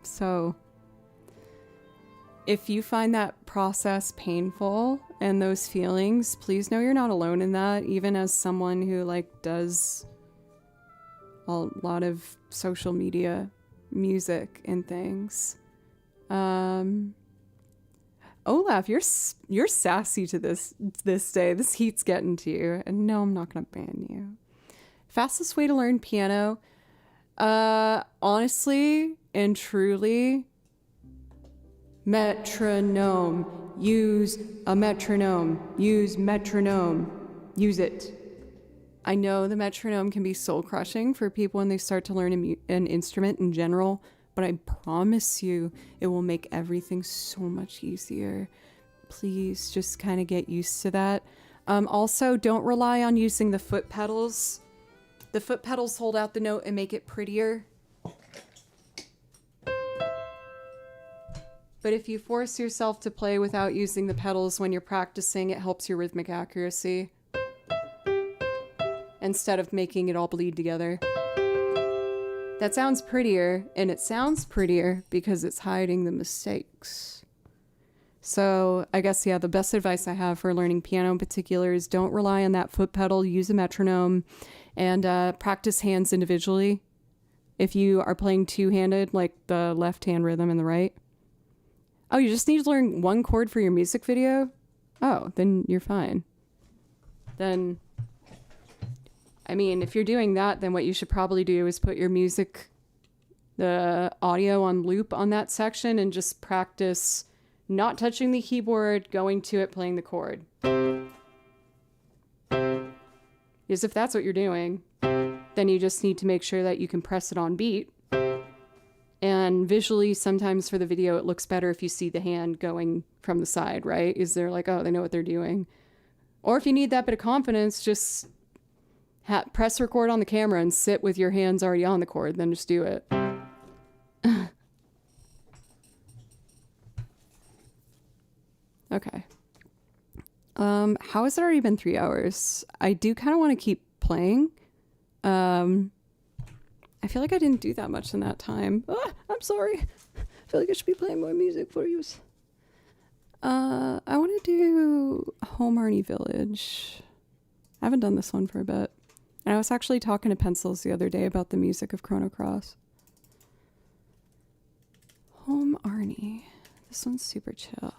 So, if you find that process painful and those feelings, please know you're not alone in that, even as someone who like does a lot of social media music and things. Olaf, you're sassy to this day. This heat's getting to you. And no, I'm not going to ban you. Fastest way to learn piano? Honestly and truly, metronome. Use a metronome. Use metronome. Use it. I know the metronome can be soul crushing for people when they start to learn an instrument in general, but I promise you it will make everything so much easier. Please just kind of get used to that. Also, don't rely on using the foot pedals. The foot pedals hold out the note and make it prettier. But if you force yourself to play without using the pedals when you're practicing, it helps your rhythmic accuracy, instead of making it all bleed together. That sounds prettier, and it sounds prettier because it's hiding the mistakes. So I guess, yeah, the best advice I have for learning piano in particular is don't rely on that foot pedal, use a metronome, and practice hands individually. If you are playing two-handed, like the left hand rhythm and the right. Oh, you just need to learn one chord for your music video? Oh, then you're fine. Then, I mean, if you're doing that, then what you should probably do is put your music, the audio on loop on that section, and just practice not touching the keyboard, going to it, playing the chord. Because if that's what you're doing, then you just need to make sure that you can press it on beat. And visually, sometimes for the video, it looks better if you see the hand going from the side, right? Is they're like, oh, they know what they're doing. Or if you need that bit of confidence, just press record on the camera and sit with your hands already on the chord, then just do it. Okay. How has it already been 3 hours? I do kind of want to keep playing. I feel like I didn't do that much in that time. I'm sorry. I feel like I should be playing more music for you. I want to do Home Arnie Village. I haven't done this one for a bit. And I was actually talking to Pencils the other day about the music of Chrono Cross. Home Arnie. This one's super chill.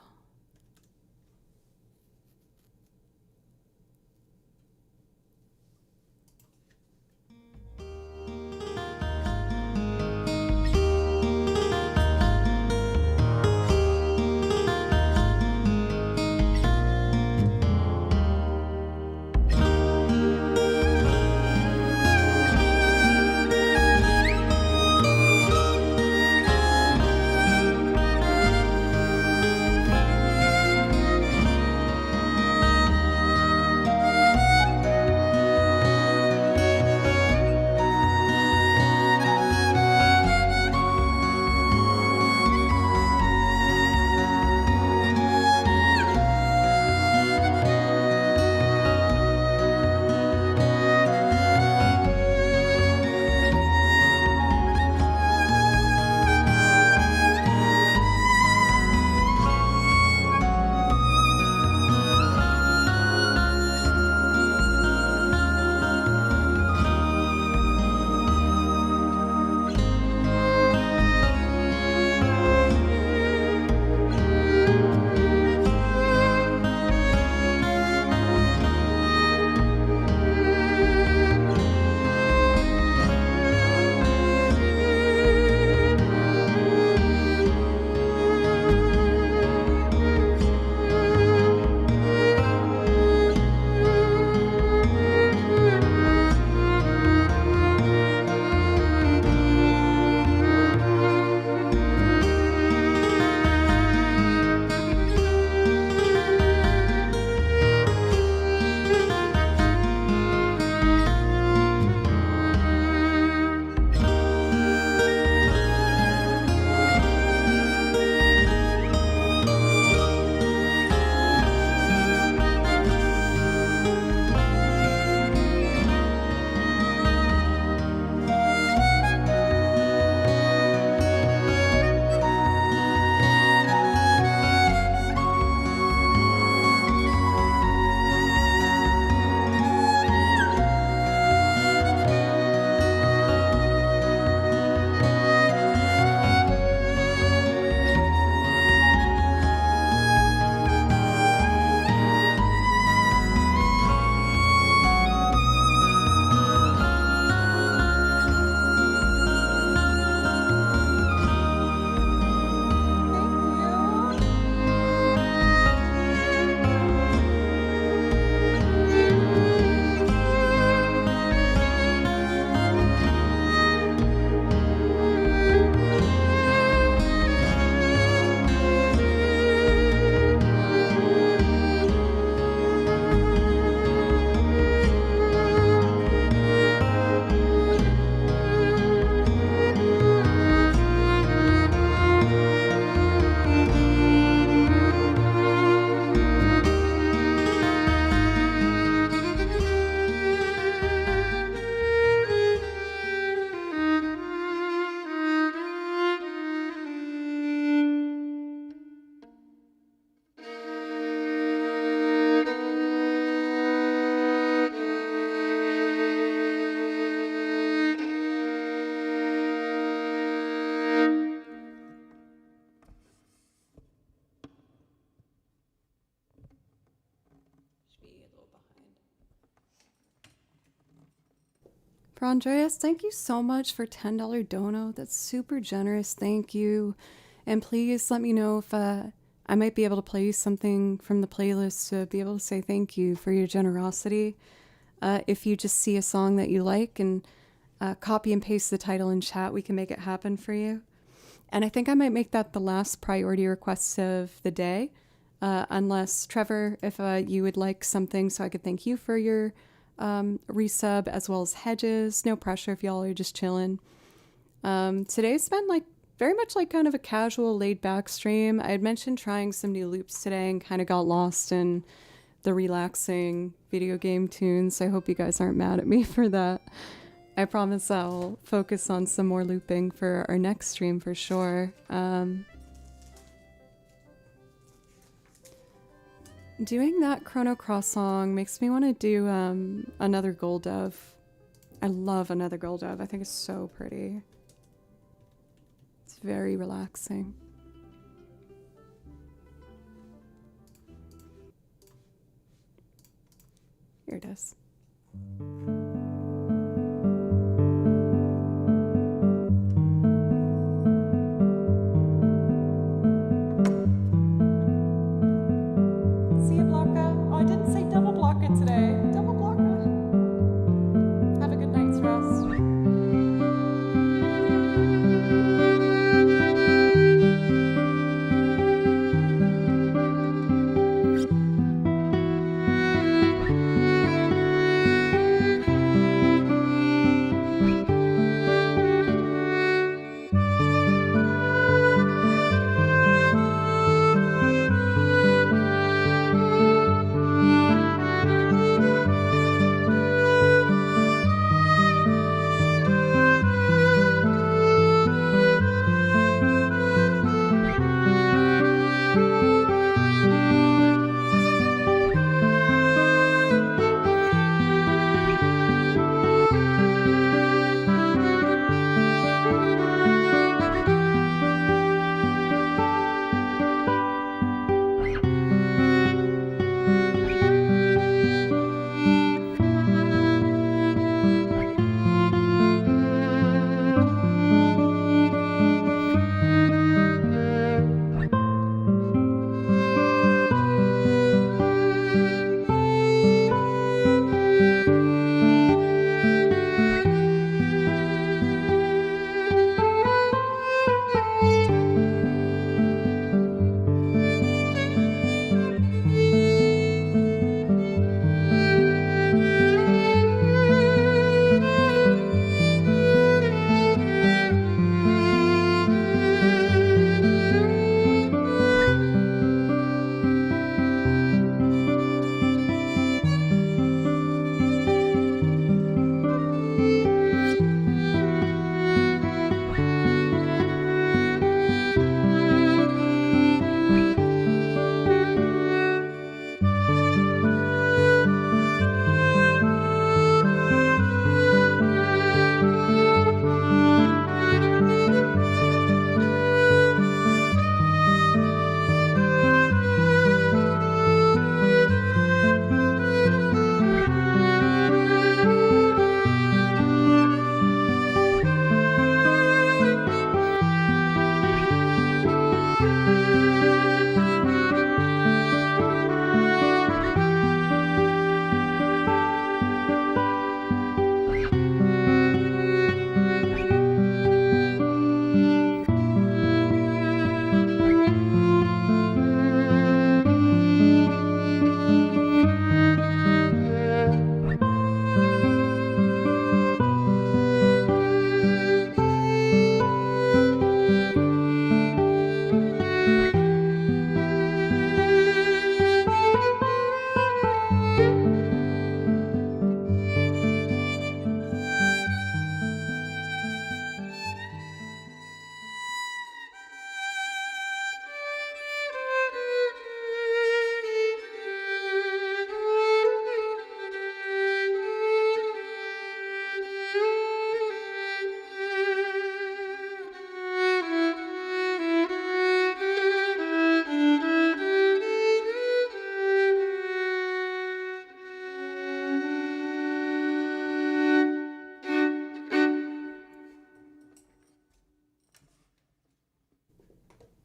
For Andreas, thank you so much for $10 dono. That's super generous. Thank you. And please let me know if I might be able to play you something from the playlist to be able to say thank you for your generosity. If you just see a song that you like and copy and paste the title in chat, we can make it happen for you. And I think I might make that the last priority request of the day. Unless, Trevor, if you would like something so I could thank you for your resub, as well as Hedges. No pressure if y'all are just chilling. Today's been very much like kind of a casual laid back stream. I had mentioned trying some new loops today and kind of got lost in the relaxing video game tunes. I hope you guys aren't mad at me for that. I promise I'll focus on some more looping for our next stream for sure. Doing that Chrono Cross song makes me want to do Another Gold Dove. I love Another Gold Dove. I think it's so pretty. It's very relaxing. Here it is. See you, Blanca. Oh, I didn't say double block it today. Double block it. Have a good night's rest.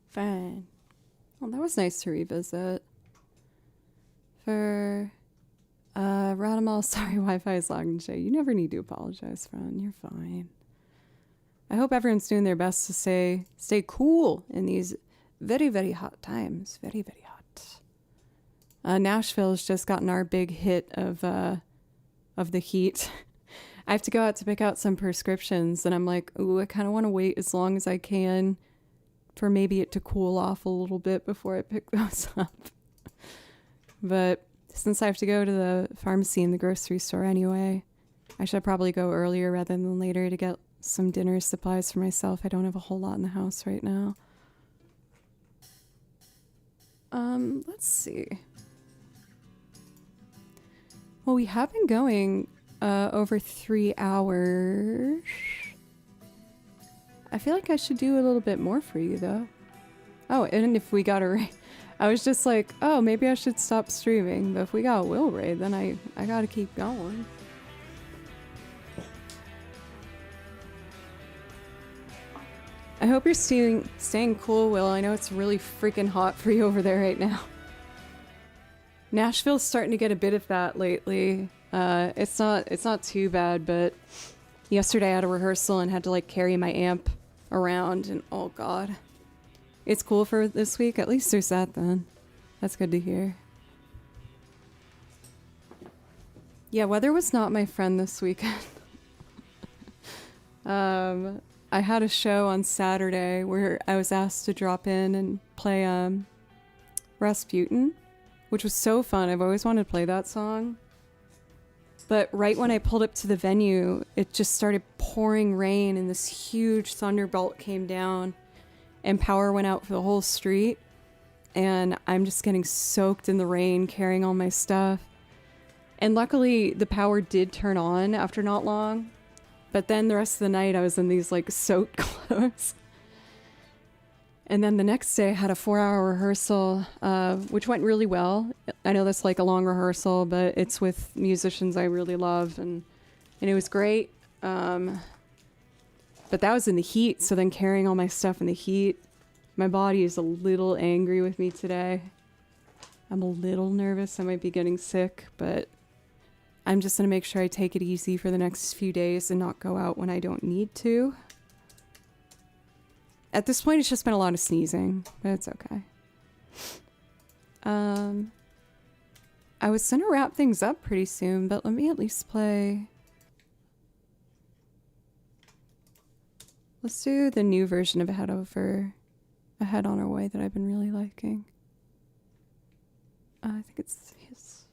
Fine. Well, that was nice to revisit. For Radamal, sorry, Wi-Fi is lagging today. You never need to apologize, friend. You're fine. I hope everyone's doing their best to stay cool in these very, very hot times. Very, very hot. Nashville's just gotten our big hit of the heat. I have to go out to pick out some prescriptions, and I'm like, ooh, I kind of want to wait as long as I can for maybe it to cool off a little bit before I pick those up. But since I have to go to the pharmacy and the grocery store anyway, I should probably go earlier rather than later to get some dinner supplies for myself. I don't have a whole lot in the house right now. Let's see. Well, we have been going over 3 hours. I feel like I should do a little bit more for you, though. Oh, and if we got a raid, I was just like, oh, maybe I should stop streaming. But if we got a Will raid, then I gotta keep going. I hope you're staying cool, Will. I know it's really freaking hot for you over there right now. Nashville's starting to get a bit of that lately. It's not too bad, but yesterday I had a rehearsal and had to like carry my amp around, and oh god. It's cool for this week. At least there's that then. That's good to hear. Yeah, weather was not my friend this weekend. I had a show on Saturday where I was asked to drop in and play Rasputin, which was so fun. I've always wanted to play that song. But right when I pulled up to the venue, it just started pouring rain and this huge thunderbolt came down and power went out for the whole street. And I'm just getting soaked in the rain, carrying all my stuff. And luckily the power did turn on after not long. But then the rest of the night I was in these like soaked clothes. And then the next day I had a 4-hour rehearsal, which went really well. I know that's like a long rehearsal, but it's with musicians I really love, and it was great. But that was in the heat, so then carrying all my stuff in the heat, my body is a little angry with me today. I'm a little nervous. I might be getting sick, but I'm just going to make sure I take it easy for the next few days and not go out when I don't need to. At this point, it's just been a lot of sneezing, but it's okay. I was going to wrap things up pretty soon, but let me at least play... Let's do the new version of Head on Our Way that I've been really liking. I think it's his...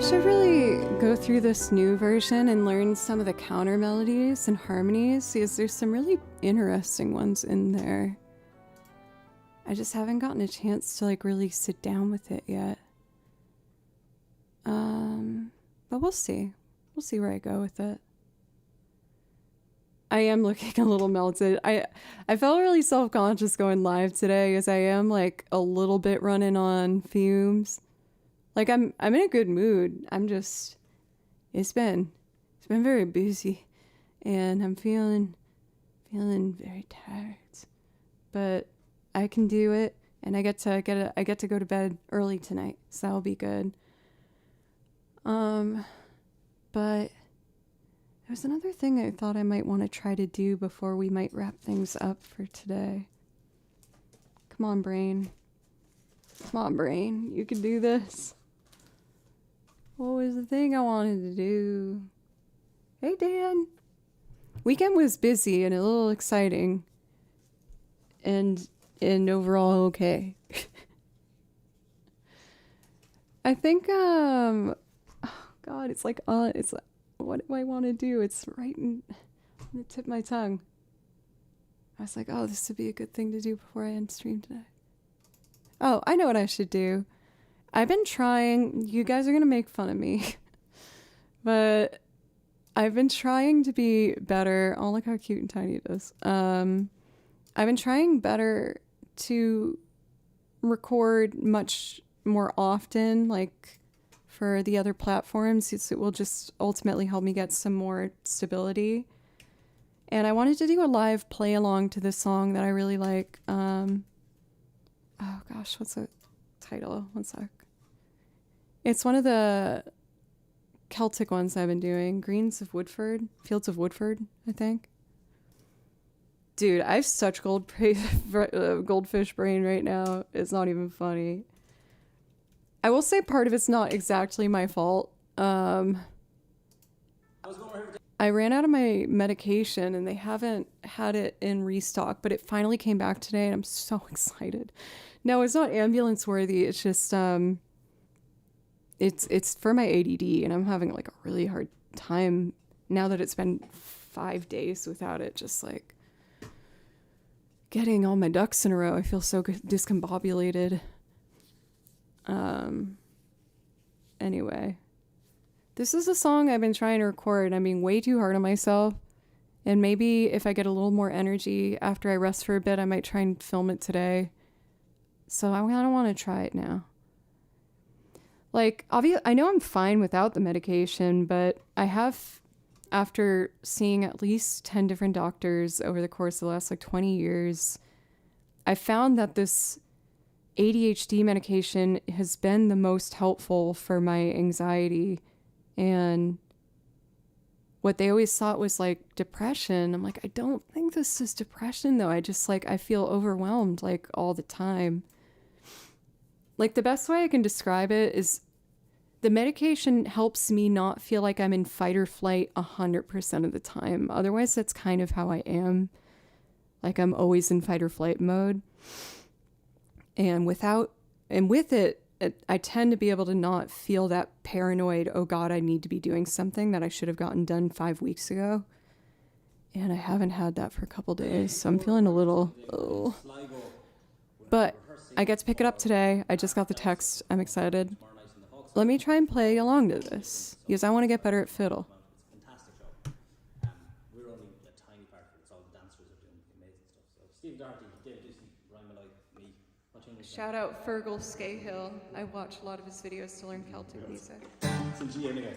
should really go through this new version and learn some of the counter melodies and harmonies because there's some really interesting ones in there. I just haven't gotten a chance to like really sit down with it yet. But we'll see. We'll see where I go with it. I am looking a little melted. I felt really self-conscious going live today as I am like a little bit running on fumes. Like I'm in a good mood. I'm just it's been very busy and I'm feeling very tired. But I can do it and I get to go to bed early tonight. So that'll be good. But there's another thing I thought I might want to try to do before we might wrap things up for today. Come on, brain. Come on, brain. You can do this. What was the thing I wanted to do? Hey, Dan. Weekend was busy and a little exciting. And overall okay. I think, oh God, it's like, what do I want to do? It's right on the tip of my tongue. I was like, oh, this would be a good thing to do before I end stream today. Oh, I know what I should do. I've been trying, you guys are going to make fun of me, but I've been trying to be better. Oh, look how cute and tiny it is. I've been trying better to record much more often, like for the other platforms. It will just ultimately help me get some more stability. And I wanted to do a live play along to this song that I really like. Oh gosh, what's the title? One sec. It's one of the Celtic ones I've been doing. Fields of Woodford, I think. Dude, I have such goldfish brain right now. It's not even funny. I will say part of it's not exactly my fault. I ran out of my medication and they haven't had it in restock, but it finally came back today and I'm so excited. No, it's not ambulance worthy. It's just, it's for my ADD and I'm having like a really hard time now that it's been 5 days without it. Just like getting all my ducks in a row. I feel so discombobulated. Anyway, this is a song I've been trying to record. I'm being way too hard on myself. And maybe if I get a little more energy after I rest for a bit, I might try and film it today. So I kind of want to try it now. Like, I know I'm fine without the medication, but I have, after seeing at least 10 different doctors over the course of the last like 20 years, I found that this ADHD medication has been the most helpful for my anxiety. And what they always thought was like depression. I'm like, I don't think this is depression though. I just like, I feel overwhelmed like all the time. Like the best way I can describe it is the medication helps me not feel like I'm in fight or flight 100% of the time. Otherwise, that's kind of how I am. Like I'm always in fight or flight mode. And with it, I tend to be able to not feel that paranoid, oh God, I need to be doing something that I should have gotten done 5 weeks ago. And I haven't had that for a couple days, so I'm feeling a little, oh. But I get to pick it up today. I just got the text. I'm excited. Let me try and play along to this, because I want to get better at fiddle. We're only a tiny part of it. It's all the dancers are doing amazing stuff. So Steve Doherty, David Disney, Ryan Malloy, me. Shout out Fergal Scahill. I watch a lot of his videos to learn Celtic music. Some G anyway.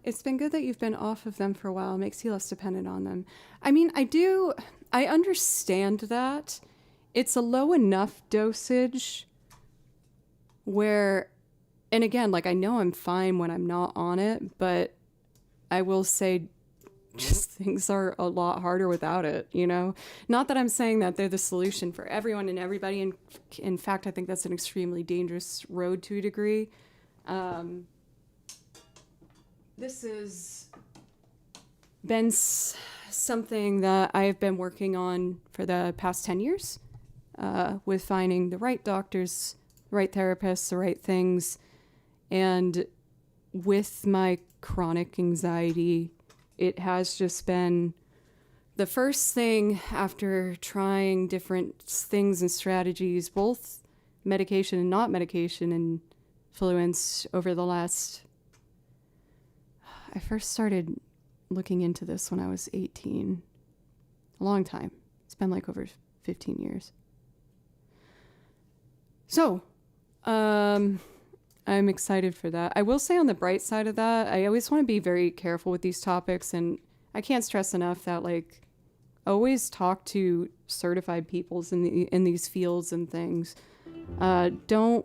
It's been good that you've been off of them for a while. It makes you less dependent on them. I mean, I understand that. It's a low enough dosage where, and again, like I know I'm fine when I'm not on it, but I will say just things are a lot harder without it, you know? Not that I'm saying that they're the solution for everyone and everybody. In fact, I think that's an extremely dangerous road to a degree. This has been something that I've been working on for the past 10 years, with finding the right doctors, the right therapists, the right things. And with my chronic anxiety, it has just been the first thing after trying different things and strategies, both medication and not medication influence over the last... I first started looking into this when I was 18. A long time. It's been like over 15 years. So, I'm excited for that. I will say on the bright side of that, I always want to be very careful with these topics, and I can't stress enough that like always talk to certified peoples in these fields and things. Don't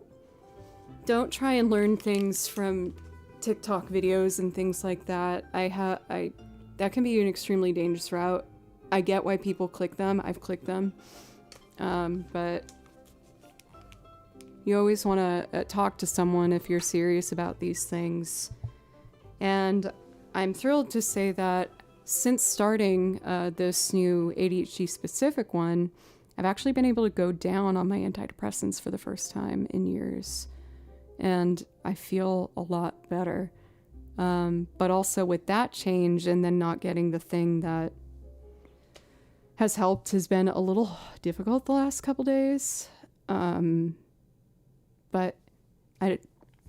try and learn things from TikTok videos and things like that. That can be an extremely dangerous route. I get why people click them. I've clicked them. But you always want to talk to someone if you're serious about these things. And I'm thrilled to say that since starting this new ADHD specific one, I've actually been able to go down on my antidepressants for the first time in years. And I feel a lot better. But also with that change and then not getting the thing that has helped has been a little difficult the last couple days. But I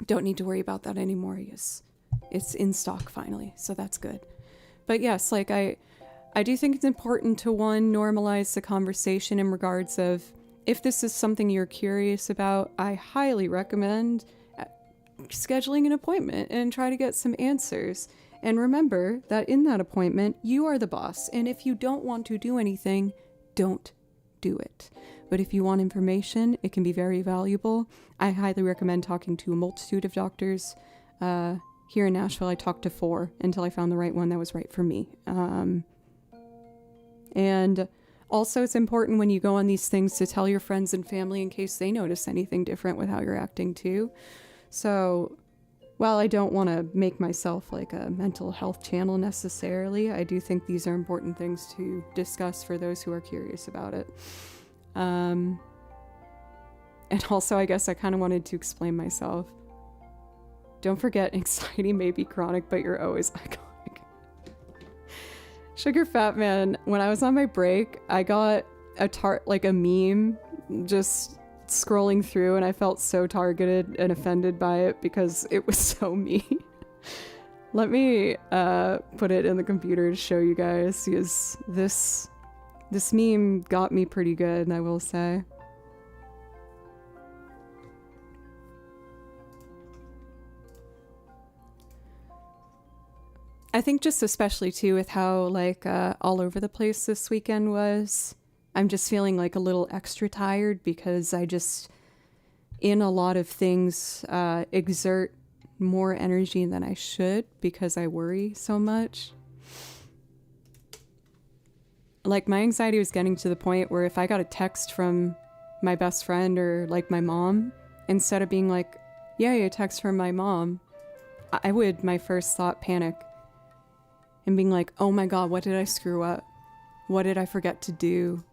don't need to worry about that anymore. Yes, it's in stock finally, so that's good. But yes, like I do think it's important to normalize the conversation in regards of if this is something you're curious about. I highly recommend scheduling an appointment and try to get some answers. And remember that in that appointment, you are the boss. And if you don't want to do anything, don't do it. But if you want information, it can be very valuable. I highly recommend talking to a multitude of doctors. Here in Nashville, I talked to 4 until I found the right one that was right for me. And also, it's important when you go on these things to tell your friends and family in case they notice anything different with how you're acting too. So while I don't want to make myself like a mental health channel necessarily, I do think these are important things to discuss for those who are curious about it. And also, I guess I kind of wanted to explain myself. Don't forget, anxiety may be chronic, but you're always iconic. Sugar Fat Man, when I was on my break, I got a meme just scrolling through, and I felt so targeted and offended by it because it was so me. Let me put it in the computer to show you guys, because this meme got me pretty good, I will say. I think just especially too with how all over the place this weekend was, I'm just feeling like a little extra tired because I just, in a lot of things, exert more energy than I should because I worry so much. Like, my anxiety was getting to the point where if I got a text from my best friend or like my mom, instead of being like, yay, a text from my mom, I would, my first thought, panic and being like, oh my God, what did I screw up? What did I forget to do?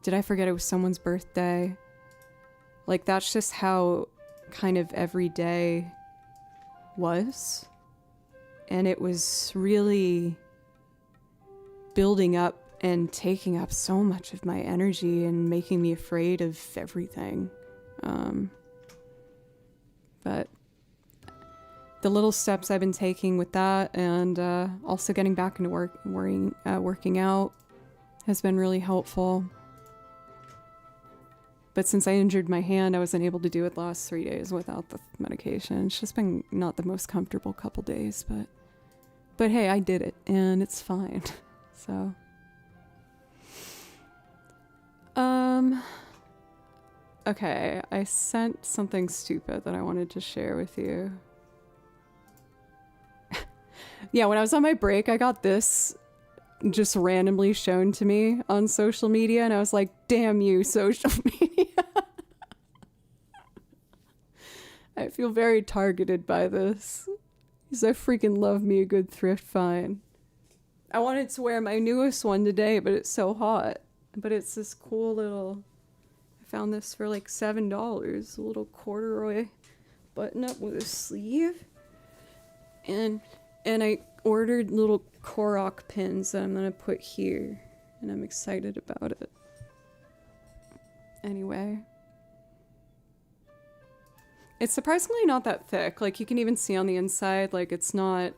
Did I forget it was someone's birthday? Like, that's just how kind of every day was. And it was really building up and taking up so much of my energy and making me afraid of everything. But the little steps I've been taking with that, and also getting back into working out has been really helpful. But since I injured my hand, I wasn't able to do it the last 3 days without the medication. It's just been not the most comfortable couple days, but But hey, I did it, and it's fine. So, okay, I sent something stupid that I wanted to share with you. Yeah, when I was on my break, I got this just randomly shown to me on social media, and I was like, damn you, social media. I feel very targeted by this, because I freaking love me a good thrift find. I wanted to wear my newest one today, but it's so hot. But it's this cool little... I found this for like $7. A little corduroy button-up with a sleeve. And I ordered little Korok pins that I'm going to put here. And I'm excited about it. Anyway. It's surprisingly not that thick. Like, you can even see on the inside, like, it's not,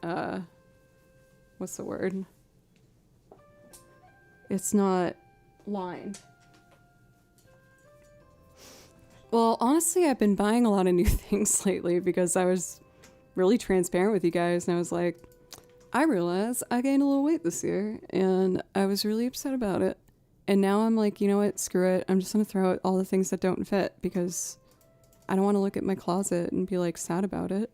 what's the word? It's not lined. Well, honestly, I've been buying a lot of new things lately because I was really transparent with you guys, and I was like, I realized I gained a little weight this year, and I was really upset about it. And now I'm like, you know what? Screw it. I'm just going to throw out all the things that don't fit because I don't want to look at my closet and be like sad about it.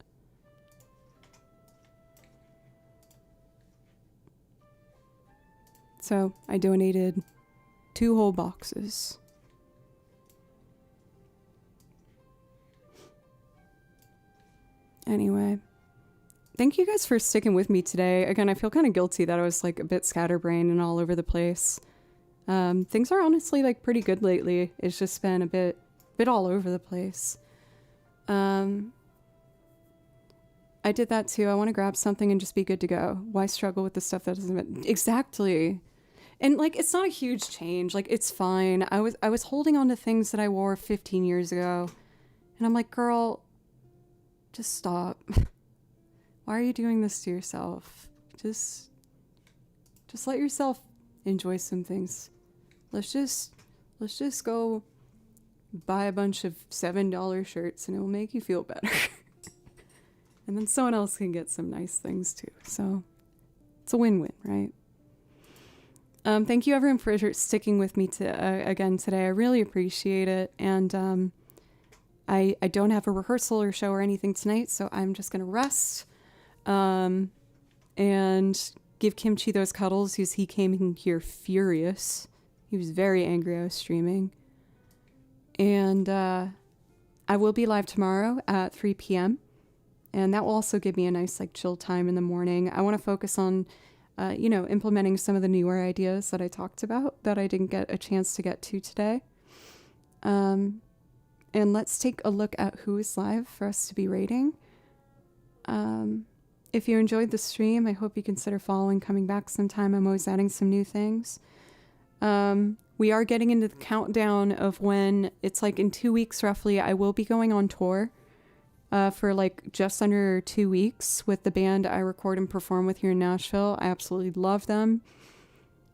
So I donated 2 whole boxes. Anyway, thank you guys for sticking with me today. Again, I feel kind of guilty that I was like a bit scatterbrained and all over the place. Things are honestly like pretty good lately. It's just been a bit all over the place. I did that too. I want to grab something and just be good to go. Why struggle with the stuff that doesn't... Exactly. And like, it's not a huge change. Like, it's fine. I was holding on to things that I wore 15 years ago. And I'm like, girl, just stop. Why are you doing this to yourself? Just let yourself enjoy some things. Let's just go buy a bunch of $7 shirts and it will make you feel better. And then someone else can get some nice things too. So it's a win-win, right? Thank you everyone for sticking with me again today. I really appreciate it. And I don't have a rehearsal or show or anything tonight, so I'm just going to rest and give Kimchi those cuddles because he came in here furious. He was very angry I was streaming. And I will be live tomorrow at 3 p.m. And that will also give me a nice like chill time in the morning. I want to focus on, implementing some of the newer ideas that I talked about that I didn't get a chance to get to today. And let's take a look at who is live for us to be rating. If you enjoyed the stream, I hope you consider following, coming back sometime. I'm always adding some new things. We are getting into the countdown of when it's like in 2 weeks roughly, I will be going on tour for like just under 2 weeks with the band I record and perform with here in Nashville. I absolutely love them.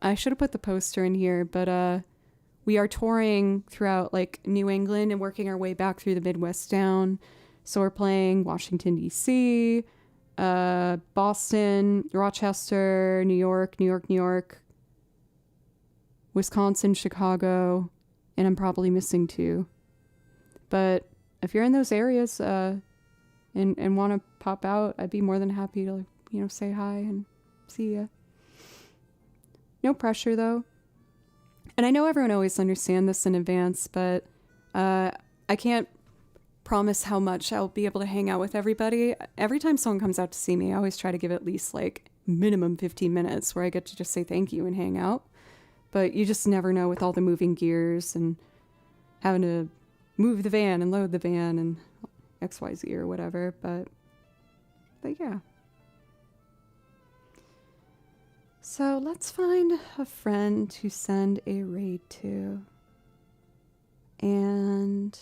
I should have put the poster in here, but we are touring throughout like New England and working our way back through the Midwest down. So we're playing Washington, D.C., Boston, Rochester, New York, Wisconsin, Chicago, and I'm probably missing 2. But if you're in those areas and want to pop out, I'd be more than happy to, say hi and see ya. No pressure, though. And I know everyone always understands this in advance, but I can't promise how much I'll be able to hang out with everybody. Every time someone comes out to see me, I always try to give at least like minimum 15 minutes where I get to just say thank you and hang out. But you just never know with all the moving gears and having to move the van and load the van and XYZ or whatever. But yeah. So let's find a friend to send a raid to. And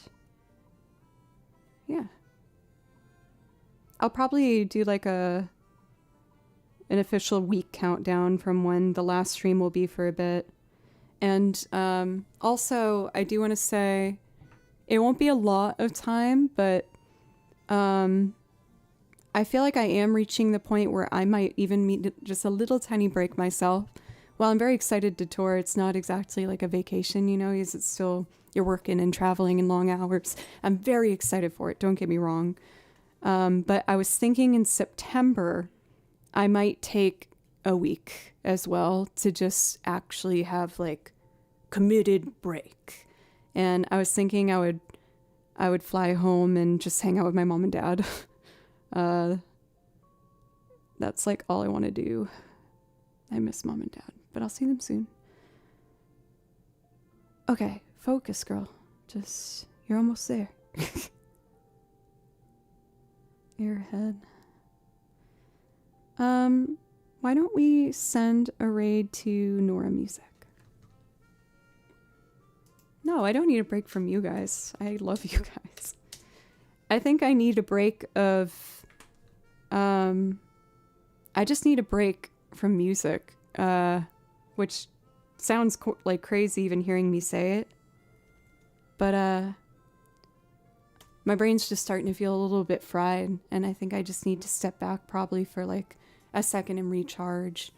yeah. I'll probably do like an official week countdown from when the last stream will be for a bit. And also, I do want to say, it won't be a lot of time, but I feel like I am reaching the point where I might even need just a little tiny break myself. While I'm very excited to tour, it's not exactly like a vacation, you know, because it's still, you're working and traveling in long hours. I'm very excited for it, don't get me wrong. But I was thinking in September, I might take a week as well to just actually have like committed break. And I was thinking I would fly home and just hang out with my mom and dad. That's like all I want to do. I miss mom and dad, but I'll see them soon. Okay, focus, girl. Just, you're almost there. Airhead. Why don't we send a raid to Nora Music? No, I don't need a break from you guys. I love you guys. I think I need a break of, I just need a break from music, which sounds like crazy even hearing me say it. But, my brain's just starting to feel a little bit fried, and I think I just need to step back probably for like a second and recharge.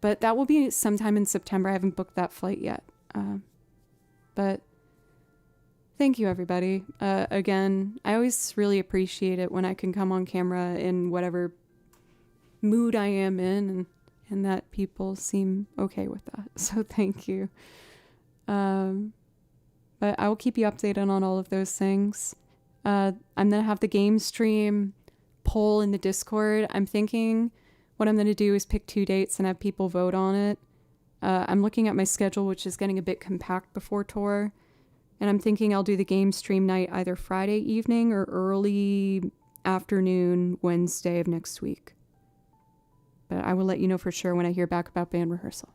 But that will be sometime in September. I haven't booked that flight yet. But thank you, everybody. Again, I always really appreciate it when I can come on camera in whatever mood I am in, and that people seem okay with that. So thank you. But I will keep you updated on all of those things. I'm going to have the game stream poll in the Discord. I'm thinking what I'm going to do is pick 2 dates and have people vote on it. I'm looking at my schedule, which is getting a bit compact before tour. And I'm thinking I'll do the game stream night either Friday evening or early afternoon Wednesday of next week. But I will let you know for sure when I hear back about band rehearsal.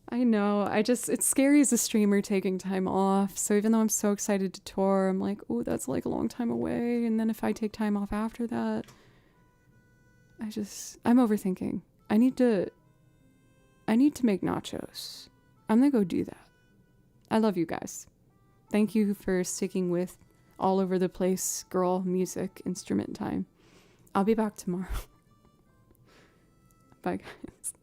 I know, it's scary as a streamer taking time off. So even though I'm so excited to tour, I'm like, oh, that's like a long time away. And then if I take time off after that, I'm overthinking. I need to make nachos. I'm gonna go do that. I love you guys. Thank you for sticking with all over the place girl music instrument time. I'll be back tomorrow. Bye, guys.